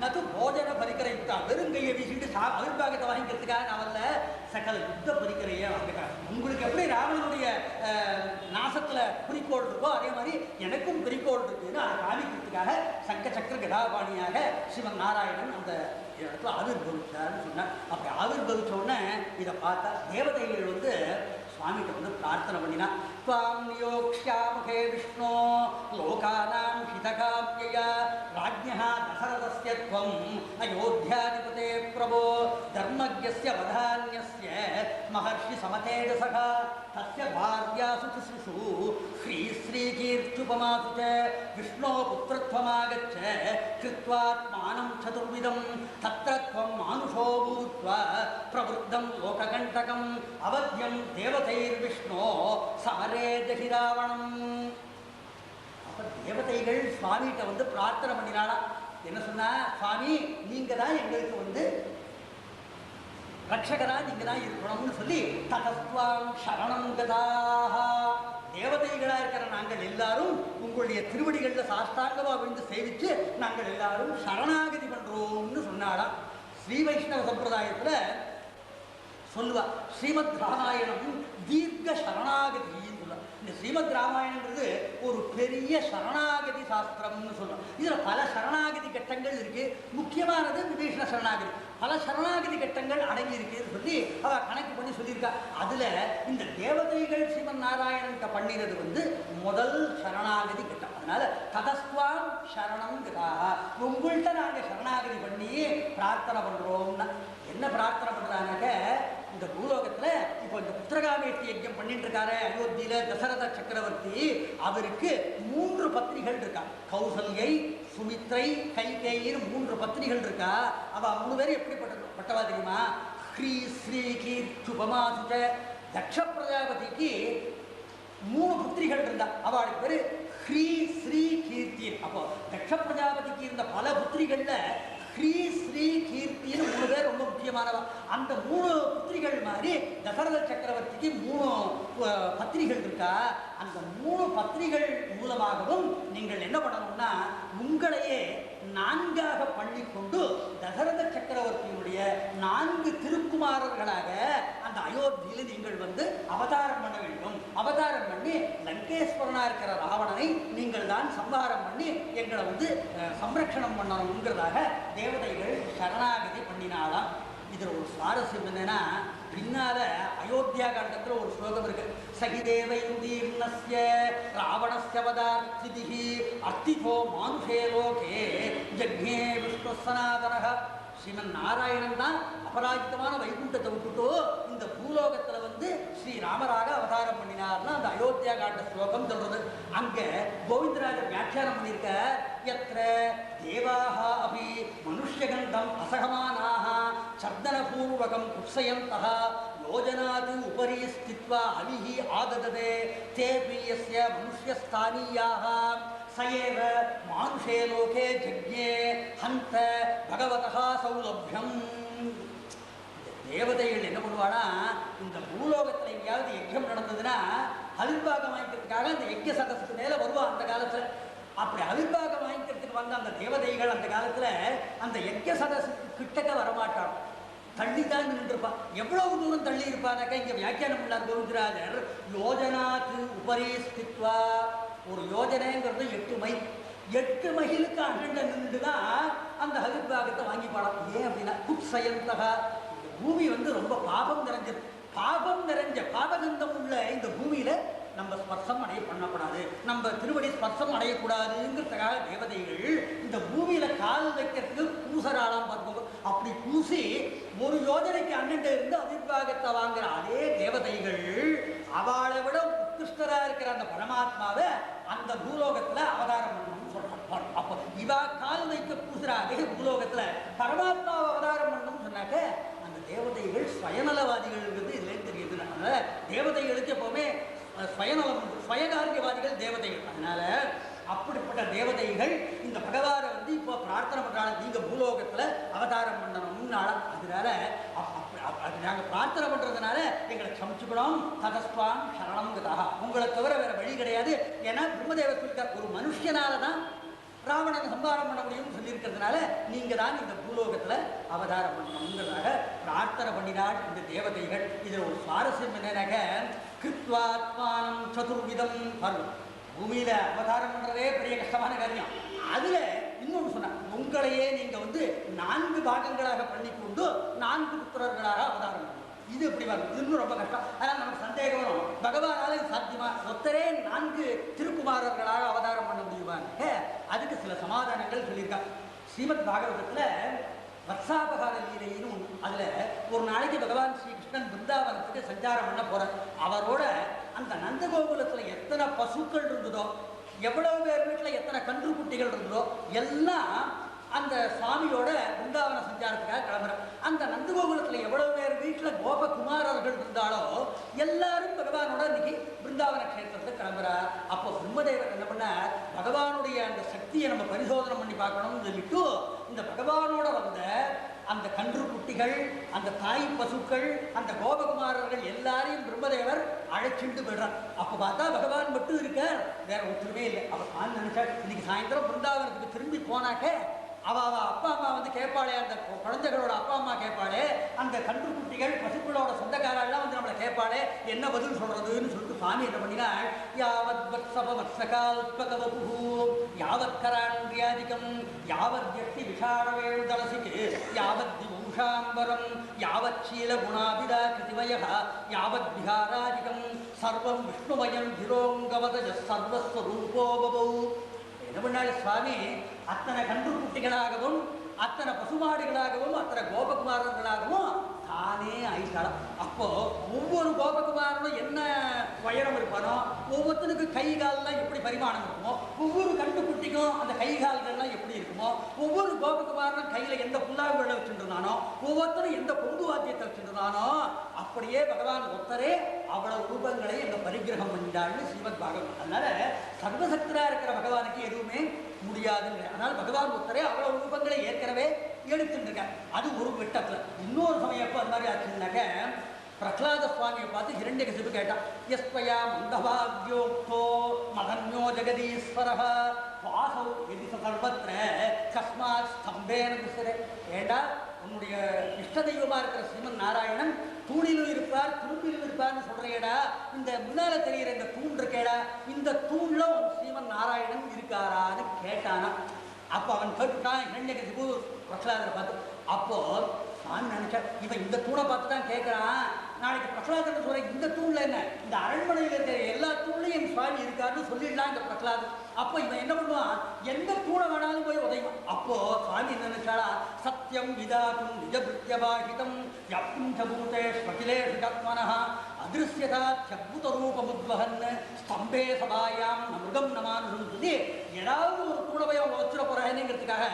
நது போஜன பரிகரை யுக்தா, வெறுங்கையை வீசிட்டு ஹவிர்பாகத்தை வாங்கிக்கிறதுக்காக நான் வரல, சகல யுத்த பரிகரையே வாங்கிக்கிறேன். உங்களுக்கு எப்படி ராவணனுடைய நாசத்துல குறிக்கோள் இருக்கோ அதே மாதிரி எனக்கும் குறிக்கோள் இருக்குன்னு அதை காமிக்கிறதுக்காக சங்க சக்கர கதாபாணியாக சிவன் நாராயணன் அந்த இடத்துல ஆவிர்வவிச்சார்னு சொன்னார். அப்படி ஆவிர்வவிச்ச உடனே இதை பார்த்தா தேவதைகள் வந்து சுவாமிகிட்ட வந்து பிரார்த்தனை பண்ணினா, துவாம் நியோக்ஷ்யாமகே விஷ்ணு லோகானாம் ஹிதகாம்யயா ராஜ்ஞா தசரதஸ்ய तस्य त्वम् अयोध्याधिपते प्रभो धर्मज्ञस्य वधान्यस्य महर्षि समतेजसः तस्य भार्यासु तिसृषु श्रीकीर्त्युपमासु च विष्णो पुत्रत्वमागच्छ कृत्वात्मानं चतुर्विधं तत्र त्वं मानुषो भूत्वा प्रवृद्धं लोककण्टकम् अवध्यं देवतैर्विष्णो समरे जहि रावणम्. தேவதைகள் சுவாமிகிட்ட வந்து பிரார்த்தனை பண்ணினாளா. என்ன சொன்னா, சுவாமி நீங்க தான் எங்களுக்கு வந்து ரட்சகரா, நீங்க தான் இருக்கணும்னு சொல்லி ததஸ்வாம் சரணம் கதாக. தேவதைகளா இருக்கிற நாங்கள் எல்லாரும் உங்களுடைய திருவடிகள்ல சாஷ்டாங்கமா விழுந்து சேவிச்சு நாங்கள் எல்லாரும் சரணாகதி பண்றோம்னு சொன்னாளா. ஸ்ரீ வைஷ்ணவ சம்பிரதாயத்துல சொல்லுவா, ஸ்ரீமத் ராமாயணம் தீர்க்க சரணாகதின்னு சொல்லுவா. இந்த ஸ்ரீமத் ராமாயணங்கிறது ஒரு பெரிய சரணாகதி சாஸ்திரம்னு சொல்லுவோம். இதில் பல சரணாகதி கட்டங்கள் இருக்கு. முக்கியமானது விபீஷண சரணாகதி. பல சரணாகதி கட்டங்கள் அடங்கி இருக்குன்னு சொல்லி அவ கணக்கு பண்ணி சொல்லியிருக்கா. அதுல இந்த தேவதைகள் ஸ்ரீமன் நாராயணன் பண்ணினது வந்து முதல் சரணாகதி கட்டம். அதனால ததஸ்வாம் சரணம் கதா, உங்கள்கிட்ட நாங்கள் சரணாகதி பண்ணி பிரார்த்தனை பண்றோம்னா என்ன பிரார்த்தனை பண்றாங்க, இந்த பூலோகத்துல இப்போ இந்த புத்திரகாமேஷ்டி யஜ்ஞம் பண்ணிட்டு இருக்காரு அயோத்தியில தசரத சக்கரவர்த்தி, அவருக்கு 3 பத்னிகள் இருக்கா. கௌசல்யை, சுமித்ரை, கைகேயின்னு 3 பத்னிகள் இருக்கா. அவ 3 பேரும் எப்படிப்பட்டவா தெரியுமா? ஸ்ரீ கீர்த்துபமாசுச்ச. தக்ஷ பிரஜாபதிக்கு 3 புத்திரிகள் இருந்தா. அவளுக்கு பேரு ஸ்ரீ கீர்த்தி. அப்போ தக்ஷ பிரஜாபதிக்கு இருந்த பல புத்திரிகள்ல ஸ்ரீ கீர்த்தின்னு 3 பேர் ரொம்ப முக்கியமானவா. அந்த 3 புத்திரிகள் மாதிரி தசரத சக்கரவர்த்திக்கு 3 பத்திரிகள் இருக்கா. அந்த 3 பத்திரிகள் மூலமாகவும் நீங்கள் என்ன பண்ணணும்னா, உங்களையே 4ஆக பண்ணிக்கொண்டு தசரத சக்கரவர்த்தியினுடைய 4 திருக்குமாரர்களாக அந்த அயோத்தியில் நீங்கள் வந்து அவதாரம் பண்ண வேண்டும். அவதாரம் பண்ணி லங்கேஸ்வரனா இருக்கிற ராவணனை நீங்கள் தான் சம்ஹாரம் பண்ணி எங்களை வந்து சம்ரட்சணம் பண்ணணுங்கிறதாக தேவதைகள் சரணாகதி பண்ணினாலாம். இதில் ஒரு சுவாரஸ்யம் என்னன்னா, பின்னால அயோத்தியா காண்டத்துல ஒரு ஸ்லோகம் இருக்கு. சகிதேவயுதீர்ணஸ்ய ராவணஸ்ய வதார்த்திதிஹி அர்த்திதோ மானுஷே லோகே ஜக்ஞே விஷ்ணு சனாதனஹ. ஸ்ரீமன் நாராயணன் தான் அபராஜிதமான வைகுண்டத்தை விட்டுட்டு இந்த பூலோகத்துல வந்து ஸ்ரீராமராக அவதாரம் பண்ணினார்னா அந்த அயோத்தியா காண்ட ஸ்லோகம் சொல்றது. அங்க கோவிந்தராஜர் வியாக்கியானம் பண்ணியிருக்க, யத்ர தேவாஹ அபி மனுஷ்யகந்தம் அசகமானாஹ சர்தனபூர்வகம் குத்ஸயந்தஹ யோஜனாது உபரி ஸ்தித்வா அலிஹி ஆதததே தேபி யஸ்ய மனுஷ்யஸ்தானீயாஹ சயேவ மானுஷே லோகே ஜக்ஞே ஹந்த பகவதா சௌலபியம். தேவதைகள் என்ன பண்ணுவானா, இந்த பூலோகத்தில் எங்கேயாவது யஜ்யம் நடந்ததுன்னா அவிர்வாகம் வாங்கிக்கிறதுக்காக அந்த யஜ்ய சதஸுக்கு மேலே வருவான் அந்த காலத்தில். அப்படி அவிர்வாகம் வாங்கிக்கிறதுக்கு வந்த அந்த தேவதைகள் அந்த காலத்தில் அந்த யஜ்ய சதஸுக்கு கிட்டக்க வரமாட்டான், தள்ளி தான் நின்றுருப்பான். எவ்வளவு தூரம் தள்ளி இருப்பானாக்கா, இங்கே வியாக்கியானம் உள்ளார் கோவிந்தராஜர், யோஜனாத்து உபரி ஸ்தித்வா. ஒரு யோஜனைங்கிறது 8 மைல். 8 மைலுக்கு அகண்ட நின்று தான் அந்த அவிர்வாகத்தை வாங்கி பாடம். ஏன் அப்படின்னா, குத்ஸயந்தஹ, இந்த பூமி வந்து ரொம்ப பாபம் நிறைஞ்சது. பாபம் நிறைஞ்ச பாபகந்தம் உள்ள இந்த பூமியில நம்ம ஸ்பர்சம் அடைய பண்ணக்கூடாது, நம்ம திருவடி ஸ்பர்சம் அடையக்கூடாதுங்கிறதுக்காக தேவதைகள் இந்த பூமியில கால் வைக்கிறதுக்கு பூசராளாம் பார்ப்போம். அப்படி பூசி ஒரு யோஜனைக்கு அண்ணன் இருந்து அவிர்வாகத்தை வாங்குற அதே தேவதைகள் அவளை விட உத்கிருஷ்டரா இருக்கிற அந்த பரமாத்மாவை அந்த பூலோகத்துல அவதாரம் பண்ணணும்னு சொல்றாங்க. அப்போ இவா கால் வைக்க பூசுற அதே பூலோகத்துல பரமாத்மாவை அவதாரம் பண்ணணும்னு சொன்னாக்க அந்த தேவதைகள் சுயநலவாதிகள் இதுல தெரியுது. அதனால தேவதைகளுக்கு எப்பவுமே சுயநலம், சுயகாரியவாதிகள் தேவதைகள். அதனால அப்படிப்பட்ட தேவதைகள் இந்த பகவானை வந்து இப்போ பிரார்த்தனை பண்றாங்க, நீங்க பூலோகத்துல அவதாரம் பண்ணணும்னு. அதனால நாங்கள் பிரார்த்தனை பண்றதுனால எங்களை சமைச்சுக்கணும். ததஸ்வாம் சரணம் கதா, உங்களை தவிர வேற வழி கிடையாது. ஏன்னா பிரம்மதேவர் சொல்லிட்டார், ஒரு மனுஷனால தான் ராவணனை சம்ஹாரம் பண்ண முடியும்னு சொல்லியிருக்கிறதுனால நீங்க தான் இந்த பூலோகத்துல அவதாரம் பண்ணணுங்கிறதாக பிரார்த்தனை பண்ணினாள் இந்த தேவதைகள். இதுல ஒரு சுவாரஸ்யம் என்னன்னாக்க, கிருத்வாத்மானம் சதுர்விதம் பருவம். பூமியில அவதாரம் பண்றதே பெரிய கஷ்டமான காரியம். அதுல இன்னொன்று சொன்ன, உங்களையே நீங்க வந்து 4 பாகங்களாக பண்ணிக்கொண்டு 4 புத்திரர்களாக அவதாரம் பண்ணணும். இது எப்படி வரும்? இது இன்னும் ரொம்ப கஷ்டம். அதனால் நமக்கு சந்தேகம் வரும், பகவானால இது சாத்தியமா? ஒத்தரே 4 திருக்குமாரர்களாக அவதாரம் பண்ண முடியுமான்னு அதுக்கு சில சமாதானங்கள் சொல்லியிருக்காங்க. ஸ்ரீமத் பாகவதத்துல வத்சாபகார லீலைன்னு ஒன்று. அதுல ஒரு நாளைக்கு பகவான் ஸ்ரீகிருஷ்ணன் பிருந்தாவனத்துக்கு சஞ்சாரம் பண்ண போறார். அவரோட அந்த நந்தகோகுலத்துல எத்தனை பசுக்கள் இருந்ததோ, எவ்வளவு பேர் வீட்டுல எத்தனை கன்று குட்டிகள் இருந்ததோ எல்லாம் அந்த சுவாமியோட பிருந்தாவன சஞ்சாரத்துக்காக கிளம்புறார். அந்த நந்தகோகுலத்துல எவ்வளவு பேர் வீட்டுல கோபகுமாரர்கள் இருந்தாலோ எல்லாரும் பகவானோட இன்னைக்கு பிருந்தாவன கஷேத்திரத்துக்கு கிளம்புறார். அப்போ பிரம்மதேவர் என்ன பண்ண, பகவானுடைய அந்த சக்தியை நம்ம பரிசோதனை பண்ணி பார்க்கணும்னு சொல்லிட்டு இந்த பகவானோட வந்த அந்த கன்று குட்டிகள், அந்த தாய் பசுக்கள், அந்த கோபகுமாரர்கள் எல்லாரையும் பிரம்மதேவர் அழைச்சிட்டு விடுறார். அப்ப பார்த்தா பகவான் மட்டும் இருக்கார், வேற ஒற்றுமே இல்லை. அவர் நான் நினைச்சார் இன்னைக்கு சாயந்தரம் பிருந்தாவனத்துக்கு திரும்பி போனாக்க அவ அப்பா அம்மா வந்து கேட்பாளே, அந்த குழந்தைகளோட அப்பா அம்மா கேட்பாளே, அந்த கன்று குட்டிகள் பசுக்களோட சொந்தக்காரெல்லாம் வந்து நம்மளை கேட்பாளே, என்ன பதில் சொல்றதுன்னு சொல்லிட்டு சுவாமி என்ன பண்ணினார், யாவத் வத்சப வத்சகால்பகவபு யாவத் கராண்யாதிகம் யாவத் யக்தி விஷாடவேந்தலசிக்கு யாவத் திவூஷாம்பரம் யாவத் சீல குணாபிதா கிருதிவய யாவத் விஹாராதிகம் சர்வம் விஷ்ணுமயம் திரோங்கவதஜ சர்வஸ்வரூபோ பபௌ. என்ன பண்ணாரு சுவாமி, அத்தனை கன்று குட்டிகளாகவும் அத்தனை பசுமாடுகளாகவும் அத்தனை கோபகுமாரர்களாகவும் தானே ஆயிட்டாலும். அப்போ ஒவ்வொரு கோபகுமாரனும் என்ன உயரம் இருப்பானோ, ஒவ்வொருத்தனுக்கு கை கால்லாம் எப்படி பரிமாணம் இருக்குமோ, ஒவ்வொரு கன்று குட்டிக்கும் அந்த கை கால்கள்லாம் எப்படி இருக்குமோ, ஒவ்வொரு கோபகுமாரனும் கையில எந்த புல்லாங்குழலை வச்சுருந்தானோ, ஒவ்வொருத்தரும் எந்த பொங்கு வாத்தியத்தை வச்சுருந்தானோ, அப்படியே பகவான் ஒருத்தரே அவ்வளவு ரூபங்களை எங்க பரிகிரகம் பண்ணிட்டாள்னு ஸ்ரீமத் பாகவதம். அதனால சர்வசக்தரா இருக்கிற பகவானுக்கு எதுவுமே முடியாதுங்க. அதனால பகவான் ஒருத்தரே அவ்வளவு ரூபங்களை ஏற்கனவே எடுத்துட்டு இருக்கார். அது ஒரு விட்டத்துல. இன்னொரு சமயம் எப்போ அது மாதிரி ஆச்சுன்னாக்க, பிரகலாத சுவாமியை பார்த்து ஹிரண்யகசிபு கேட்டான், எஸ்வயா மந்தபாக்யோக்தோ மதன்யோ ஜெகதீஸ்வரஹ வாசௌ எதி சர்வத்ர கஸ்மாத் ஸ்தம்பேன திசரே. ஏண்டா உன்னுடைய இஷ்ட தெய்வமா இருக்கிற ஸ்ரீமன் நாராயணன் தூணிலும் இருப்பார் துரும்பிலும் இருப்பார்னு சொல்றேடா, இந்த முன்னால தெரிகிற இந்த தூண் இருக்கேடா, இந்த தூண்ல உன் ஸ்ரீமன் நாராயணன் இருக்காரான்னு கேட்டானா. அப்போ அவன் கேட்டுட்டான் ஹிரண்யகசிபு பிரகலாதரை பார்த்து. அப்போ நான் நினைச்சேன், இவன் இந்த தூணை பார்த்து தான் கேட்குறான், நாளைக்கு பிரகலாதன் சொல்ற இந்த தூண்ல என்ன, இந்த அரண்மனையில் இருக்கிற எல்லா தூண்லையும் என் சுவாமி இருக்காருன்னு சொல்லிடலாம் இந்த பிரகலாதன். அப்போ இவன் என்ன பண்ணுவான், எந்த தூணை வேணாலும் போய் உதைவான். அப்போ சுவாமி என்ன நினைச்சாளா, சத்தியம் விதாதும் நிஜபிருத்தியபாகிதம் யப்திலேஷு ஜத்மனஹ அதிருஷ்யதாத்யத்புத ரூபமுத்வஹன் ஸ்தம்பே சபாயாம் மிருகம் நமானுஷம் சொல்லி ஏதாவது ஒரு தூணை போய் அவங்க வச்சுட போறாங்கிறதுக்காக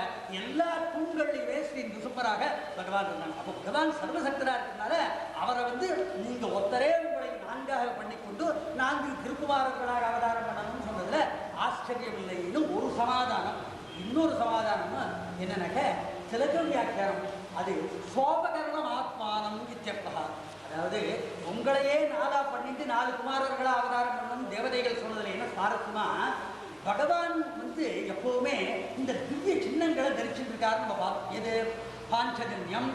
எல்லா தூண்கள்லையுமே ஸ்ரீ நிருசிம்மராக பகவான் இருந்தாங்க. அப்போ பகவான் சர்வசக்தரா இருக்கிறதுனால அவரை வந்து நீங்க ஒத்தரே உங்களை நான்காக பண்ணிக்கொண்டு 4 திருக்குமாரர்களாக அவதாரம் பண்ணணும்னு சொன்னதுல ஆச்சரியம் இல்லைன்னு ஒரு சமாதானம். இன்னொரு சமாதானம் என்னன்னாக்க திலகம் வியாக்கியானம், அது சோபகரணம் ஆத்மானம் இத்தியர்த்தா. அதாவது உங்களையே 4ஆ பண்ணிட்டு 4 குமாரர்களா அவதாரம் பண்ணணும் தேவதைகள் சொன்னதுல என்ன சுவாரஸ்யமா, பகவான் வந்து எப்பவுமே இந்த திவ்ய சின்னங்களை தரிச்சுட்டு இருக்காருன்னு நம்ம பார்த்தோம். எது பாஞ்சஜன்யம்,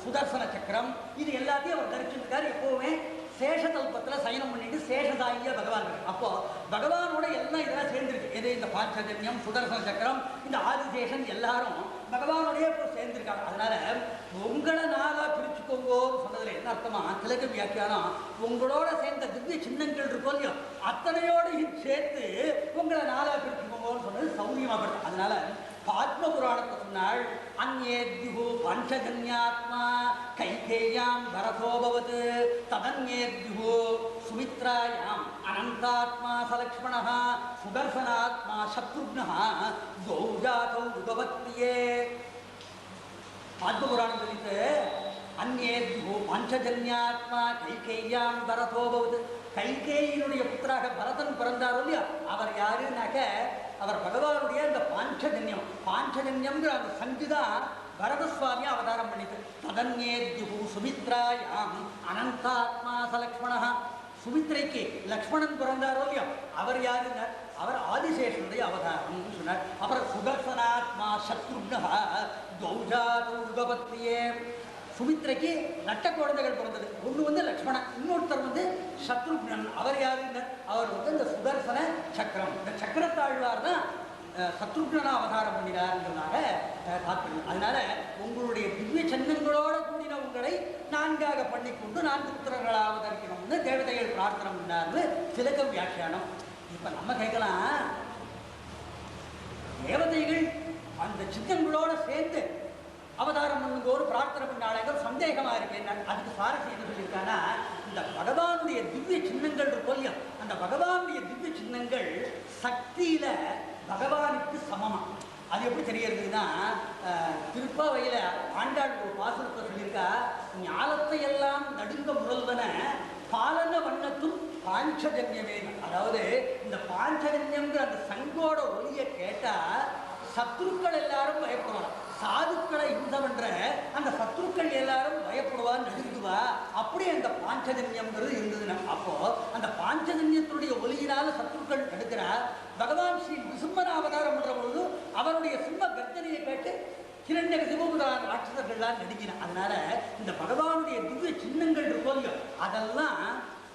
சுதர்சன சக்கரம், இது எல்லாத்தையும் அவர் தரிச்சுருக்காரு. எப்பவுமே சேஷதல்பத்தில் சயனம் பண்ணிட்டு சேஷதாயிய பகவான். அப்போ பகவானோட எல்லாம் இதெல்லாம் சேர்ந்துருக்கு. எது இந்த பாஞ்சஜன்யம், சுதர்சன சக்கரம், இந்த ஆதிசேஷன் எல்லாரும் பகவானோடய இப்போ சேர்ந்திருக்காங்க. அதனால உங்களை 4ஆ பிரிச்சுக்கோங்கன்னு சொன்னதுல என்ன அர்த்தமா, திலக வியாக்கியானம் உங்களோட சேர்ந்த திவ்ய சின்னங்கள் இருக்கும் இல்லையோ அத்தனையோடையும் சேர்த்து உங்களை 4ஆ பிரிச்சுக்கோங்கன்னு சொன்னது சௌரியமாகப்படுது. அதனால பாத்ம புராணத்தை சொன்னாள், அந்நேத்யுஹு பஞ்சஜன்யாத்மா கைகேயாம் பரதோபவத் ததன்யேத்யுஹு சுமித்ராயாம் அனந்தாத்மா சலக்ஷ்மணः சுதர்சனாத்மா சத்ருக்னः த்வௌ ஜாதௌ யுகவத்யே. பாத்ம புராணம் சொல்லிட்டு அந்நேத்யுஹு பஞ்சஜன்யாத்மா கைகேயாம் பரதோபவத், கைகேயினுடைய புத்திராக பரதன் பிறந்தாரோ இல்லையா, அவர் யாருன்னாக்க அவர் பகவானுடைய அந்த பாஞ்சஜன்யம். பாஞ்சஜன்யம்ங்கிற அந்த சங்குதான் பரதசுவாமி அவதாரம் பண்ணிட்டு. ததன்யேத்யுஹு சுமித்ராயாம் அனந்தாத்மா சலக்ஷ்மணः, சுமித்ரைக்கு லக்ஷ்மணன் பிறந்தாரோ இல்லையா, அவர் யாருங்க, அவர் ஆதிசேஷனுடைய அவதாரம் சொன்னார். அப்புறம் சுதர்சனாத்மா சத்ருக்னः த்வௌ ஜாதௌ யுகபத்யே. சுமித்ரைக்கு நட்ட குழந்தைகள் பிறந்தது. ஒன்று வந்து லக்ஷ்மணன், இன்னொருத்தர் வந்து சத்ருக்னன். அவர் யாருங்க, அவர் வந்து இந்த சுதர்சன சக்கரம், இந்த சக்கரத்தாழ்வார் தான் சத்ருக்னனா அவதாரம் பண்ணினார்ன்றதாக தாத்பரியம். அதனால உங்களுடைய திவ்ய சின்னங்களோட கூடின உங்களை 4ஆக பண்ணிக்கொண்டு 4 புத்திரர்களாக அவதரிக்கணும்னு தேவதைகள் பிரார்த்தனை பண்ணார்னு திலக வியாக்கியானம். இப்போ நம்ம கேட்கலாம், தேவதைகள் அந்த சித்தங்களோட சேர்ந்து அவதாரம் பண்ணும்போது பிரார்த்தனை பண்ணாங்க சந்தேகமா இருக்கு. என்ன அதுக்கு சுவாரஸ்யம் என்ன சொல்லியிருக்காங்கன்னா, இந்த பகவானுடைய திவ்ய சின்னங்கள் இருக்கும், அந்த பகவானுடைய திவ்ய சின்னங்கள் சக்தியில பகவானுக்கு சமமா. அது எப்படி தெரியறதுன்னா, திருப்பாவையில ஆண்டாள் ஒரு பாசுரத்தை சொல்லியிருக்கா, ஞாலத்தை எல்லாம் நடுங்க முரல்வன பாலன வண்ணத்தும் பாஞ்சஜன்யமே. அதாவது இந்த பாஞ்சஜன்யம்ங்கிற அந்த சங்கோட ஒலியை கேட்டா சத்ருக்கள் எல்லாரும் பயப்படுவாங்க. சாதுக்களை யுத்த பண்ற அந்த சத்ருக்கள் எல்லாரும் பயப்படுவான்னு நடுங்குவா. அப்படி அந்த பாஞ்சஜன்யம்ங்கிறது இருந்ததுன்னா, அப்போ அந்த பாஞ்சஜன்யத்தினுடைய ஒலியினால சத்ருக்கள் நடுக்கிறார். பகவான் ஸ்ரீ நிருசிம்மன் அவதாரம் பண்ற பொழுது அவருடைய சிம்ம கர்ஜனையை கேட்டு ஹிரண்யகசிபு முதலான ராட்சசர்கள்லாம் நடுங்கினார். அதனால இந்த பகவானுடைய திவ்ய சின்னங்கள் இருக்கோங்க, அதெல்லாம்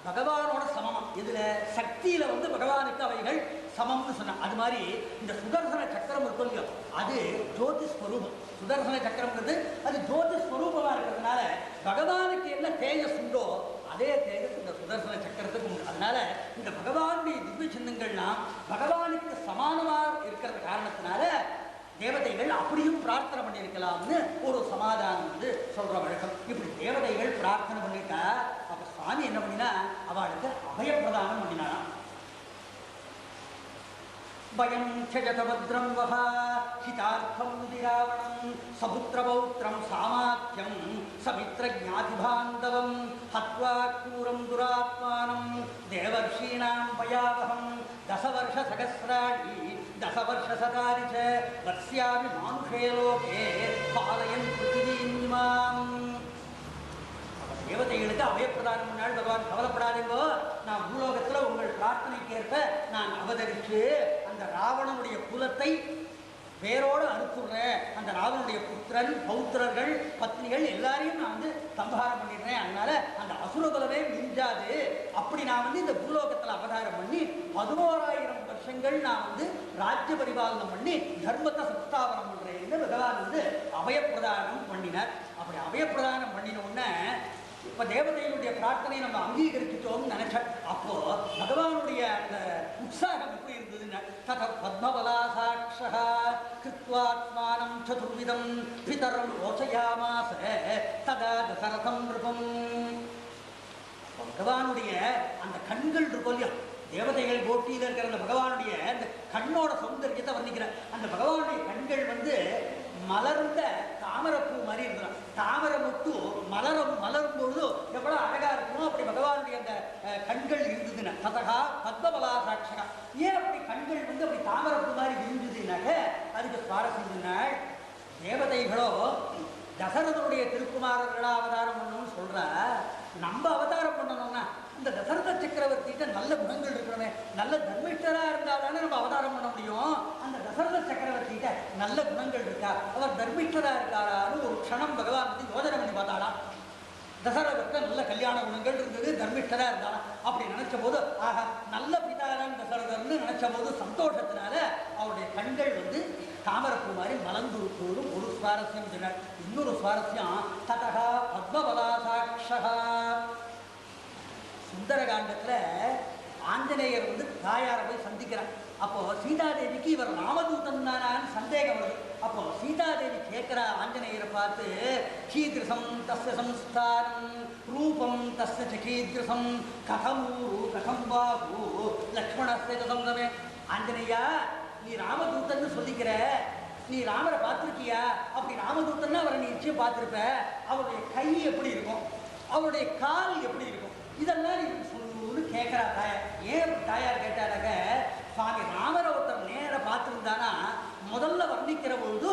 பகவானோட சமம். இதுல சக்தியில பகவானுக்கு அவைகள் சமம்னு சொன்னாங்க. அது மாதிரி இந்த சுதர்சன சக்கரம் இருக்கோங்க, அது ஜோதி ஸ்வரூபம். சுதர்சன சக்கரம்ன்றது அது ஜோதி ஸ்வரூபமா இருக்கிறதுனால பகவானுக்கு என்ன தேஜஸ் உண்டோ அதே தேஜஸ் இந்த சுதர்சன சக்கரத்துக்கு உண்டு. அதனால இந்த பகவானுடைய திவ்ய சின்னங்கள்லாம் பகவானுக்கு சமானமா இருக்கிற காரணத்தினால தேவதைகள் அப்படியும் பிரார்த்தனை பண்ணியிருக்கலாம்னு ஒரு சமாதானம் சொல்ற வழக்கம். இப்படி தேவதைகள் பிரார்த்தனை பண்ணிட்டா அப்ப சுவாமி என்ன பண்ணினா அவளுக்கு அபயப்பிரதானம் பண்ணினாராம். பயம் சஜதபத்ரம் வஹா ஹிதார்த்தம் உதிராவணம் சபுத்திரபௌத்திரம் சாமாத்யம் சமித்ர ஞாதிபாந்தவம் ஹத்வா கூரம் துராத்மானம் தேவர்ஷீணாம் பயாவகம் தசவர்ஷ சகஸ்ராணி தசவர்ஷ சதாரி ச வத்ஸ்யாமி மானுஷே லோகே பாலயன் பிருத்திவீமாம். தேவதைகளுக்கு அபயப்பிரதானம் முன்னாள் பகவான் கவலைப்படாதீங்கோ, நான் பூலோகத்தில் உங்கள் பிரார்த்தனைக்கு ஏற்ப நான் அவதரித்து அந்த ராவணனுடைய குலத்தை வேரோடு அறுத்துடுறேன். அந்த ராவனுடைய புத்திரன் பௌத்திரர்கள் பத்னிகள் எல்லாரையும் நான் சம்ஹாரம் பண்ணிடுறேன். அதனால அந்த அசுரகுலமே மிஞ்சாது. அப்படி நான் இந்த பூலோகத்தில் அவதாரம் பண்ணி 11,000 வருஷங்கள் நான் ராஜ்ய பரிபாலனம் பண்ணி தர்மத்தை சம்ஸ்தாபனம் பண்றேன்னு பகவான் அபயப்பிரதானம் பண்ணினார். அப்படி அபயப்பிரதானம் பண்ணின உடனே இப்ப தேவதைகளுடைய பிரார்த்தனையை நம்ம அங்கீகரிச்சுட்டோம்னு நினைச்சேன். அப்போ பகவானுடைய அந்த உற்சாகம் எப்படி இருந்ததுன்னா, தத பத்மபலாசாட்சா கிருத்வாத்மானம் சதுர்விதம் பிதரம் ரோச்சயாமாஸ ததா தசரதம் நிருபம். பகவானுடைய அந்த கண்கள் இருக்கும் இல்லையா, தேவதைகள் போட்டியில் இருக்கிற அந்த பகவானுடைய அந்த கண்ணோட சௌந்தரியத்தை வர்ணிக்கிற அந்த பகவானுடைய கண்கள் மலர்ந்த தாமரப்பூ மாதிரி இருக்கிறான். தாமரை மட்டும் மலரும் பொழுது எவ்வளவு அழகா இருக்குமோ அப்படி பகவானுடைய அந்த கண்கள் இருந்ததுன்னா ததகா பத்மபலாசாட்சகா. ஏன் அப்படி கண்கள் அப்படி தாமரப்பூ மாதிரி இருந்ததுனாக்க அதுக்கு சுவாரஸ்யம். தேவதைகளோ தசரதனுடைய திருக்குமாரர்களா அவதாரம் பண்ணணும்னு சொல்ற, நம்ம அவதாரம் பண்ணணும்னா இந்த தசரத சக்கரவர்த்திகிட்ட நல்ல குணங்கள் இருக்கணுமே, நல்ல தர்மிஷ்டரா இருந்தால்தானே நம்ம அவதாரம் பண்ண முடியும். அந்த தசரத சக்கரவர்த்திகிட்ட நல்ல குணங்கள் இருக்கா, அவர் தர்மிஷ்டரா இருக்காரான்னு ஒரு க்ஷணம் பகவான் யோஜனை பண்ணி பார்த்தாலாம். தசரதற்கு நல்ல கல்யாண குணங்கள் இருந்தது, தர்மிஷ்டரா இருந்தாலும். அப்படி நினைச்ச போது ஆக நல்ல பிதாரான் தசரதர்னு நினைச்ச போது சந்தோஷத்தினால அவருடைய கண்கள் தாமரப்பூ மாதிரி மலர்ந்து ஒரு சுவாரஸ்யம் சொன்னார். இன்னொரு சுவாரஸ்யம் ததகா பத்மபலாசாட்சா. சுந்தரகாண்டத்துல ஆஞ்சநேயர் தாயாரை போய் சந்திக்கிறார். அப்போ சீதாதேவிக்கு இவர் ராமதூதன் தானான்னு சந்தேகம் வருது. அப்போ சீதாதேவி கேட்கிறா ஆஞ்சநேயரை பார்த்து, கீதிருஷம் தஸ்ய சம்ஸ்தானம் ரூபம் தஸ்ய சகீதிருஷம் கதமூரு கதம் பாகு லக்ஷ்மணஸ்ய சங்கமே. ஆஞ்சநேயா, நீ ராமதூதன்னு சொல்லிக்கிற, நீ ராமரை பார்த்துருக்கியா? அப்படி ராமதூதன்னா அவரை நீ நிச்சயம் பார்த்துருப்ப. அவருடைய கை எப்படி இருக்கும், அவருடைய கால் எப்படி இருக்கும், இதெல்லாம் நீ சொல்லுன்னு கேட்குறா தாயார். ஏன் தாயார் கேட்டாராக்க, சுவாமி ராமரை ஒருத்தர் நேர பார்த்துருந்தானா முதல்ல வர்ணிக்கிற பொழுது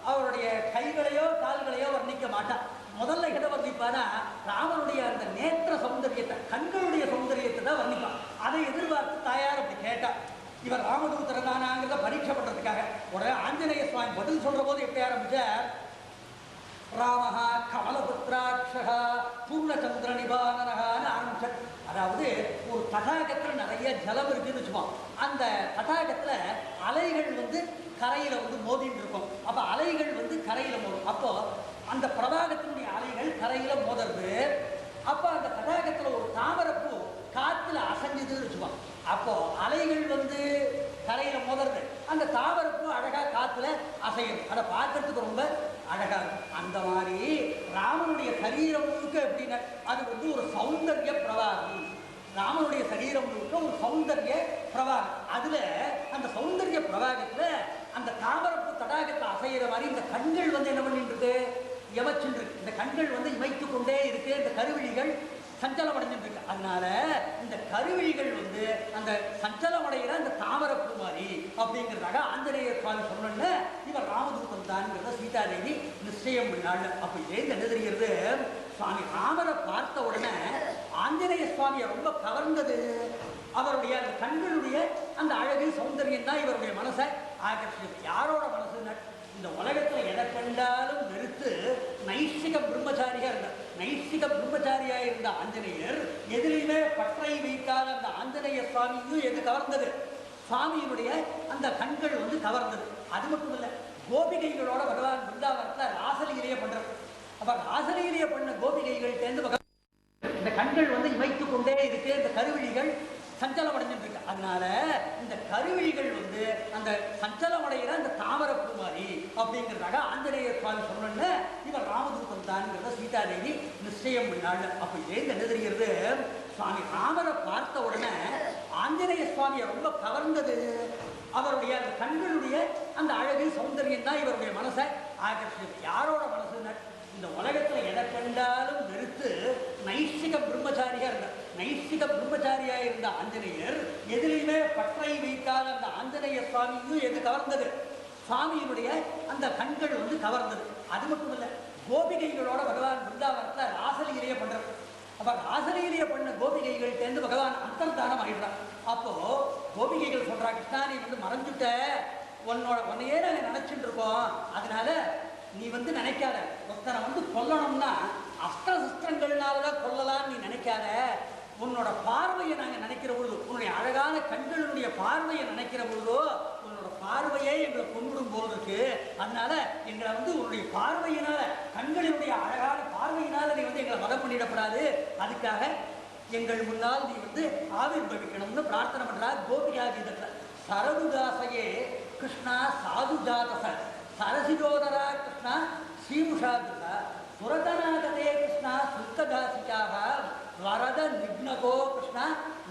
அவருடைய கைகளையோ கால்களையோ வர்ணிக்க மாட்டான். முதல்ல எதை வர்ணிப்பானா ராமனுடைய அந்த நேற்ற சௌந்தரியத்தை, கண்களுடைய சௌந்தரியத்தை தான் வர்ணிப்பான். அதை எதிர்பார்த்து தாயார் அப்படி கேட்டா. இவர் ராமதூதர் தானாங்கிறத பரீட்சை பண்றதுக்காக உடனே ஆஞ்சநேய சுவாமி பதில் சொல்ற போது எப்படி ஆரம்பிச்சார், ராமஹா கமலபுத்திராட்சா பூர்ணச்சந்திர நிபானனகான்னு ஆரம்பிச்சார். அதாவது ஒரு தடாகத்தில் நிறைய ஜலம் இருக்குன்னு வச்சுப்போம். அந்த தடாகத்துல அலைகள் கரையில மோதிட்டு இருக்கும். அப்ப அலைகள் கரையில மோதும். அப்போ அந்த பிரதாகத்தினுடைய அலைகள் கரையில மோதுறது. அப்ப அந்த தடாகத்துல ஒரு தாமரப்பூ காத்துல அசைஞ்சதுன்னு வச்சுப்போம். அப்போ அலைகள் கரையில மோதுறது, அந்த தாமரப்பூ அழகா காத்துல அசையும். அதை பார்க்கறதுக்கு ரொம்ப அழகா இருக்கும். அந்த மாதிரி ராமனுடைய சரீரம் முழுக்க எப்படின்னா அது வந்து ஒரு சௌந்தர்ய பிரவாகம். ராமனுடைய சரீரம் முழுக்க ஒரு சௌந்தர்ய பிரவாகம். அதுல அந்த சௌந்தர்ய பிரவாகத்துல அந்த தாமரப்பு தடாகத்தை அசைகிற மாதிரி இந்த கண்கள் வந்து என்ன பண்ணிட்டு இருக்கு, எவச்சுட்டு இருக்கு. இந்த கண்கள் வந்து இமைத்து கொண்டே இருக்கு. இந்த கருவிழிகள் சஞ்சலம் அடைஞ்சிட்டு இருக்கு. அதனால இந்த கருவிழிகள் வந்து அந்த சஞ்சலம் அடைகிற அந்த தாமரப்பு மாதிரி அப்படிங்கிறதாக ஆஞ்சநேயர் சுவாமி சொன்ன இவர் ராமதூதன் தான் சீதாதேவி நிச்சயம் பண்ணாள். அப்ப இதே என்ன தெரிகிறது, சுவாமி ராமரை பார்த்த உடனே ஆஞ்சநேய சுவாமியை ரொம்ப கவர்ந்தது அவருடைய அந்த கண்களுடைய அந்த அழகு சௌந்தர்யம் தான் இவருடைய மனசை ஆகர்ஷிச்சது. யாரோட மனசுன்னா இந்த உலகத்துல எதை கண்டாலும் வெறுத்து நைஷ்டிக பிரம்மச்சாரியா இருந்தார். நைஷ்டிக பிரம்மச்சாரியா இருந்த ஆஞ்சநேயர் எதிலையுமே பற்றை வைக்காத அந்த ஆஞ்சநேய சுவாமியும் எது கவர்ந்தது, சுவாமியினுடைய அந்த கண்கள் வந்து கவர்ந்தது. அது மட்டும் இல்லை, கோபிகைகளோட பகவான் பிருந்தாவனத்துல ராசலீலையை பண்றது. அப்ப ராசலீலையை பண்ண கோபிகைகள் தேர்ந்து இந்த கண்கள் வந்து இமைத்து கொண்டே இருக்கு. இந்த கருவிழிகள் சஞ்சலம் அடைஞ்சிட்டு இருக்கு. அதனால இந்த கருவிழிகள் வந்து அந்த சஞ்சலம் அடைகிற அந்த தாமரப்பு மாதிரி அப்படிங்கிறதாக ஆஞ்சநேயர் சுவாமி சொன்ன இவர் ராமதூதன் தான் சீதாதேவி நிச்சயம் பண்ணாள். அப்ப இதே என்ன தெரிகிறது, சுவாமி ராமரை பார்த்த உடனே ஆஞ்சநேய சுவாமியை ரொம்ப கவர்ந்தது அவருடைய அந்த கண்களுடைய அந்த அழகு சௌந்தர்யம் தான் இவருடைய மனசை ஆகர்ஷிச்சது. யாரோட மனசுன்னா இந்த உலகத்துல எதை கண்டாலும் வெறுத்து நைஷ்டிக பிரம்மச்சாரியா இருந்தார். நைஷ்டிக பிரம்மச்சாரியா இருந்த ஆஞ்சநேயர் எதிலையுமே பற்றை வைக்காத அந்த ஆஞ்சநேய சுவாமியும் எது கவர்ந்தது, சுவாமியினுடைய அந்த கண்கள் வந்து கவர்ந்தது. அது மட்டும் இல்லை, கோபிகைகளோட பகவான் பிருந்தாவனத்துல ராசலீலையை பண்றது. அப்ப ராசலீலையை பண்ண கோபிகைகள் தேர்ந்து பகவான் அந்தர்தானம் ஆயிடுறான். அப்போ கோபிகைகள் சொல்றா, கிருஷ்ணா நீ வந்து மறைஞ்சுட்ட, உன்னையே நாங்கள் நினைச்சுட்டு இருக்கோம். அதனால நீ வந்து நினைக்காத, ஒருத்தனை வந்து கொல்லணும்னா அஸ்திர சஸ்திரங்கள்னாலதான் கொல்லலான்னு நீ நினைக்காத. உன்னோட பார்வையை நாங்கள் நினைக்கிற பொழுது, உன்னுடைய அழகான கண்களுடைய பார்வையை நினைக்கிற பொழுதோ உன்னோட பார்வையே எங்களை கொண்டுடும் போல் இருக்கு. அதனால எங்களை வந்து உன்னுடைய பார்வையினால, கண்களினுடைய அழகான பார்வையினால நீ வந்து எங்களை வதம் பண்ணிடப்படாது. அதுக்காக எங்கள் முன்னால் நீ வந்து ஆவிர்பவிக்கணும்னு பிரார்த்தனை பண்றா கோபிகா கீதத்துல. சரதுதாசையே கிருஷ்ணா சாதுஜாதச சரசிஜோதரா கிருஷ்ணா ஸ்ரீமுஷாதுஷா சுரதநாகதே கிருஷ்ணா சுத்ததாசிக்காக வரத நிக்னகோ கிருஷ்ணா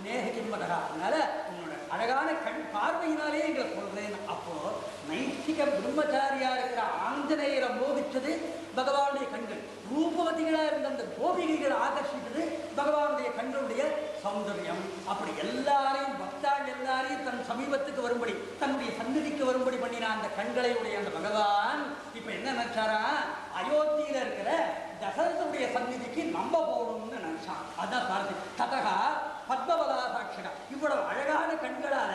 நேகிமதா. அதனால உன்னோட அழகான கண் பார்வையினாலே எங்களை சொல்றேன். அப்போ நைஷ்டிக பிரம்மச்சாரியா இருக்கிற ஆஞ்சநேயரை மோதிச்சது பகவானுடைய கண்கள். ரூபவதிகளா இருந்த அந்த கோபிகைகள் ஆகர்ஷித்தது பகவானுடைய கண்களுடைய சௌந்தர்யம். அப்படி எல்லாரையும் பக்தாள் எல்லாரையும் தன் சமீபத்துக்கு வரும்படி, தன்னுடைய சந்நிதிக்கு வரும்படி பண்ணின அந்த கண்களை உடைய அந்த பகவான் இப்ப என்ன நினைச்சாரா, அயோத்தியில இருக்கிற தசரதனுடைய சந்நிதிக்கு நம்ப போகணும்னு நினைச்சான். அதான் பார்த்து ததகா பத்மவலா சாட்சிகா. இவ்வளவு அழகான கண்களால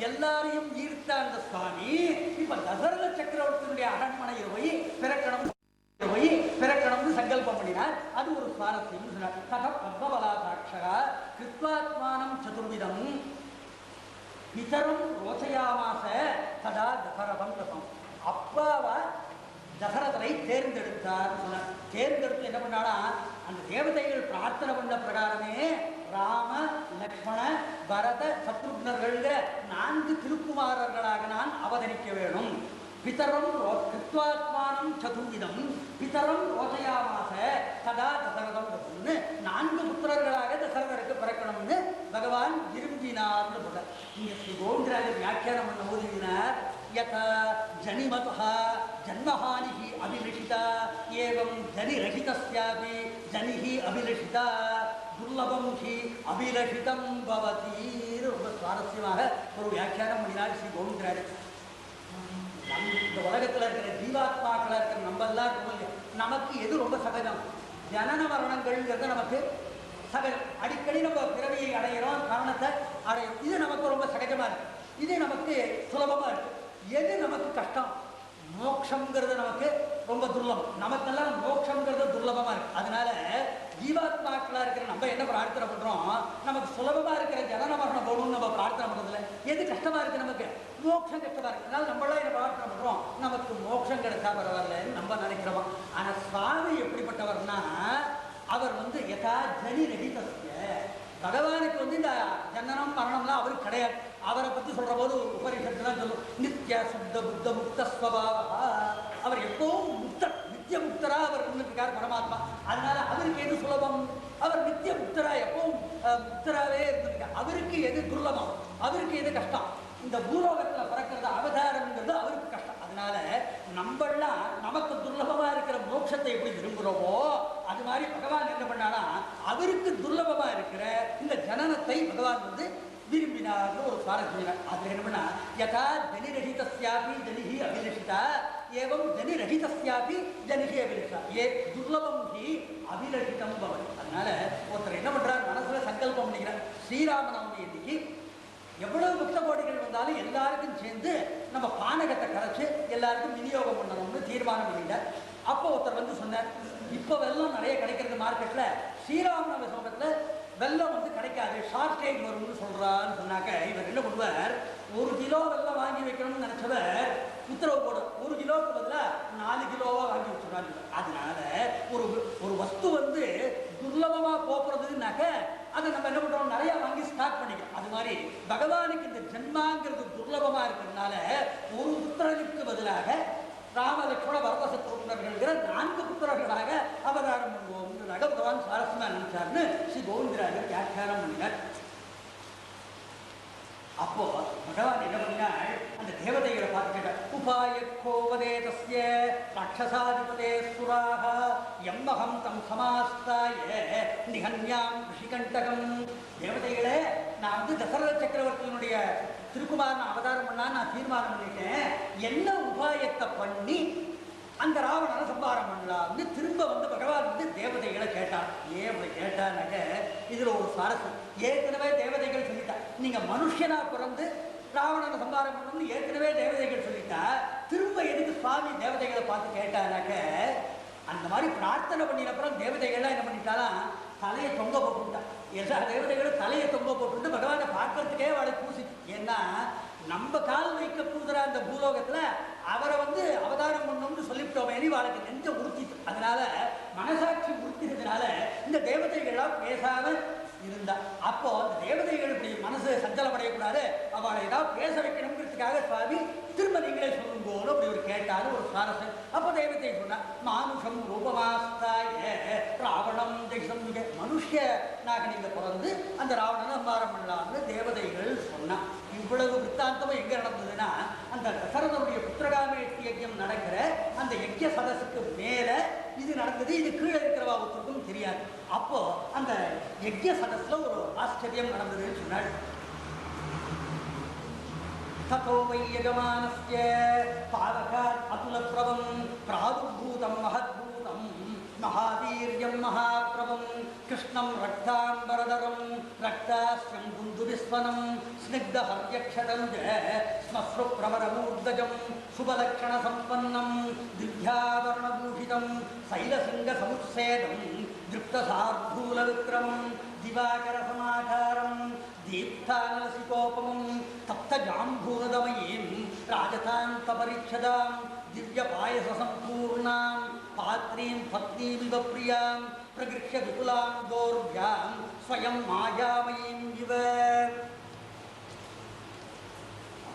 எல்லாரையும் ஈர்த்த அந்த சுவாமி இப்ப தசரத சக்கரவர்த்தியினுடைய அரண்மனையில் போய் பிறக்கணும்னு சங்கல்பம் பண்ணினார். அது ஒரு சுவாரஸ்யம் சொன்னார். தத பத்மவலா சாட்சகா கிருத்வாத்மானம் சதுர்விதம் பிதரம் ரோச்சயாமாச ததா தசரதம் தசம். அப்பாவா தசரதரை தேர்ந்தெடுத்தார் சொன்னார். தேர்ந்தெடுத்து என்ன பண்ணானா, அந்த தேவதைகள் பிரார்த்தனை பண்ண பிரகாரமே ராம லக்ஷ்மண பரத சத்ருக்னர்கள் 4 திருக்குமாரர்களாக நான் அவதரிக்க வேணும். பிதரம் கிருத்வாத்மானம் சதுர்விதம் பிதரம் ரோச்சயாமாச ததா தசரதம் தசம்னு 4 புத்திரர்களாக தசரதருக்கு பிறக்கணும்னு பகவான் விரும்பினார்னு சொல்ற. இங்க ஸ்ரீ கோவிந்தராஜர் வியாக்கியானம் பண்ண போதினார். யதா ஜனிமதா ஜன்மஹானிஹி அபிலஷிதா ஏவம் ஜனிரஹிதஸ்யாபி ஜனிஹி அபிலஷிதா துர்லபம் ஹி அபிலஷிதம் பவதி. ரொம்ப சுவாரஸ்யமாக ஒரு வியாக்கியானம் பண்ணினார் ஸ்ரீ கோவிந்தராஜர். இந்த உலகத்துல இருக்கிற ஜீவாத்மாக்களா இருக்கிற நம்ம எல்லாம் நமக்கு எது ரொம்ப சகஜம், ஜனன மரணங்கள்ங்கிறது நமக்கு சகஜம். அடிக்கடி நம்ம பிறவியை அடைகிறோம், மரணத்தை அடையிறோம். இது நமக்கு ரொம்ப சகஜமா இருக்கு, இது நமக்கு சுலபமா இருக்கு. எது நமக்கு கஷ்டம், மோட்சம்ங்கிறது நமக்கு ரொம்ப துர்லபம். நமக்கெல்லாம் மோட்சம்ங்கிறது துர்லபமா இருக்கு. அதனால ஜீவாத்மாக்களா இருக்கிற நம்ம என்ன பிரார்த்தனை பண்றோம், நமக்கு சுலபமா இருக்கிற ஜனன மரணம் போகணும்னு நம்ம பிரார்த்தனை பண்றதுல எது கஷ்டமா இருக்கு, நமக்கு மோட்சம் கஷ்டமா இருக்கு. அதனால நம்மளாம் என்ன பிரார்த்தனை பண்றோம், நமக்கு மோட்சம் கிடைச்சா பரவாயில்லன்னு நம்ம நினைக்கிறோம். ஆனா சுவாமி எப்படிப்பட்டவர்னா, அவர் வந்து யதா ஜனி ரஹிதஸ்ய, பகவானுக்கு வந்து இந்த ஜனனம் மரணம்லாம் அவருக்கு கிடையாது. அவரை பற்றி சொல்ற போது உபனிஷத்துலாம் சொல்லும், நித்ய சுத்த புத்த முக்த ஸ்வபாவா. அவர் எப்பவும் முக்தர், நித்திய முக்தரா அவர் இருந்திருக்கார் பரமாத்மா. அதனால அவருக்கு எது சுலபம்? அவர் நித்திய முக்தரா எப்பவும் முக்தராகவே இருந்திருக்கார். அவருக்கு எது துர்லபம்? அவருக்கு எது கஷ்டம்? இந்த பூலோகத்தில் பிறக்கிறது அவதாரம்ங்கிறது அவருக்கு கஷ்டம். அதனால நம்மளாம் நமக்கு துர்லபமா இருக்கிற மோட்சத்தை எப்படி விரும்புகிறோமோ அது மாதிரி பகவான் என்ன பண்ணானா அவருக்கு துர்லபமா இருக்கிற இந்த ஜனனத்தை பகவான் வந்து விரும்பினார்னு ஒரு சுவாரஸ்யம். அதுல என்ன பண்ணா, யதா ஜனிரஹிதஸ்யாபி ஜனிஹி அபிலஷிதா ஏவம் ஜனிரஹிதஸ்யாபி ஜனிஹி அபிலஷிதா ஏ துர்லபம் ஹி அபிலஷிதம் பவதி. அதனால ஒருத்தர் என்ன பண்றார், மனசுல சங்கல்பம் பண்ணிக்கிறார், ஸ்ரீராமநவமி இன்னைக்கு எவ்வளவு பக்த கோடிகள் வந்தாலும் எல்லாருக்கும் சேர்ந்து நம்ம பானகத்தை கரைச்சு எல்லாருக்கும் விநியோகம் பண்ணணும்னு தீர்மானம் பண்ணிட்டார். அப்போ ஒருத்தர் வந்து சொன்னார், இப்போ வெள்ளம் நிறைய கிடைக்கிறது மார்க்கெட்ல, ஸ்ரீராமநவமி சமயத்துல வெள்ளம் வந்து கிடைக்காது, ஷார்டேஜ் வரும்னு சொல்றான்னு சொன்னாக்க இவர் என்ன பண்ணுவார், 1 கிலோ வெள்ளம் வாங்கி வைக்கணும்னு நினைச்சவர் உத்தரவு போடும், 1 கிலோவுக்கு பதிலாக 4 கிலோவா வாங்கி வச்சுருவாங்க. அதனால ஒரு வஸ்து வந்து துர்லபமா போறதுனாக்க அதை நம்ம என்ன பண்றோம், நிறைய வாங்கி ஸ்டாக் பண்ணிக்கிறோம். அது மாதிரி பகவானுக்கு இந்த ஜென்மாங்கிறது துர்லபமா இருக்கிறதுனால ஒரு புத்திரனுக்கு பதிலாக ராமலட்சுமண பரதசத்ருக்னர்கள்ங்கிற 4 புத்திரர்களாக அவதாரம் பண்ணுவோம்ன்றதாக பகவான் சுவாரஸ்யமா நினைச்சார்னு ஸ்ரீ கோவிந்தராஜர் வியாக்கியானம் பண்ணினார். அப்போ பகவான் என்ன பண்ணினார், அந்த தேவதைகளை பார்த்து கேட்டார், உபாயக்கோவதே தஸ்ய ராட்சசாதிபதே சுராக எம்மகம் தம் சமாஸ்தாய நிகன்யாம் ரிஷிகண்டகம். தேவதைகளே, நான் வந்து தசரத சக்கரவர்த்தியினுடைய திருக்குமாரன் அவதாரம் பண்ணா நான் தீர்மானம் பண்ணிட்டேன், என்ன உபாயத்தை பண்ணி அந்த ராவணனை சம்பாரம் பண்ணலாம்னு திரும்ப வந்து பகவான் வந்து தேவதைகளை கேட்டார். ஏன் அப்படி கேட்டானாக்க இதுல ஒரு சுவாரஸ்யம். ஏற்கனவே தேவதைகள் சொல்லிட்டா, நீங்க மனுஷனா பிறந்து ராவணனை சம்பாரம் பண்ணணும்னு ஏற்கனவே தேவதைகள் சொல்லிட்டா, திரும்ப எதுக்கு சுவாமி தேவதைகளை பார்த்து கேட்டானாக்க, அந்த மாதிரி பிரார்த்தனை பண்ணின அப்புறம் தேவதைகள்லாம் என்ன பண்ணிட்டாலாம், தலையை தொங்க போட்டுட்டா. எல்லா தேவதைகளும் தலையை தொங்க போட்டு பகவானை பார்க்கறதுக்கே அவளை பூசி. ஏன்னா நம்ம கால் வைக்க பூதுற அந்த பூலோகத்துல அவரை வந்து அவதாரம் பண்ணணும்னு சொல்லிவிட்டோம், இனி அவளுக்கு நெஞ்ச உறுத்திட்டு. அதனால மனசாட்சி உறுத்தினதுனால இந்த தேவதைகள்லாம் பேசாம இருந்தா. அப்போ அந்த தேவதைகள் இப்படி மனசு சஞ்சலம் அடையக்கூடாது, அவளை ஏதாவது பேச வைக்கணுங்கிறதுக்காக சுவாமி திரும்ப நீங்களே சொல்லும்போது அப்படி ஒரு கேட்டாலும் ஒரு சுவாரஸ்யம். அப்போ தேவதை சொன்னா, மானுஷம் ரூபமாஸ்தாய ராவணம் தேசம், மனுஷனாக நீங்க பிறந்து அந்த ராவணனை சம்பாரம் பண்ணலாம்னு தேவதைகள் சொன்னா. இவ்வளவு வித்தாந்தமும் எங்க நடந்ததுன்னா, அந்த தசரதனுடைய புத்திரகாமேஷ்டி யஜ்யம் நடக்கிற அந்த யஜ்ய சதஸுக்கு மேல இது நடந்தது. இது கீழே இருக்கிறவா ஒருத்தருக்கும் தெரியாது. அப்போ அந்த யஜ்ய சதஸ்ல ஒரு ஆச்சரியம் நடந்ததுன்னு சொன்னாள். ததோ வை யஜமானஸ்ய பாவகாத் அதுலப்ரவம் பிராதுர்பூதம் மஹத்பூதம் மகாவீர்யம் மகாப்ரவம் கிருஷ்ணம் ரக்தாம்பரதரம் ரக்தாஸ்யம் குந்துவிஸ்வனம் ஸ்னிக்தஹர்யக்ஷதம் ஸ்மஸ்ரு பிரவரமூர்தஜம் சுபலக்ஷண சம்பன்னம் திவ்யாவரணபூஷிதம் சைலசிங்க சமுத்சேதம் திருப்தசார்தூல விக்ரமம் திவாகர சமாகாரம் தீப்தானலசிகோபமம் தப்த ஜாம்பூரதமயீம் ராஜதாந்த பரிச்சதாம் திவ்ய பாயச சம்பூர்ணாம் பாத்ரீம் பத்னீமிவ பிரியாம் பிரகிருஷ்ய விபுலாம் தோர்யாம் ஸ்வயம் மாயாமயீம் இவ.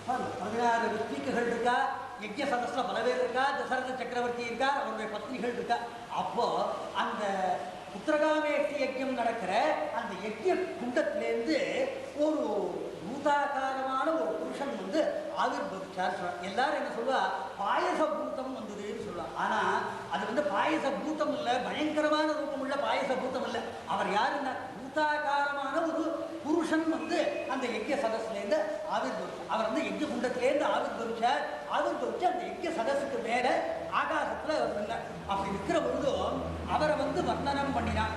16 ரித்விக்குகள் இருக்கா, யஜ்ய சதஸ்ல பல பேர் இருக்கா, தசரத சக்கரவர்த்தி இருக்கா, அவருடைய பத்னிகள் இருக்கா. அப்போ அந்த புத்திரகாமேஷ்டி யஜ்யம் நடக்கிற அந்த யஜ்ய குண்டத்திலேருந்து ஒரு பூதாகாரமான ஒரு புருஷன் வந்து ஆவிர்வவிச்சார் சொல்றாங்க. எல்லாரும் என்ன சொல்லுவா, பாயச பூத்தம் வந்ததுன்னு சொல்லுவாங்க. ஆனா அது வந்து பாயச பூத்தம் இல்லை, பயங்கரமான ரூபம் உள்ள பாயச பூத்தம் இல்லை. அவர் யாருன்னா பூதாகாரமான ஒரு புருஷன் வந்து அந்த யஜ்ய சதஸ்லேருந்து ஆவிர்வவிச்சார். அவர் வந்து யஜ்ய குண்டத்திலேருந்து ஆவிர்வவிச்சார். ஆவிர்வவிச்சு அந்த யஜ்ய சதஸுக்கு மேல ஆகாசத்துல அவர் இருந்தார். அப்படி இருக்கிற பொழுதும் அவரை வந்து வர்ணனம் பண்ணினார்.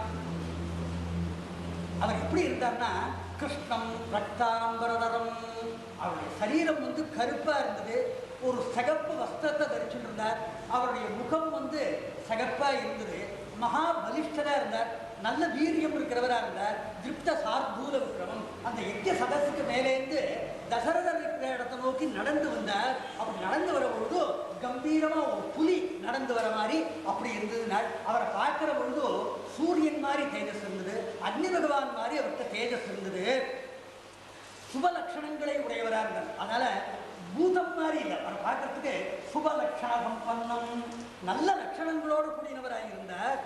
அவர் எப்படி இருந்தார்னா, கிருஷ்ணம் ரக்தாம்பரதரம், அவருடைய சரீரம் வந்து கருப்பா இருந்தது, ஒரு சகப்பு வஸ்திரத்தை தரிச்சுட்டு இருந்தார். அவருடைய முகம் வந்து சகப்பா இருந்தது, மகா பலிஷ்டரா இருந்தார், நல்ல வீரியம் இருக்கிறவரா இருந்தார், திருப்த சார்தூல விக்ரமம். அந்த யஜ்ய சதஸுக்கு மேலேருந்து தசரதர் இருக்கிற இடத்தை நோக்கி நடந்து வந்தார். அப்படி நடந்து வர பொழுது கம்பீரமா ஒரு புலி நடந்து வர மாதிரி அப்படி இருந்ததுனால் அவரை பார்க்கிற பொழுது சூரியன் மாதிரி தேஜஸ் இருந்தது, அக்னி பகவான் மாதிரி அவர்கிட்ட தேஜஸ் இருந்தது. சுப லட்சணங்களை உடையவராக இருந்தார். அதனால பூதம் மாதிரி இல்லை, அவர் பார்க்கறதுக்கு சுப லட்சண சம்பன்னம், நல்ல லட்சணங்களோடு கூடியவராக இருந்தார்.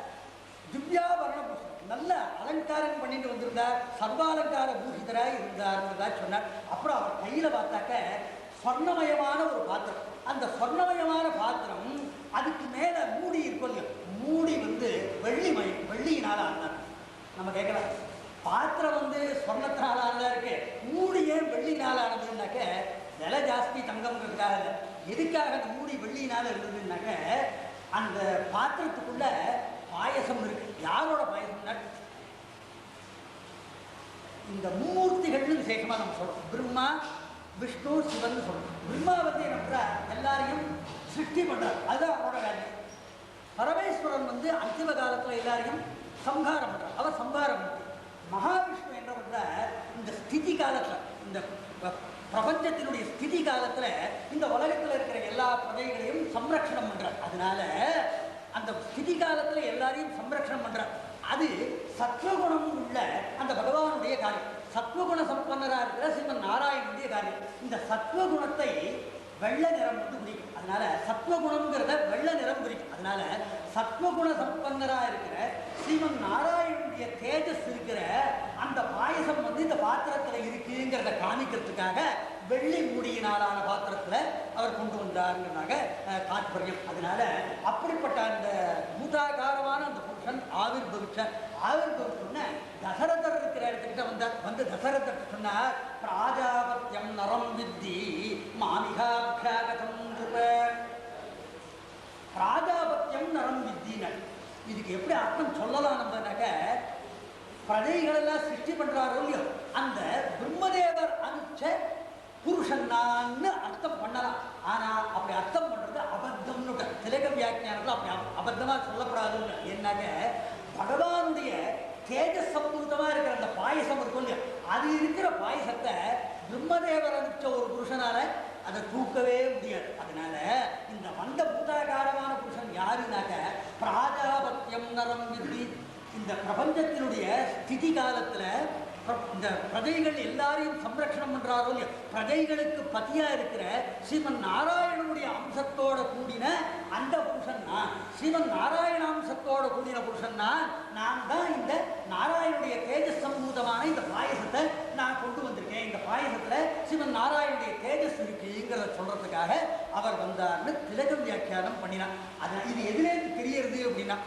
திவ்யாபரண பூஷன், நல்ல அலங்காரம் பண்ணிட்டு வந்திருந்தார், சர்வாலங்கார பூஷிதராக இருந்தார்ன்றதா சொன்னார். அப்புறம் அவர் கையில பார்த்தாக்க சொர்ணமயமான ஒரு பாத்திரம், அந்த சொர்ணமயமான பாத்திரம் அதுக்கு மேல மூடி இருக்கும், மூடி வெள்ளியினால ஆனார். நம்ம கேட்கலாம், பாத்திரம் சொர்ணத்தினால ஆனதா இருக்கு, மூடி ஏன் வெள்ளியினால ஆனதுன்னாக்க விலை ஜாஸ்தி தங்கம்ங்கிறதுக்காக இல்லை. எதுக்காக அந்த மூடி வெள்ளியினால இருந்ததுன்னாக்க அந்த பாத்திரத்துக்குள்ள பாயசம் இருக்கு. யாரோட பாயசம்னா இந்த மும்மூர்த்திகள்னு விசேஷமா நம்ம சொல்றோம். பிரம்மா, விஷ்ணு, சிவன் சொல்றோம். பிரம்மா என்ன எல்லாரையும் சிருஷ்டி பண்றார், அதுதான் அவரோட வேலை. பரமேஸ்வரன் அந்திம காலத்துல எல்லாரையும் சம்ஹாரம் பண்றார், அவர் சம்ஹாரம் பண்றார். மகாவிஷ்ணு என்ன பண்ற, இந்த ஸ்திதி காலத்துல, இந்த பிரபஞ்சத்தினுடைய ஸ்திதி காலத்துல இந்த உலகத்துல இருக்கிற எல்லா பிரஜைகளையும் சம்ரக்ஷணம் பண்றார். அதனால அந்த ஸ்திதி காலத்துல எல்லாரையும் சம்ரக்ஷணம் பண்றார். அது சத்வகுணம் உள்ள அந்த பகவானுடைய காரியம். சத்வகுண சம்பன்னராக இருக்கிற ஸ்ரீமன் நாராயணனுடைய காரியம். இந்த சத்வகுணத்தை வெள்ளை நிறம் குறிக்கும். அதனால சத்வகுணம்ங்கிறத வெள்ளை நிறம் குறிக்கும். அதனால சத்வகுண சம்பன்னராக இருக்கிற ஸ்ரீமன் நாராயணனுடைய தேஜஸ் இருக்கிற அந்த பாயசம் இந்த பாத்திரத்தில் இருக்குங்கிறத காமிக்கிறதுக்காக வெள்ளி மூடியினாலான பாத்திரத்தில் அவர் கொண்டு வந்தாருங்கிறதாக தாற்பயம். அதனால அப்படிப்பட்ட அந்த பூதாகாரமான அந்த புருஷன் ஆவிர்பவிச்சார். ஆவிர்பவிச்சோன்னு தசரதர் இருக்கிற இடத்துக்கிட்ட வந்தார். தசரதர் சொன்னார், பிராஜாபத்தியம் நரம் வித்தி மாமிகாபியாகதம் பிராஜாபத்தியம் நரம் வித்தினர். இதுக்கு எப்படி அர்த்தம் சொல்லலாம் நம்மனாக்க, பிரஜைகளெல்லாம் சிருஷ்டி பண்றாரோ இல்லையோ அந்த பிரம்மதேவர் அனுச்ச புருஷன் நான் அர்த்தம் பண்ணலாம். ஆனா அப்படி அர்த்தம் பண்றது அபத்தம்னு திலக வியாக்கியானத்தில் அப்படி அபத்தமா சொல்லக்கூடாதுன்னு. என்னாக்க பகவானுடைய தேஜஸ் சம்பூதமா இருக்கிற அந்த பாயசம் இருக்கும் இல்லையா, அது இருக்கிற பாயசத்தை பிரம்மதேவர் அனுப்பிச்ச ஒரு புருஷனால அதை தூக்கவே முடியாது. அதனால இந்த வந்த பூதாகாரமான புருஷன் யாருனாக்க பிராஜாபத்தியம் நரம் வித்தி. இந்த பிரபஞ்சத்தினுடைய ஸ்திதி காலத்துல இந்த பிரஜைகள் எல்லாரையும் சம்ரட்சணம் பண்றாரோ இல்லையா, பிரஜைகளுக்கு பதியா இருக்கிற ஸ்ரீமன் நாராயணனுடைய அம்சத்தோட கூடின அந்த புருஷன் நான். ஸ்ரீமன் நாராயண அம்சத்தோட கூடின புருஷன் நான் தான் இந்த நாராயணனுடைய தேஜஸ் சம்பூதமான இந்த பாயசத்தை நான் கொண்டு வந்திருக்கேன். இந்த பாயசத்துல ஸ்ரீமன் நாராயணனுடைய தேஜஸ் இருக்குங்கிறத சொல்றதுக்காக அவர் வந்தார்னு திலகம் வியாக்கியானம் பண்ணினார். அதனால இது எதுலேருந்து தெரியறது அப்படின்னா,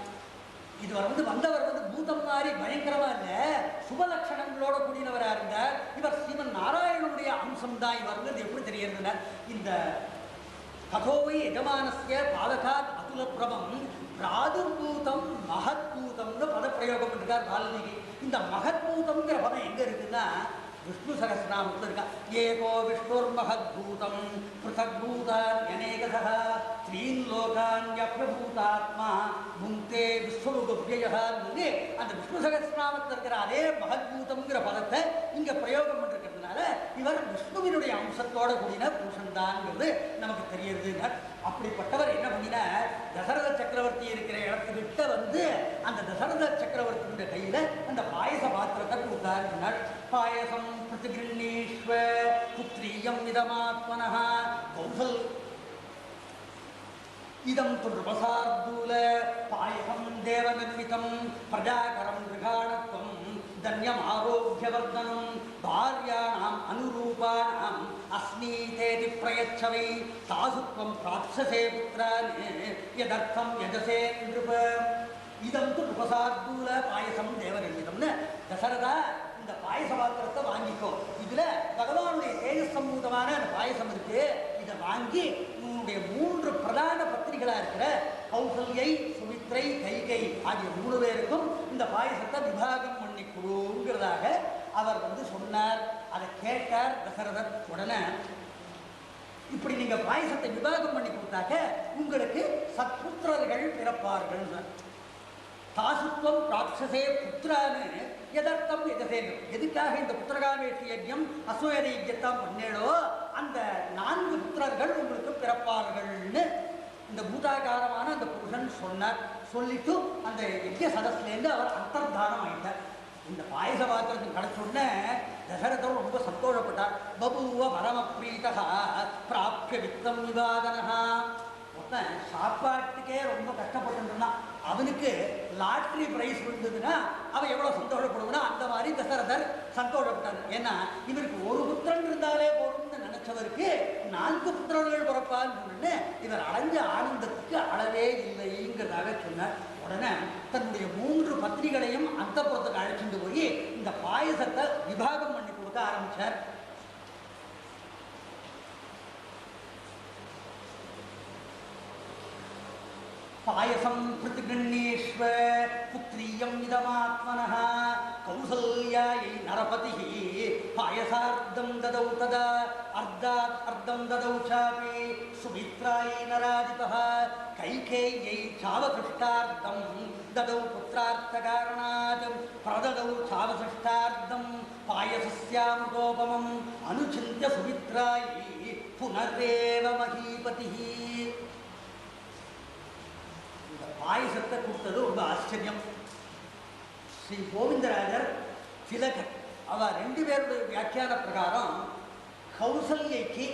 இது வந்தவர் பூதம் மாதிரி பயங்கரமா இல்ல, சுபலட்சணங்களோட கூடினவரா இருந்தார். இவர் ஸ்ரீமன் நாராயணனுடைய அம்சம் தான் இவர்ங்கிறது எப்படி தெரியறதுன்னா, இந்த கதோவை எஜமானஸ்ய பாலகாத் அதுல பிரபம் பிராதுர்பூதம் மகத்பூதம்னு பதப்பிரயோகம் பண்ணிருக்கார் வால்மீகி. இந்த மகத்பூதம்ங்கிற பதம் எங்க இருக்குன்னா விஷ்ணு சகஸ்ரநாமத்தில் இருக்கா. ஏகோ விஷ்ணுர் மகத்பூதம் பிருத்தக்பூதான் அநேகதः த்ரீன் லோகான்யப்யபூதாத்மா புங்கே விஸ்வரூபவ்யயஹான்னு அந்த விஷ்ணு சகஸ்ரநாமத்தில் இருக்கிற அதே மகத்பூதம்ங்கிற பதத்தை இங்க பிரயோகம் பண்ணிருக்கிறதுனால இவர் விஷ்ணுவினுடைய அம்சத்தோட கூடின புருஷன்தான்ங்கிறது நமக்கு தெரியறது. அப்படிப்பட்டவர் என்ன பண்ணினா, தசரத சக்கரவர்த்தி இருக்கிற இடத்துக்கிட்ட அந்த தசரத சக்கரவர்த்தியுடைய கையில அந்த பாயச பாத்திரத்தை கொடுத்தார். பாயசம் பிரதிகிருணீஸ்வ புத்ரீயம் இதமாத்மனஹ கௌசல் இதம் துர்வசார்தூல பாயசம் தேவநிர்மிதம் பிரஜாகரம் கிருகாணத்வம் தன்யம் ஆரோக்கியவர்தனம் பாரியாணாம் அனுரூபாணாம் அஸ்மீதேதி பிரயச்சவை தாசுத்வம் பிராட்சசே புத்திரானே யதர்த்தம் யஜசே நிருப இதம் துர்வசார்தூல பாயசம் தேவநிர்மிதம்னு தசரதா இந்த பாயச பாத்திரத்தை வாங்கிக்கோ, இதுல பகவானுடைய தேஜஸ் சம்பூதமான அந்த பாயசம் இருக்கு, இதை வாங்கி உன்னுடைய 3 பிரதான பத்திரிகளா இருக்கிற கௌசல்யை, சுமித்ரை, கைகை ஆகிய 3 பேருக்கும் இந்த பாயசத்தை விபாகம் பண்ணி கொடுங்கிறதாக அவர் சொன்னார். அதை கேட்டார் தசரதர். உடனே இப்படி நீங்க பாயசத்தை விபாகம் பண்ணி கொடுத்தாக்க உங்களுக்கு சத்புத்திரர்கள் பிறப்பார்கள். தாசுத்வம் ராட்சசே புத்திரான்னு எதர்த்தம் எதசேனும். எதுக்காக இந்த புத்திரகாமேஷி யஜ்யம் அஸ்வமேத யஜ்யத்தாம் பண்ணேடோ அந்த 4 புத்திரர்கள் உங்களுக்கு பிறப்பார்கள்னு இந்த பூதாகாரமான அந்த புருஷன் சொன்னார். சொல்லிட்டு அந்த யஜ்ய சதஸ்லேருந்து அவர் அந்தர்தானம் ஆயிட்டார். இந்த பாயச பாத்திரத்துக்கு கிடைச்ச உடனே தசரதர் ரொம்ப சந்தோஷப்பட்டார். சந்தோஷப்பட்டார். பபூவ பரமப்ரீதா பிராப்ய வித்தம் விவாதனா. ஒருத்தன் சாப்பாட்டுக்கே ரொம்ப கஷ்டப்பட்டுருந்தான், அவனுக்கு லாட்ரி பிரைஸ் விழுந்ததுன்னா அவன் எவ்வளோ சந்தோஷப்படுவானா அந்த மாதிரி தசரதர் சந்தோஷப்பட்டார். ஏன்னா இவருக்கு ஒரு புத்திரன் இருந்தாலே போதும்னு நினைச்சவருக்கு 4 புத்திரர்கள் பிறப்பான்னு சொன்னு இவர் அடைஞ்ச ஆனந்தத்துக்கு அளவே இல்லைங்கிறதாக சொன்னார். உடனே தன்னுடைய 3 பத்னிகளையும் அந்தப்புறத்துக்கு அழைச்சிட்டு போய் இந்த பாயசத்தை விபாகம் பண்ணி கொடுக்க ஆரம்பிச்சார். பாயசம் பிரதிகண்யேஷ்வ புத்ரியம் இதமாத்மனः கௌசல்யாயை நரபதிः பாயசார்த்தம் ததௌ ததா அர்த்தாத் அர்த்தம் ததௌ சாபி சுமித்ராயை நராதிபः கைகேயை சாவசிஷ்டார்த்தம் ததௌ புத்திரார்த்தகாரணாத் பிரததௌ சாவசிஷ்டார்த்தம் பாயசஸ்யாமிருதோபமம் அனுசிந்த்ய சுமித்ராயை புனரேவ மகீபதிः. பாயசத்தை கொடுத்தது ரொம்ப ஆச்சரியம். ஸ்ரீ கோவிந்தராஜர் திலகர் அவ 2 பேருடைய வியாக்கியான பிரகாரம் கௌசல்யைக்கு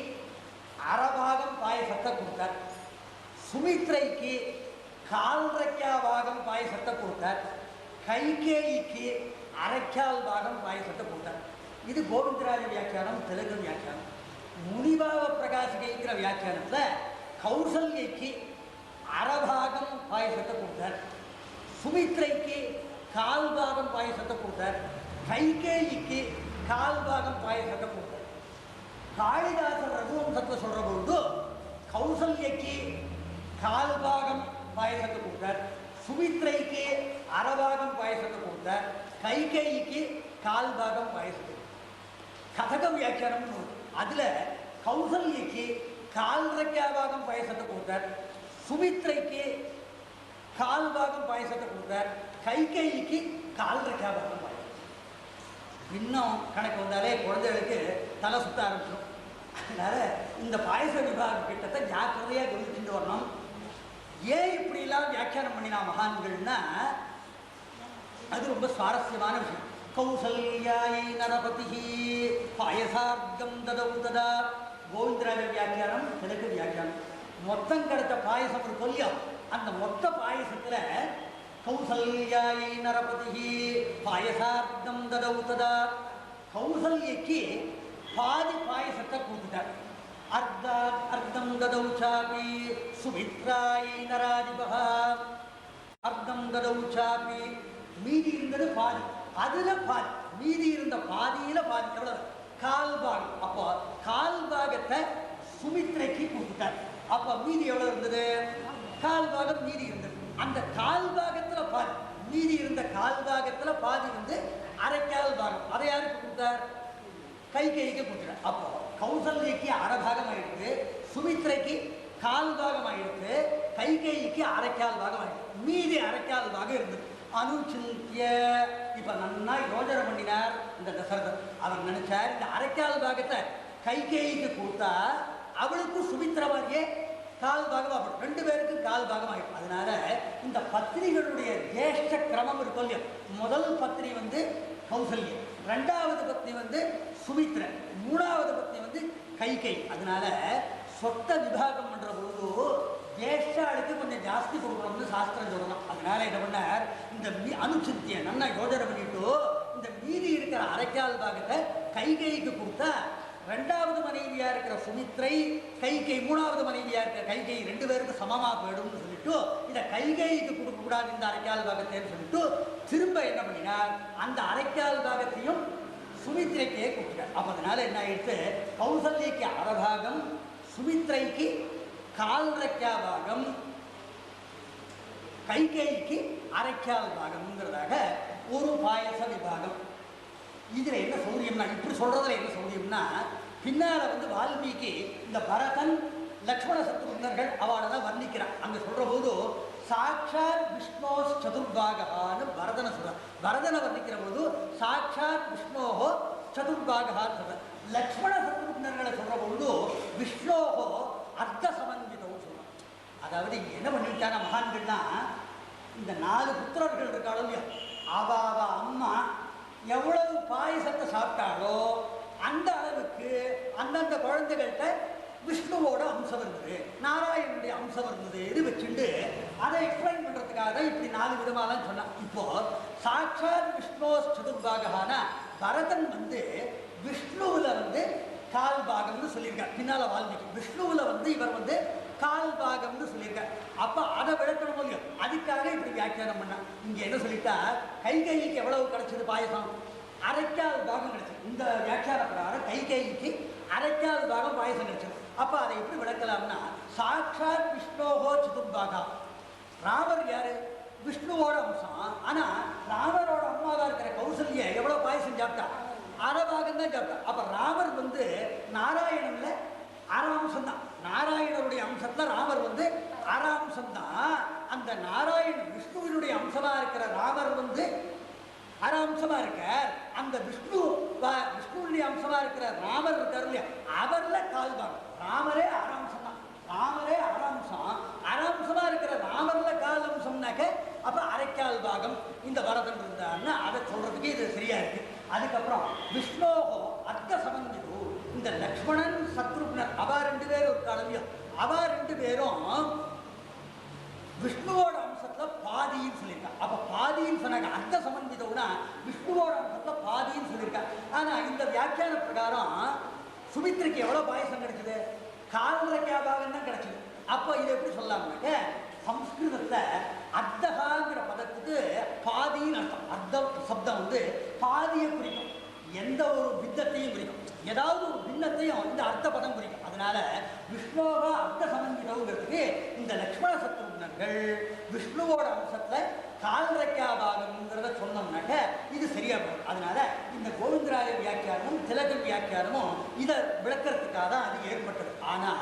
அரபாகம் பாயசத்தை கொடுத்தார், சுமித்ரைக்கு 1/4 பாகம் பாயசத்தை கொடுத்தார், கைகேயிக்கு 1/4 பாகம் பாயசத்தை கொடுத்தார். இது கோவிந்தராஜ வியாக்கியானம், திலகர் வியாக்கியானம். முனிபாவ பிரகாசிகைங்கிற வியாக்கியானத்தில் கௌசல்யைக்கு அரபாகம் பாயசத்தை கொடுத்தார், சுமித்ரைக்கு 1/4 பாகம் பாயசத்தை கொடுத்தார், கைகேயிக்கு 1/4 பாகம் பாயசத்தை கொடுத்தார். காளிதாசர் ரகுவம்சத்தில் சொல்ற பொழுது கௌசல்யக்கு 1/4 பாகம் பாயசத்தை கொடுத்தார், சுமித்ரைக்கு அரபாகம் பாயசத்தை கொடுத்தார், கைகேயிக்கு 1/4 பாகம் பாயசத்தை. கதக வியாக்கியானம் அதுல கௌசல்யக்கு 1/4 பாகம் பாயசத்தை கொடுத்தார், சுமித்ரைக்கு 1/4 பாகம் பாயசத்தை கொடுத்தார், கைகேயிக்கு 1/4 பாகம் பாயசம். இன்னும் கணக்கு வந்தாலே குழந்தைகளுக்கு தலை சுத்த ஆரம்பிச்சிடும். அதனால இந்த பாயச விபாக கிட்டத்தை ஜாக்கிரதையாக கவனிச்சுட்டு வரணும். ஏன் இப்படிலாம் வியாக்கியானம் பண்ணினா மகான்கள்னா அது ரொம்ப சுவாரஸ்யமான விஷயம். கௌசல்யாயை நரபதிஹி பாயசார்த்தம் ததௌ ததா. கோவிந்தராஜ வியாக்கியானம், திலக வியாக்கியானம். மொத்தம் கிடைத்த பாயசம் ஒரு கொல்லியம். அந்த மொத்த பாயசத்துல கௌசல்யாயை நரபதிஹி பாயசார்த்தம் ததௌ ததா. கௌசல்யக்கு பாதி பாயசத்தை கொடுத்துட்டார், அர்த்தாத் அர்த்தம் ததௌ சாபி சுமித்ராயை நராதிபः அர்த்தம் ததௌ சாபி. மீதி இருந்தது பாதி, அதுல பாதி, மீதி இருந்த பாதியில பாதி எவ்வளவு? 1/4 பாகம். அப்போ 1/4 பாகத்தை சுமித்ரைக்கு கொடுத்துட்டார். அப்ப மீதி எவ்வளவு இருந்தது? 1/4 பாகம் மீதி இருந்தது. அந்த 1/4 பாகத்துல பாதி, மீதி இருந்த 1/4 பாகத்துல பாதி வந்து 1/4 பாகம். அதை யாருக்கு கொடுத்தார்? கைகேயிக்கு கொடுத்தார். அப்போ கௌசல்யக்கு 1/2 பாகம் ஆயிடுது, சுமித்ரைக்கு 1/4 பாகம் ஆயிடுது, கைகேயிக்கு 1/4 பாகம் ஆயிடுது. மீதி 1/4 பாகம் இருந்தது. அனுசிந்திய இப்ப நன்னா யோஜனை பண்ணினார் இந்த தசரதர். அவர் நினைச்சார் இந்த 1/4 பாகத்தை கைகேயிக்கு கொடுத்தா அவளுக்கு சுமித்ரா மாதிரியே 1/4 பாகம் ஆகும், 2 பேருக்கும் 1/4 பாகம் ஆகிடும். அதனால இந்த பத்னிகளுடைய ஜேஷ்ட கிரமம் இருக்கும் இல்லையா, முதல் பத்னி வந்து கௌசல்யம், 2வது பத்னி வந்து சுமித்ரா, 3வது பத்னி வந்து கைகை. அதனால சொத்தை விபாகம் பண்ற பொழுது ஜேஷ்டாளுக்கு கொஞ்சம் ஜாஸ்தி கொடுக்கணும்னு சாஸ்திரம் சொல்லணும். அதனால என்ன பண்ணார், இந்த அனுசித்திய நல்லா யோஜனை பண்ணிட்டு இந்த மீதி இருக்கிற 1/4 பாகத்தை கைகைக்கு கொடுத்தா 2வது மனைவியா இருக்கிற சுமித்ரை, கைகை 3வது மனைவியா இருக்கிற கைகை 2 பேருக்கு சமமா போயிடும்னு சொல்லிட்டு இதை கைகைக்கு கொடுக்க கூடாது இந்த 1/4 பாகத்தைன்னு சொல்லிட்டு திரும்ப என்ன பண்ணினார், அந்த 1/4 பாகத்தையும் சுமித்ரைக்கே கொடுத்தார். அப்ப அதனால என்ன ஆயிடுச்சு, கௌசல்யக்கு 1/2 பாகம், சுமித்ரைக்கு 1/4 பாகம், கைகேயிக்கு 1/4 பாகம்ங்கிறதாக ஒரு பாயச விபாகம். இதுல என்ன சௌரியம்னா, இப்படி சொல்றதுல என்ன சௌரியம்னா, பின்னால வந்து வால்மீகி இந்த பரதன் லக்ஷ்மண சத்ருக்னர்கள் அவளதான் வர்ணிக்கிறான். அங்க சொல்ற போது சாட்சாத் விஷ்ணோ சதுர்பாகான்னு பரதனை சொல்ற. பரதனை வர்ணிக்கிற போது சாட்சாத் விஷ்ணோஹோ சதுர்பாகான்னு சொல்ற. லக்ஷ்மண சத்ருக்னர்களை சொல்ற பொழுது விஷ்ணோஹோ அர்த்த சமன்விதம் சொல்றான். அதாவது என்ன பண்ணிட்டான மகான்கள்னா, இந்த 4 புத்திரர்கள் இருக்காளோ இல்லையா, அவ அம்மா எவ்வளவு பாயசத்தை சாப்பிட்டாலோ அந்த அளவுக்கு அந்தந்த குழந்தைகள்கிட்ட விஷ்ணுவோட அம்சம் இருந்தது, நாராயணனுடைய அம்சம் இருந்தது, இது வச்சுட்டு அதை எக்ஸ்பிளைன் பண்றதுக்காக தான் இப்படி 4 விதமாலாம் சொன்னான். இப்போ சாட்சாத் விஷ்ணோ சதுர்பாகான பரதன் விஷ்ணுவுல கால் பாகம்னு சொல்லியிருக்கார். பின்னால வால்மீகி விஷ்ணுவுல இவர் கால் பாகம்னு சொல்லியிருக்கார். அப்ப அதை விளக்கணும் இல்லையோ, அதுக்காக இப்படி வியாக்கியானம் பண்ணா. இங்க என்ன சொல்லிட்டா, கைகைக்கு எவ்வளவு கிடைச்சது பாயசம்? அரைக்கால் பாகம் கிடைச்சது. இந்த வியாக்கியான பிரகாரம் கைகைக்கு அரைக்கால் பாகம் பாயசம் கிடைச்சது. அப்ப அதை எப்படி விளக்கலாம்னா, சாட்சாத் விஷ்ணோகோ சதுர்பாகா. ராமர் யாரு? விஷ்ணுவோட அம்சம். ஆனா ராமரோட அம்மாவா இருக்கிற கௌசல்யா எவ்வளவு பாயசம் சாப்பிட்டா? அரை பாகம் தான் சாப்பிட்டா. அப்ப ராமர் நாராயணன்ல அரை அம்சம் தான். நாராயணருடைய அம்சத்துல ராமர் அரை அம்சம் தான். அந்த நாராயணன் விஷ்ணுவினுடைய அம்சமா இருக்கிற ராமர் அரை அம்சமா இருக்கார். அந்த விஷ்ணுவுடைய அம்சமா இருக்கிற ராமர் இருக்காரு இல்லையா, அவர்ல கால் பாகம். ராமரே அரை அம்சம் தான். ராமரே அரை அம்சம். அரை அம்சமா இருக்கிற ராமர்ல கால் அம்சம்னாக்க அப்ப அரைக்கால் பாகம் இந்த வரதன் இருந்தாருன்னு அதை சொல்றதுக்கு இது சரியா இருக்கு. அதுக்கப்புறம் விஷ்ணோகோ அர்த்த சமந்திது. இந்த லக்ஷ்மணன் சத்ருக்னர் அவ 2 பேரும் ஒரு காலமியம். அவ 2 பேரும் விஷ்ணுவோட அம்சத்துல பாதின்னு சொல்லியிருக்கா. அப்ப பாதின்னு சொன்னாங்க. அர்த்த சமந்திதம்னா விஷ்ணுவோட அம்சத்துல பாதின்னு சொல்லியிருக்கா. ஆனா இந்த வியாக்கியான பிரகாரம் சுமித்ரைக்கு எவ்வளவு பாயசம் கிடைச்சது? 4.5 பாகம் தான் கிடைச்சது. அப்ப இதை எப்படி சொல்லலாம்னாக்க, சம்ஸ்கிருதத்துல அர்த்தகாங்கிற பதத்துக்கு பாதின்னு அர்த்தம். அர்த்த சப்தம் பாதியை குறிக்கும். எந்த ஒரு பின்னத்தையும் குறிக்கும். ஏதாவது ஒரு பின்னத்தையும் இந்த அர்த்த பதம் குறிக்கும். அதனால விஷ்ணுவா அர்த்த சமந்திதம்ங்கிறதுக்கு இந்த லக்ஷ்மண சத்ருக்னர்கள் விஷ்ணுவோட அம்சத்துல 4.5 பாகம்ங்கிறத சொன்னோம்னாக்க இது சரியா போகும். அதனால இந்த கோவிந்தராய வியாக்கியானமும் திலகன் வியாக்கியானமும் இதை விளக்கிறதுக்காக தான் அது ஏற்பட்டது. ஆனா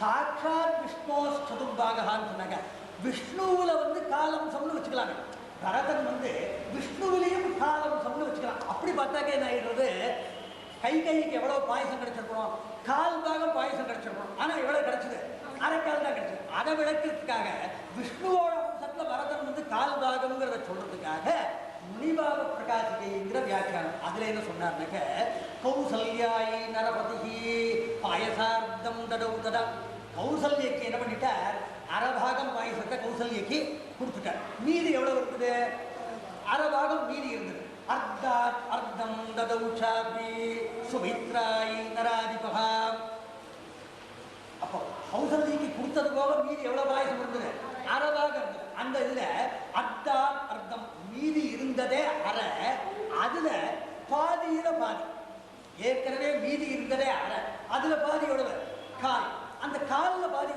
சாட்சாத் விஷ்ணோ சதுர்பாகான்னு சொன்னாங்க. விஷ்ணுவுல காலம்சம்னு வச்சுக்கலாங்க. பரதன் விஷ்ணுவிலையும் காலம்சம்னு வச்சுக்கலாம். அப்படி பார்த்தாக்க என்ன ஆயிடுறது, கைகைக்கு எவ்வளவு பாயசம் கிடைச்சிருக்கணும்? 4 பாகம் பாயசம் கிடைச்சிருக்கணும். ஆனா எவ்வளவு கிடைச்சது? அரைக்கால் தான் கிடைச்சது. அதை விளக்கிறதுக்காக விஷ்ணுவோட அம்சத்துல பரதன் 4 பாகம்ங்கிறத சொல்றதுக்காக முனிபாக பிரகாசிக்கிற வியாக்கியானம். அதுல என்ன சொன்னார்னாக்க, கௌசல்யாயி நரபதி பாயசார்த்தம் தடவுதடா. கௌசல்யக்கு என்ன பண்ணிட்டார்? அரை பாகம் பாயசத்தை கௌசல்யக்கு கொடுத்துட்டார். மீதி எவ்வளவு இருக்குது? அரை பாகம் மீதி இருந்தது. அர்த்தாத் அர்த்தம் ததௌஷாபி சுமித்ராயி நராதிபகா. அப்போ கௌசல்யக்கு கொடுத்தது போக மீதி எவ்வளவு பாயசம் இருந்தது? அரை பாகம் இருந்தது. அந்த இதுல அர்த்தாத் அர்த்தம் மீதி இருந்ததே அரை. அதுல பாதியில பாதி. ஏற்கனவே மீதி இருந்ததே அரை. அதுல பாதி எவ்வளவு? கால். அந்த காலில் பாதி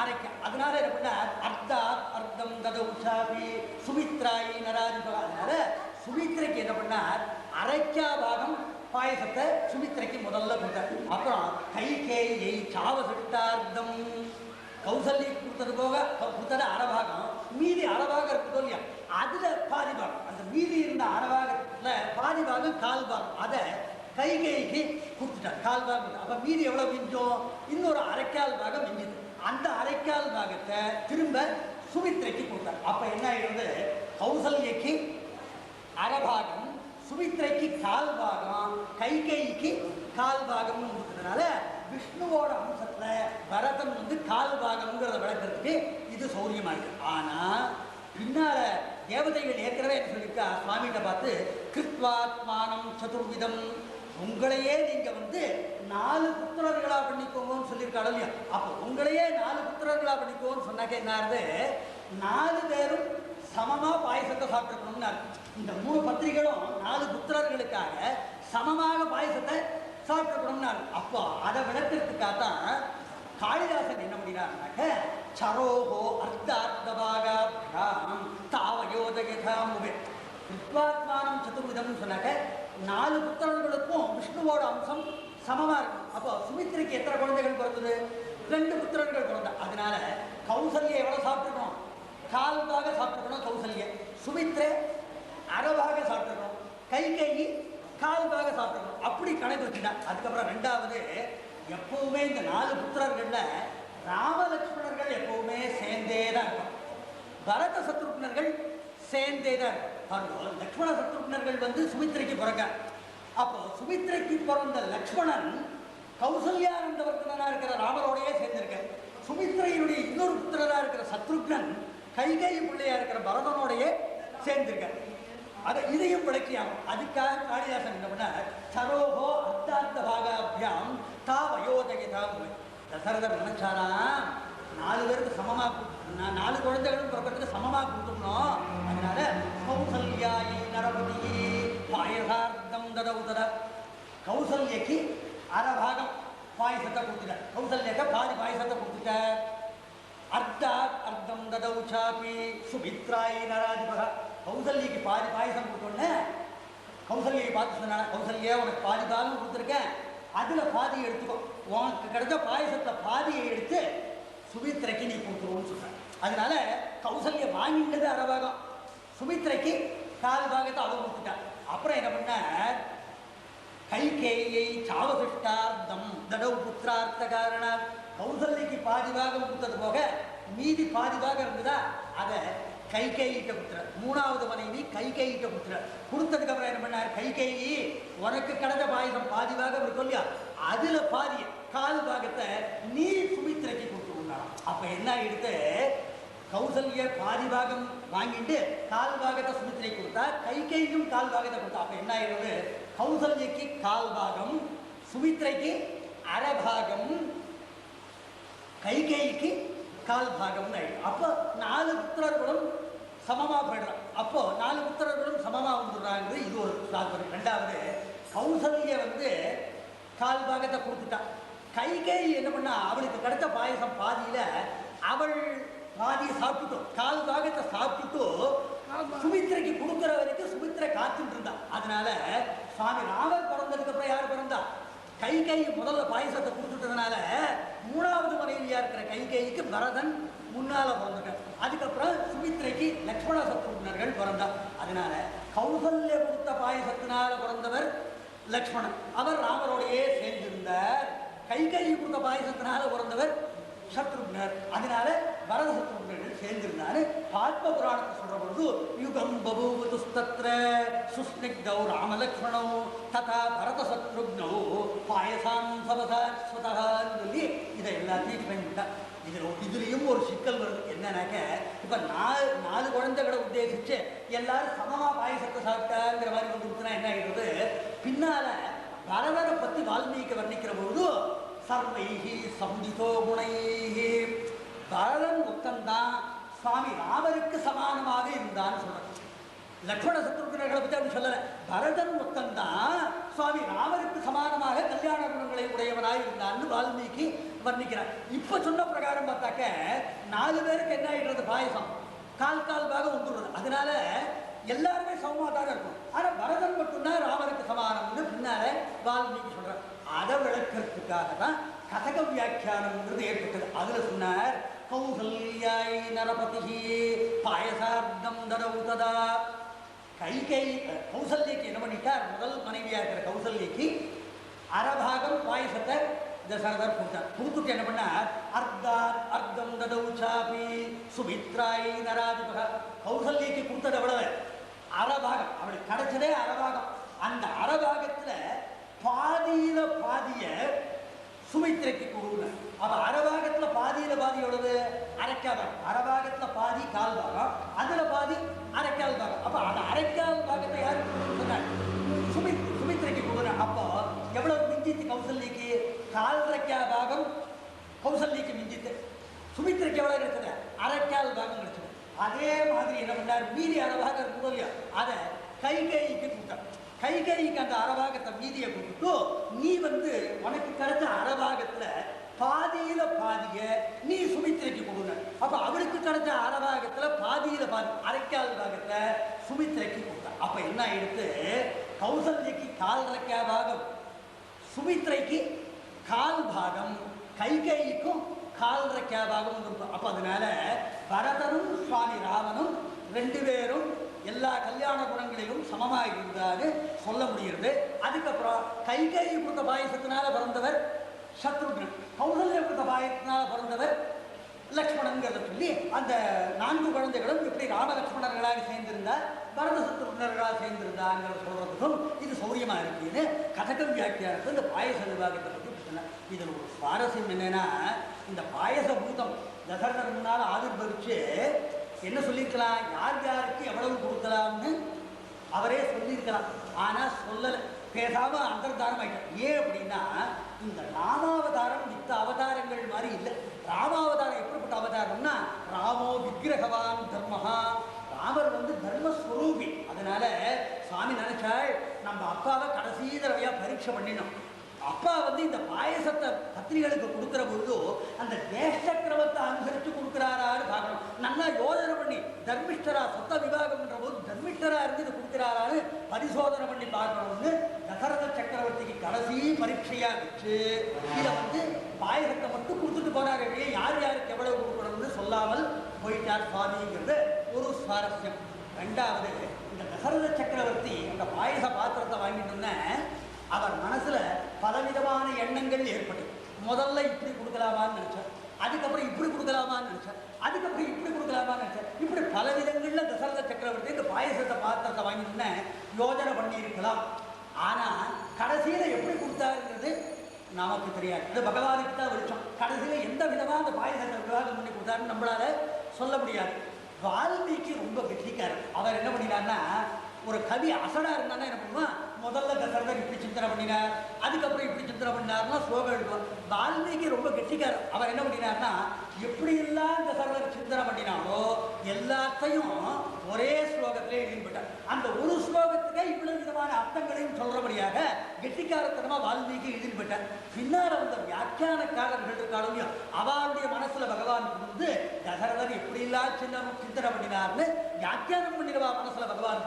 அரைக்க. அதனால என்ன பண்ணார்? அர்த்தாத் அர்த்தம் ததௌஷாபி சுமித்ராயி நராதிபகா. அதனால சுமித்ரைக்கு என்ன பண்ணார்? அரைக்கா பாகம் பாயசத்தை சுமித்ரைக்கு முதல்ல கொடுத்தார். அப்புறம் கைகேயை சாவசிட்டார்த்தம் கௌசல்ய கொடுத்தது போக கொடுத்தது அரை பாகம். மீதி அரை பாகம் இருக்குதோ இல்லையா, அதுல பாதி பாகம். அந்த மீதி இருந்த அரை பாகத்துல பாதி பாகம் கால் பாகம். அதை கைகைக்கு கொடுத்துட்டார். 4 பாகம். அப்ப மீதி எவ்வளவு மிஞ்சம்? இன்னொரு அரைக்கால் பாகம் மிஞ்சுது. அந்த அரைக்கால் பாகத்தை திரும்ப சுமித்ரைக்கு கொடுத்தார். அப்ப என்ன ஆயிடுது? கௌசல்யக்கு அரை பாகம், சுமித்ரைக்கு 4 பாகம், கைகைக்கு 4 பாகம்னு கொடுத்ததுனால விஷ்ணுவோட அம்சத்துல பரதன் 4 பாகம்ங்கிறத விளக்கிறதுக்கு இது சௌரியமா இருக்கு. ஆனா பின்னால தேவதைகள் ஏற்கனவே என்ன சொல்லியிருக்கா? சுவாமிகிட்ட பார்த்து கிருத்வாத்மானம் சதுர்விதம், உங்களையே நீங்க 4 புத்திரர்களா பண்ணிக்கோங்கன்னு சொல்லியிருக்காள் இல்லையா. அப்போ உங்களையே 4 புத்திரர்களா பண்ணிக்கோன்னு சொன்னாக்க என்ன ஆகுது? 4 பேரும் சமமா பாயசத்தை சாப்பிட்டுக்கணும்னு அர்த்தம். இந்த 3 பத்திரிகளும் 4 புத்திரர்களுக்காக சமமாக பாயசத்தை சாப்பிட்டுக்கணும்னு அர்த்தம். அப்போ அதை விளக்கிறதுக்காக தான் காளிதாசன் என்ன பண்ணினார்னாக்க, சரோகோ அர்த்தார்த்தபாகாம் தாவயோதயதாமுவே கிருத்வாத்மானம் சதுர்விதம்னு சொன்னாக்க 4 புத்திரர்களுக்கும் விஷ்ணுவோட அம்சம் சமமா இருக்கும். அப்போ சுமித்ரைக்கு எத்தனை குழந்தைகள் பிறந்தது? 2 புத்திரர்கள் பிறந்த. அதனால கௌசல்யா எவ்வளவு சாப்பிட்டுக்கணும்? 4 பாகம் சாப்பிட்டுக்கணும் கௌசல்யா. சுமித்ரை அரை பாகம் சாப்பிட்டுக்கணும். கைகேயி 4 பாகம் சாப்பிட்டுக்கணும். அப்படி கணக்கு வச்சுட்டா. அதுக்கப்புறம் 2வது, எப்பவுமே இந்த 4 புத்திரர்கள்ல ராமலட்சுமணர்கள் எப்பவுமே சேர்ந்தே தான் இருக்கும். பரத சத்ருக்னர்கள் சேர்ந்தே தான் இருக்கும். லக்ஷ்மண சத்ருக்னர்கள் சுமித்ரைக்கு பிறக்க. அப்போ சுமித்ரைக்கு பிறந்த லக்ஷ்மணன் கௌசல்யானந்தவர்த்தனா இருக்கிற ராமரோடையே சேர்ந்திருக்க. சுமித்ரையினுடைய இன்னொரு புத்திரரா இருக்கிற சத்ருக்னன் கைகேயி பிள்ளையா இருக்கிற பரதனோடையே சேர்ந்திருக்க. அதை இதையும் விளக்கியாகும். அதுக்காக காளிதாசன் என்ன பண்ண, சரோகோ அர்த்தார்த்த பாகாபியாம் தா வயோதகிதாம். தசரதர் நினைச்சாரா 4 பேருக்கு சமமா, 4 குழந்தைகளும் பிறக்கிறதுக்கு சமமா கொடுத்துடணும். அதனால கௌசல்யாயி நரபதி பாயசார்த்தம் ததவுதர, கௌசல்யக்கு அரை பாகம் பாயசத்தை கொடுத்துட்டார். கௌசல்யக்க பாதி பாயசத்தை கொடுத்துட்டார். அர்த்தாத் அர்த்தம் ததவுச்சாபி சுமித்ராயி நராதிபக, கௌசல்யக்கு பாதி பாயசம் கொடுத்தோன்னே கௌசல்யை பார்த்து சொன்னாங்க, கௌசல்யா உனக்கு பாதி பாகம் கொடுத்துருக்கேன், அதில் பாதி எடுத்துக்கோ, உனக்கு கிடைச்ச பாயசத்தை பாதியை எடுத்து சுமித்ரைக்கு நீ கொடுத்துருவோன்னு சொல்கிறாங்க. அதனால கௌசல்யா வாங்கிட்டது அரை பாகம், சுமித்ரைக்கு 4 பாகத்தை அவ கொடுத்துட்டா. அப்புறம் என்ன பண்ண, கைகேயை சாவசிஷ்டார்த்தம் தடவு புத்திரார்த்த காரண, கௌசல்யக்கு பாதி பாகம் கொடுத்தது போக மீதி பாதி பாகம் இருந்ததா அதை கைகேயிட்ட கொடுத்துறார். 3வது மனைவி கைகேயிட்ட கொடுத்துறார். கொடுத்ததுக்கு அப்புறம் என்ன பண்ணார், கைகேயி உனக்கு கிடைச்ச பாயசம் பாதி பாகம் இருக்கும் இல்லையா, அதுல பாதியை 4 பாகத்தை நீ சுமித்ரைக்கு கொடுத்துருந்தாலும். அப்ப என்ன எடுத்து கௌசல்யர் பாதி பாகம் வாங்கிட்டு 4 பாகத்தை சுமித்ரைக்கு கொடுத்தா, கைகேயும் 4 பாகத்தை கொடுத்தா. அப்ப என்ன ஆயிடுது, கௌசல்யக்கு 4 பாகம், சுமித்ரைக்கு அரை பாகம், கைகேயிக்கு 4 பாகம்னு ஆயிடும். அப்போ 4 புத்திரர்களும் சமமா போயிடுறான். அப்போ 4 புத்திரர்களும் சமமா வந்துடுறாங்க. இது ஒரு தாற்பயம். 2வது, கௌசல்ய 4 பாகத்தை கொடுத்துட்டான். கைகேயி என்ன பண்ணா, அவளுக்கு கிடைச்ச பாயசம் பாதியில அவள் பாதியை சாப்பிட்டுட்டோம், 4 பாகத்தை சாப்பிட்டுட்டு சுமித்ரைக்கு கொடுக்குற வரைக்கும் சுமித்ரை காத்துட்டு இருந்தா. அதனால சுவாமி ராமர் பிறந்ததுக்கு அப்புறம் யார் பிறந்தா, கைகேயி முதல்ல பாயசத்தை கொடுத்துட்டதுனால 3வது மனைவியா இருக்கிற கைகேயிக்கு பரதன் முன்னால பிறந்துட்டார். அதுக்கப்புறம் சுமித்ரைக்கு லக்ஷ்மண சத்ருக்னர்கள் பிறந்தா. அதனால கௌசல்ய கொடுத்த பாயசத்தினால பிறந்தவர் லக்ஷ்மணன், அவர் ராமரோடையே சேர்ந்திருந்தார். கைகேயி கொடுத்த பாயசத்தினால பிறந்தவர் சத்ருக்னர், அதனால பரத சத்ருக்னர்கள் சேர்ந்திருந்தாரு. ஆத்ம புராணத்தை சொல்ற பொழுது யுகம் பபூவதுஸ்தத்ர சுஸ்னிக்தௌ ராமலக்ஷ்மணௌ ததா பரத சத்ருக்னௌ பாயசாம் சபசாஸ்வதஹான்னு சொல்லி இதை எல்லாத்தையும் பண்ணிவிட்டா. இதுலேயும் ஒரு சிக்கல் வருது. என்னன்னாக்க, இப்போ 4 குழந்தைகளை உத்தேசிச்சு எல்லாரும் சமமா பாயசத்தை சாப்பிட்டாங்கிற மாதிரி வந்துருச்சுன்னா என்ன ஆகிடுறது, பின்னால பரதனை பற்றி வால்மீகி வர்ணிக்கிற பொழுது சர்வைஹி சம்திதோ குணைஹி, பரதன் ஒத்தந்தான் சுவாமி ராமருக்கு சமானமாக இருந்தான்னு சொல்றாங்க. லக்ஷ்மண சத்ருக்னர்களை பற்றி அப்படி சொல்லலை, பரதன் ஒத்தந்தான் சுவாமி ராமருக்கு சமானமாக கல்யாண குணங்களை உடையவனாக இருந்தான்னு வால்மீகி வர்ணிக்கிறார். இப்போ சொன்ன பிரகாரம் பார்த்தாக்க 4 பேருக்கு என்ன ஆகிடுறது, பாயசம் 4 பாகம் வந்துடுறது. அதனால எல்லாருமே சமமாக இருக்கும். ஆனால் பரதன் மட்டும்தான் ராமருக்கு சமானம்னு பின்னால வால்மீகி சொல்றார். அதை விளக்கிறதுக்காக தான் கதக வியாக்கியானம்ன்றது ஏற்பட்டது. அதுல சொன்னார், கௌசல்யாய் நரபதி பாயசார்த்தம் தரவுததா. கௌசல்யக்கு என்ன பண்ணிட்டார், முதல் மனைவியா இருக்கிற கௌசல்யக்கு அரை பாகம் பாயசத்தை தசரதர் கொடுத்தார். கொடுத்துட்டு என்ன பண்ணார், அர்த்தம் ததவுச்சாபி சுமித்ராய் நராதிபக, கௌசல்யக்கு கொடுத்தது எவ்வளவு, அரை பாகம். அவளுக்கு கிடைச்சதே அரை பாகம். அந்த அரை பாகத்துல பாதியில பாதிய சுமித்ரைக்கு கொடுங்க. அப்ப அரை பாகத்துல பாதியில பாதி எவ்வளவு, அரைக்கால் பாகம். அரை பாகத்துல பாதி 1/4 பாகம், அதுல பாதி அரைக்கால் பாகம். அப்ப அந்த அரைக்கால் பாகத்தை யாருக்கு சொன்னார், சுமித்ரைக்கு கொடுங்க. அப்போ எவ்வளவு மிஞ்சித்து கௌசல்யக்கு, 1/4 பாகம் கௌசல்யக்கு மிஞ்சித்து. சுமித்ரைக்கு எவ்வளவு கிடைச்சது, அரைக்கால் பாகம் கிடைச்சது. அதே மாதிரி என்ன பண்ணார், மீதி அரை பாகம் இருக்கும் இல்லையா, அதை கைகேயிக்கு கொடுத்தார். கைகேயிக்கு அந்த அரை பாகத்தை மீதியை கொடுத்துட்டு, நீ உனக்கு கிடைச்ச அரை பாகத்துல பாதியில பாதிய நீ சுமித்ரைக்கு கொடுங்க. அப்ப அவளுக்கு கிடைச்ச அரை பாகத்துல பாதியில பாதி அரைக்கால் பாகத்தை சுமித்ரைக்கு கொடுத்தா. அப்ப என்ன எடுத்து, கௌசல்யக்கு 1/4 பாகம், சுமித்ரைக்கு 1/4 பாகம், கைகேயிக்கும் 1/4 பாகம் இருக்கும். அப்ப அதனால பரதனும் சுவாமி ராமனும் 2 பேரும் எல்லா கல்யாண குணங்களிலும் சமமாக இருந்தாரு சொல்ல முடிகிறது. அதுக்கப்புறம் கைகேயி கொடுத்த பாயசத்தினால பிறந்தவர் சத்ருக்னன், கௌசல்ய கொடுத்த பாயசத்தினால பிறந்தவர் லக்ஷ்மணன் சொல்லி அந்த 4 குழந்தைகளும் இப்படி ராம லக்ஷ்மணர்களாக சேர்ந்திருந்தார். பரத சத்ருக்னர்களாக சேர்ந்திருந்தாங்கிற சொல்றதுக்கும் இது சௌரியமா இருக்குன்னு கதகம் வியாக்கியானத்தில் இந்த பாயச விவாகத்தை பற்றி சொன்னார். இதில் ஒரு சுவாரஸ்யம் என்னன்னா, இந்த பாயச பூதம் தசரதர் முன்னால் ஆவிர்வவிச்சு என்ன சொல்லியிருக்கலாம், யார் யாருக்கு எவ்வளவு கொடுக்கலாம்னு அவரே சொல்லியிருக்கலாம். ஆனால் சொல்லலை, பேசாம அந்தர்தானம் ஆயிட்டார். ஏன் அப்படின்னா, இந்த ராமாவதாரம் மித்த அவதாரங்கள் மாதிரி இல்லை. ராமாவதாரம் எப்படிப்பட்ட அவதாரம்னா, ராமோ விக்கிரகவான் தர்மஹா, ராமர் தர்மஸ்வரூபி. அதனால சுவாமி நினைச்சாள், நம்ம அப்பாவை கடைசி தடவையா பரீட்சை பண்ணினோம். அப்பா இந்த பாயசத்தை பத்திரிகளுக்கு கொடுக்குற பொழுது அந்த தேசக்கிரமத்தை அனுசரித்து கொடுக்குறாரான்னு பார்க்கணும். நல்லா யோஜனை பண்ணி தர்மிஷ்டரா சொத்த விவாகம்ன்ற போது தர்மிஷ்டரா இருந்து இதை கொடுக்குறாரான்னு பரிசோதனை பண்ணி பார்க்கணும்னு தசரத சக்கரவர்த்திக்கு கடைசி பரீட்சையா வச்சு இதை பாயசத்தை மட்டும் கொடுத்துட்டு போனார். யார் யாருக்கு எவ்வளவு கொடுக்கணும்னு சொல்லாமல் போயிட்டார் சுவாமிங்கிறது ஒரு சுவாரஸ்யம். ரெண்டாவது, இந்த தசரத சக்கரவர்த்தி அந்த பாயச பாத்திரத்தை வாங்கிட்டு அவர் மனசுல பலவிதமான எண்ணங்கள் ஏற்பட்டு, முதல்ல இப்படி கொடுக்கலாமான்னு நினைச்சார், அதுக்கப்புறம் இப்படி கொடுக்கலாமான்னு நினைச்சார், அதுக்கப்புறம் இப்படி கொடுக்கலாமான்னு நினைச்சார். இப்படி பல விதங்கள்ல தசரத சக்கரவர்த்தி இந்த பாயசத்தை பாத்திரத்தை வாங்கிட்டு யோஜனை பண்ணியிருக்கலாம். ஆனா கடைசியில எப்படி கொடுத்தாருங்கிறது நமக்கு தெரியாது. அது பகவானுக்கு தான் வெளிச்சம். கடைசியில எந்த விதமா அந்த பாயசத்தை விவாகம் பண்ணி கொடுத்தாருன்னு நம்மளால சொல்ல முடியாது. வால்மீகி ரொம்ப கெட்டிக்காரர். அவர் என்ன பண்ணினார்னா, ஒரு கவி அசடா இருந்தான்னா என்ன பண்ணுவான், முதல்ல தசரதர் இப்படி சிந்தனை பண்ணினார், அதுக்கப்புறம் இப்படி சிந்தனை பண்ணினார்னா ஸ்லோகம் எழுதுவார். வால்மீகி ரொம்ப கெட்டிக்காரர். அவர் என்ன பண்ணினார்னா, எப்படியெல்லாம் தசரதர் சிந்தனை பண்ணினாலோ எல்லாத்தையும் ஒரே ஸ்லோகத்திலே எழுதிவிட்டார். அந்த ஒரு ஸ்லோகத்துக்கே இவ்வளவு விதமான அர்த்தங்களையும் சொல்றபடியாக கெட்டிக்காரத்தனமா வால்மீகி எழுதிவிட்டார். பின்னால் வந்த வியாக்கியானக்காரர்கள் இருக்காலும் அவருடைய மனசுல பகவான் தசரதர் எப்படியெல்லாம் சிந்தனை பண்ணினார்னு வியாக்கியானம் பண்ணிடுவா மனசுல பகவான்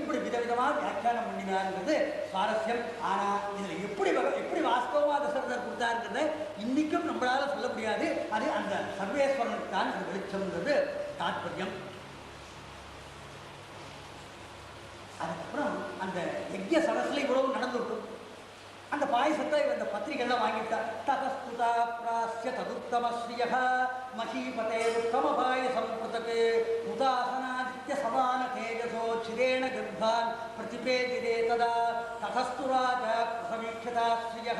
இப்படி விதவிதமா வியாக்கியானம் பண்ணினாருங்கிறது சுவாரஸ்யம். ஆனா இதுல எப்படி வாஸ்தவமா தசரதர் கொடுத்தாருங்கிறத இன்னைக்கும் நம்மளால சொல்ல முடியாது. அது அந்த சர்வேஸ்வரனுக்கு தான் வெளிச்சம்ங்கிறது தாற்பயம். அதுக்கப்புறம் அந்த யஜ்ய சதஸ்ல இவ்வளவு நடந்துருக்கும். அந்த பாயசத்தை இந்த பத்திரிகைலாம் வாங்கிட்டார். ததஸ்துதா பிராஸ்ய ததுத்தமஸ்ரீய மஹீபதே உத்தம பாயசம் பிரதகே உதாசனாதித்ய சமான தேஜசோ சிரேண கர்ப்பான் பிரதிபேதிரே ததா ததஸ்து ராஜா பிரசமீக்ஷதாஸ்ரீய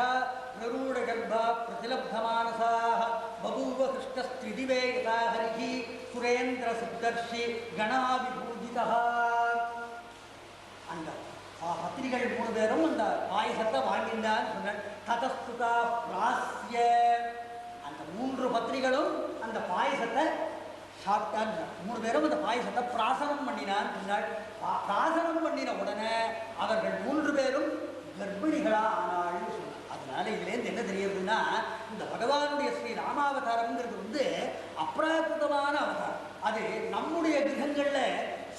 பிரரூಢ கர்ப்பா பிரதிலப்தமானசாः பபூவ கிருஷ்ணஸ்திரிதிவே யதா ஹரிஹி சுரேந்திர சுத்தர்ஷி கணாவிபூஜிதः. அந்த பத்திரிகள் 3 பேரும் அந்த பாயசத்தை வாங்கினான்னு சொன்னார். ததஸ்துதா பிராஸ்ய, அந்த 3 பத்திரிகளும் அந்த பாயசத்தை சாப்பிட்டான்னு 3 பேரும் அந்த பாயசத்தை பிராசனம் பண்ணினான்னு சொன்னார். பிராசனம் பண்ணின உடனே அவர்கள் 3 பேரும் கர்ப்பிணிகளா ஆனாள்னு சொன்னார். அதனால இதுலேருந்து என்ன தெரியுதுன்னா, இந்த பகவானுடைய ஸ்ரீ ராமாவதாரம்ங்கிறது அப்ராகிருதமான அவதாரம். அது நம்முடைய கிரகங்கள்ல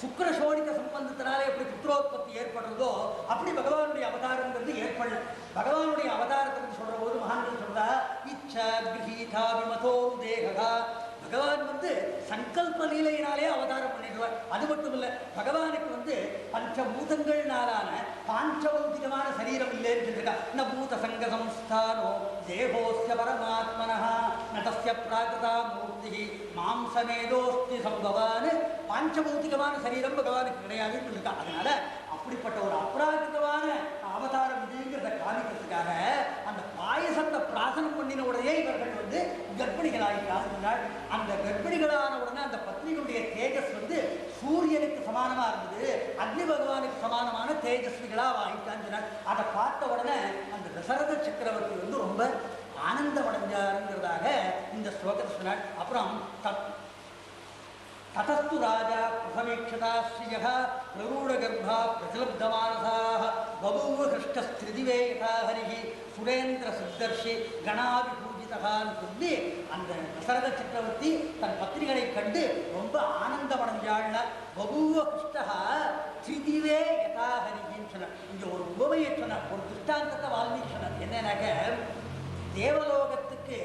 சுக்கிர சோடிக்க சம்பந்தத்தினால எப்படி புத்திரோத்பத்தி ஏற்படுறதோ அப்படி பகவானுடைய அவதாரங்கிறது ஏற்படல. பகவானுடைய அவதாரத்தை சொல்ற போது மகான்கள் சொல்றா, இச்சா கிரகீதா விமதோ தேகா. பகவான் சங்கல்ப லீலையினாலே அவதாரம் பண்ணிடுவார். அது மட்டும் இல்லை, பகவானுக்கு பஞ்சபூதங்கள்னாலான பாஞ்சபௌதிகமான சரீரம் இல்லைன்னு சொல்லியிருக்கா. ந பூத சங்க சம்ஸ்தானோ தேகோஸ்ய பரமாத்மனஹ நதஸ்ய பிராகிருதா மூர்த்தி மாம்சமேதோஸ்தி சம்பவான்னு பாஞ்சபௌதிகமான சரீரம் பகவானுக்கு கிடையாதுன்னு சொல்லியிருக்கா. அதனால அப்படிப்பட்ட ஒரு அப்ராகிருதமான அவதாரம் இதுங்கிறத காமிக்கிறதுக்காக அந்த பாயசத்தை பிராசனம் பண்ணின உடனே இவர்கள் கர்ப்பிணிகளாகிட்டார். அந்த கர்ப்பிணிகளான உடனே அந்த பத்னிகளுடைய தேஜஸ் சூரியனுக்கு சமானமா இருந்தது, அக்னி பகவானுக்கு சமானமான தேஜஸ்விகளா ஆகிட்டான்னு சொன்னார். அதை பார்த்த உடனே அந்த தசரத சக்கரவர்த்தி ரொம்ப ஆனந்தம் அடைஞ்சாருங்கிறதாக இந்த ஸ்லோகத்தை சொன்னார். அப்புறம் ததஸ்து ராஜா பிரசமீக்ஷதாஸ்ரீய பிரரூಢ கர்ப்பா பிரதிலப்தமானசாः பபூவ கிருஷ்ணஸ்திரிதிவே யதா ஹரிஹி சுரேந்திர சுத்தர்ஷி கணாவிபூஜிதகான்னு சொல்லி அந்த தசரத சக்கரவர்த்தி தன் பத்திரிகளை கண்டு ரொம்ப ஆனந்தம் அடைஞ்சாள்னா. பபூவ கிருஷ்ணா ஸ்திரிதிவே யதா ஹரிஹின்னு சொன்னார். இங்கே ஒரு உபமையை சொன்னார், ஒரு திருஷ்டாந்தத்தை வால்மீகி சொன்னார். என்னன்னாக்க, தேவலோகத்துக்கு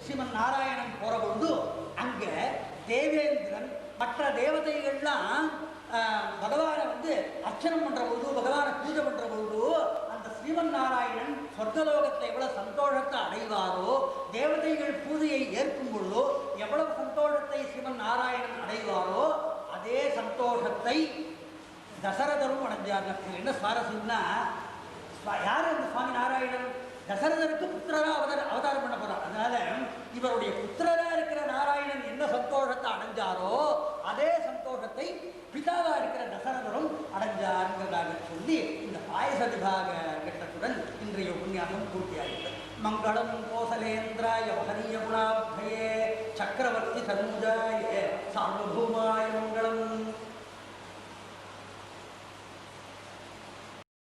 ஸ்ரீமன் நாராயணன் போற பொழுது அங்க தேவேந்திரன் மற்ற தேவதைகள்லாம் பகவானை அர்ச்சனம் பண்ற பொழுது, பகவானை பூஜை பண்ற பொழுது அந்த ஸ்ரீமன் நாராயணன் சொர்க்கலோகத்தில் எவ்வளவு சந்தோஷத்தை அடைவாரோ, தேவதைகள் பூஜையை ஏற்கும் பொழுதோ எவ்வளவு சந்தோஷத்தை ஸ்ரீமன் நாராயணன் அடைவாரோ அதே சந்தோஷத்தை தசரதரும் அடைஞ்சார். என்ன சுவாரஸ்யம்னா, யார் அந்த சுவாமி நாராயணன்? தசரதருக்கு புத்திரரா அவதாரம் பண்ண போறார். அதனால இவருடைய புத்திரரா இருக்கிற நாராயணன் என்ன சந்தோஷத்தை அடைஞ்சாரோ அதே சந்தோஷத்தை பிதாவா இருக்கிற தசரதரும் அடைஞ்சாருங்கிறதாக சொல்லி இந்த பாயச விபாக கட்டத்துடன் இன்றைய உபன்யாசம் பூர்த்தியாகிறது. மங்களம் கோசலேந்திராய மகனீய குணாப்தயே சக்கரவர்த்தி சர்முஜாய சார்வபௌமாய மங்களம்.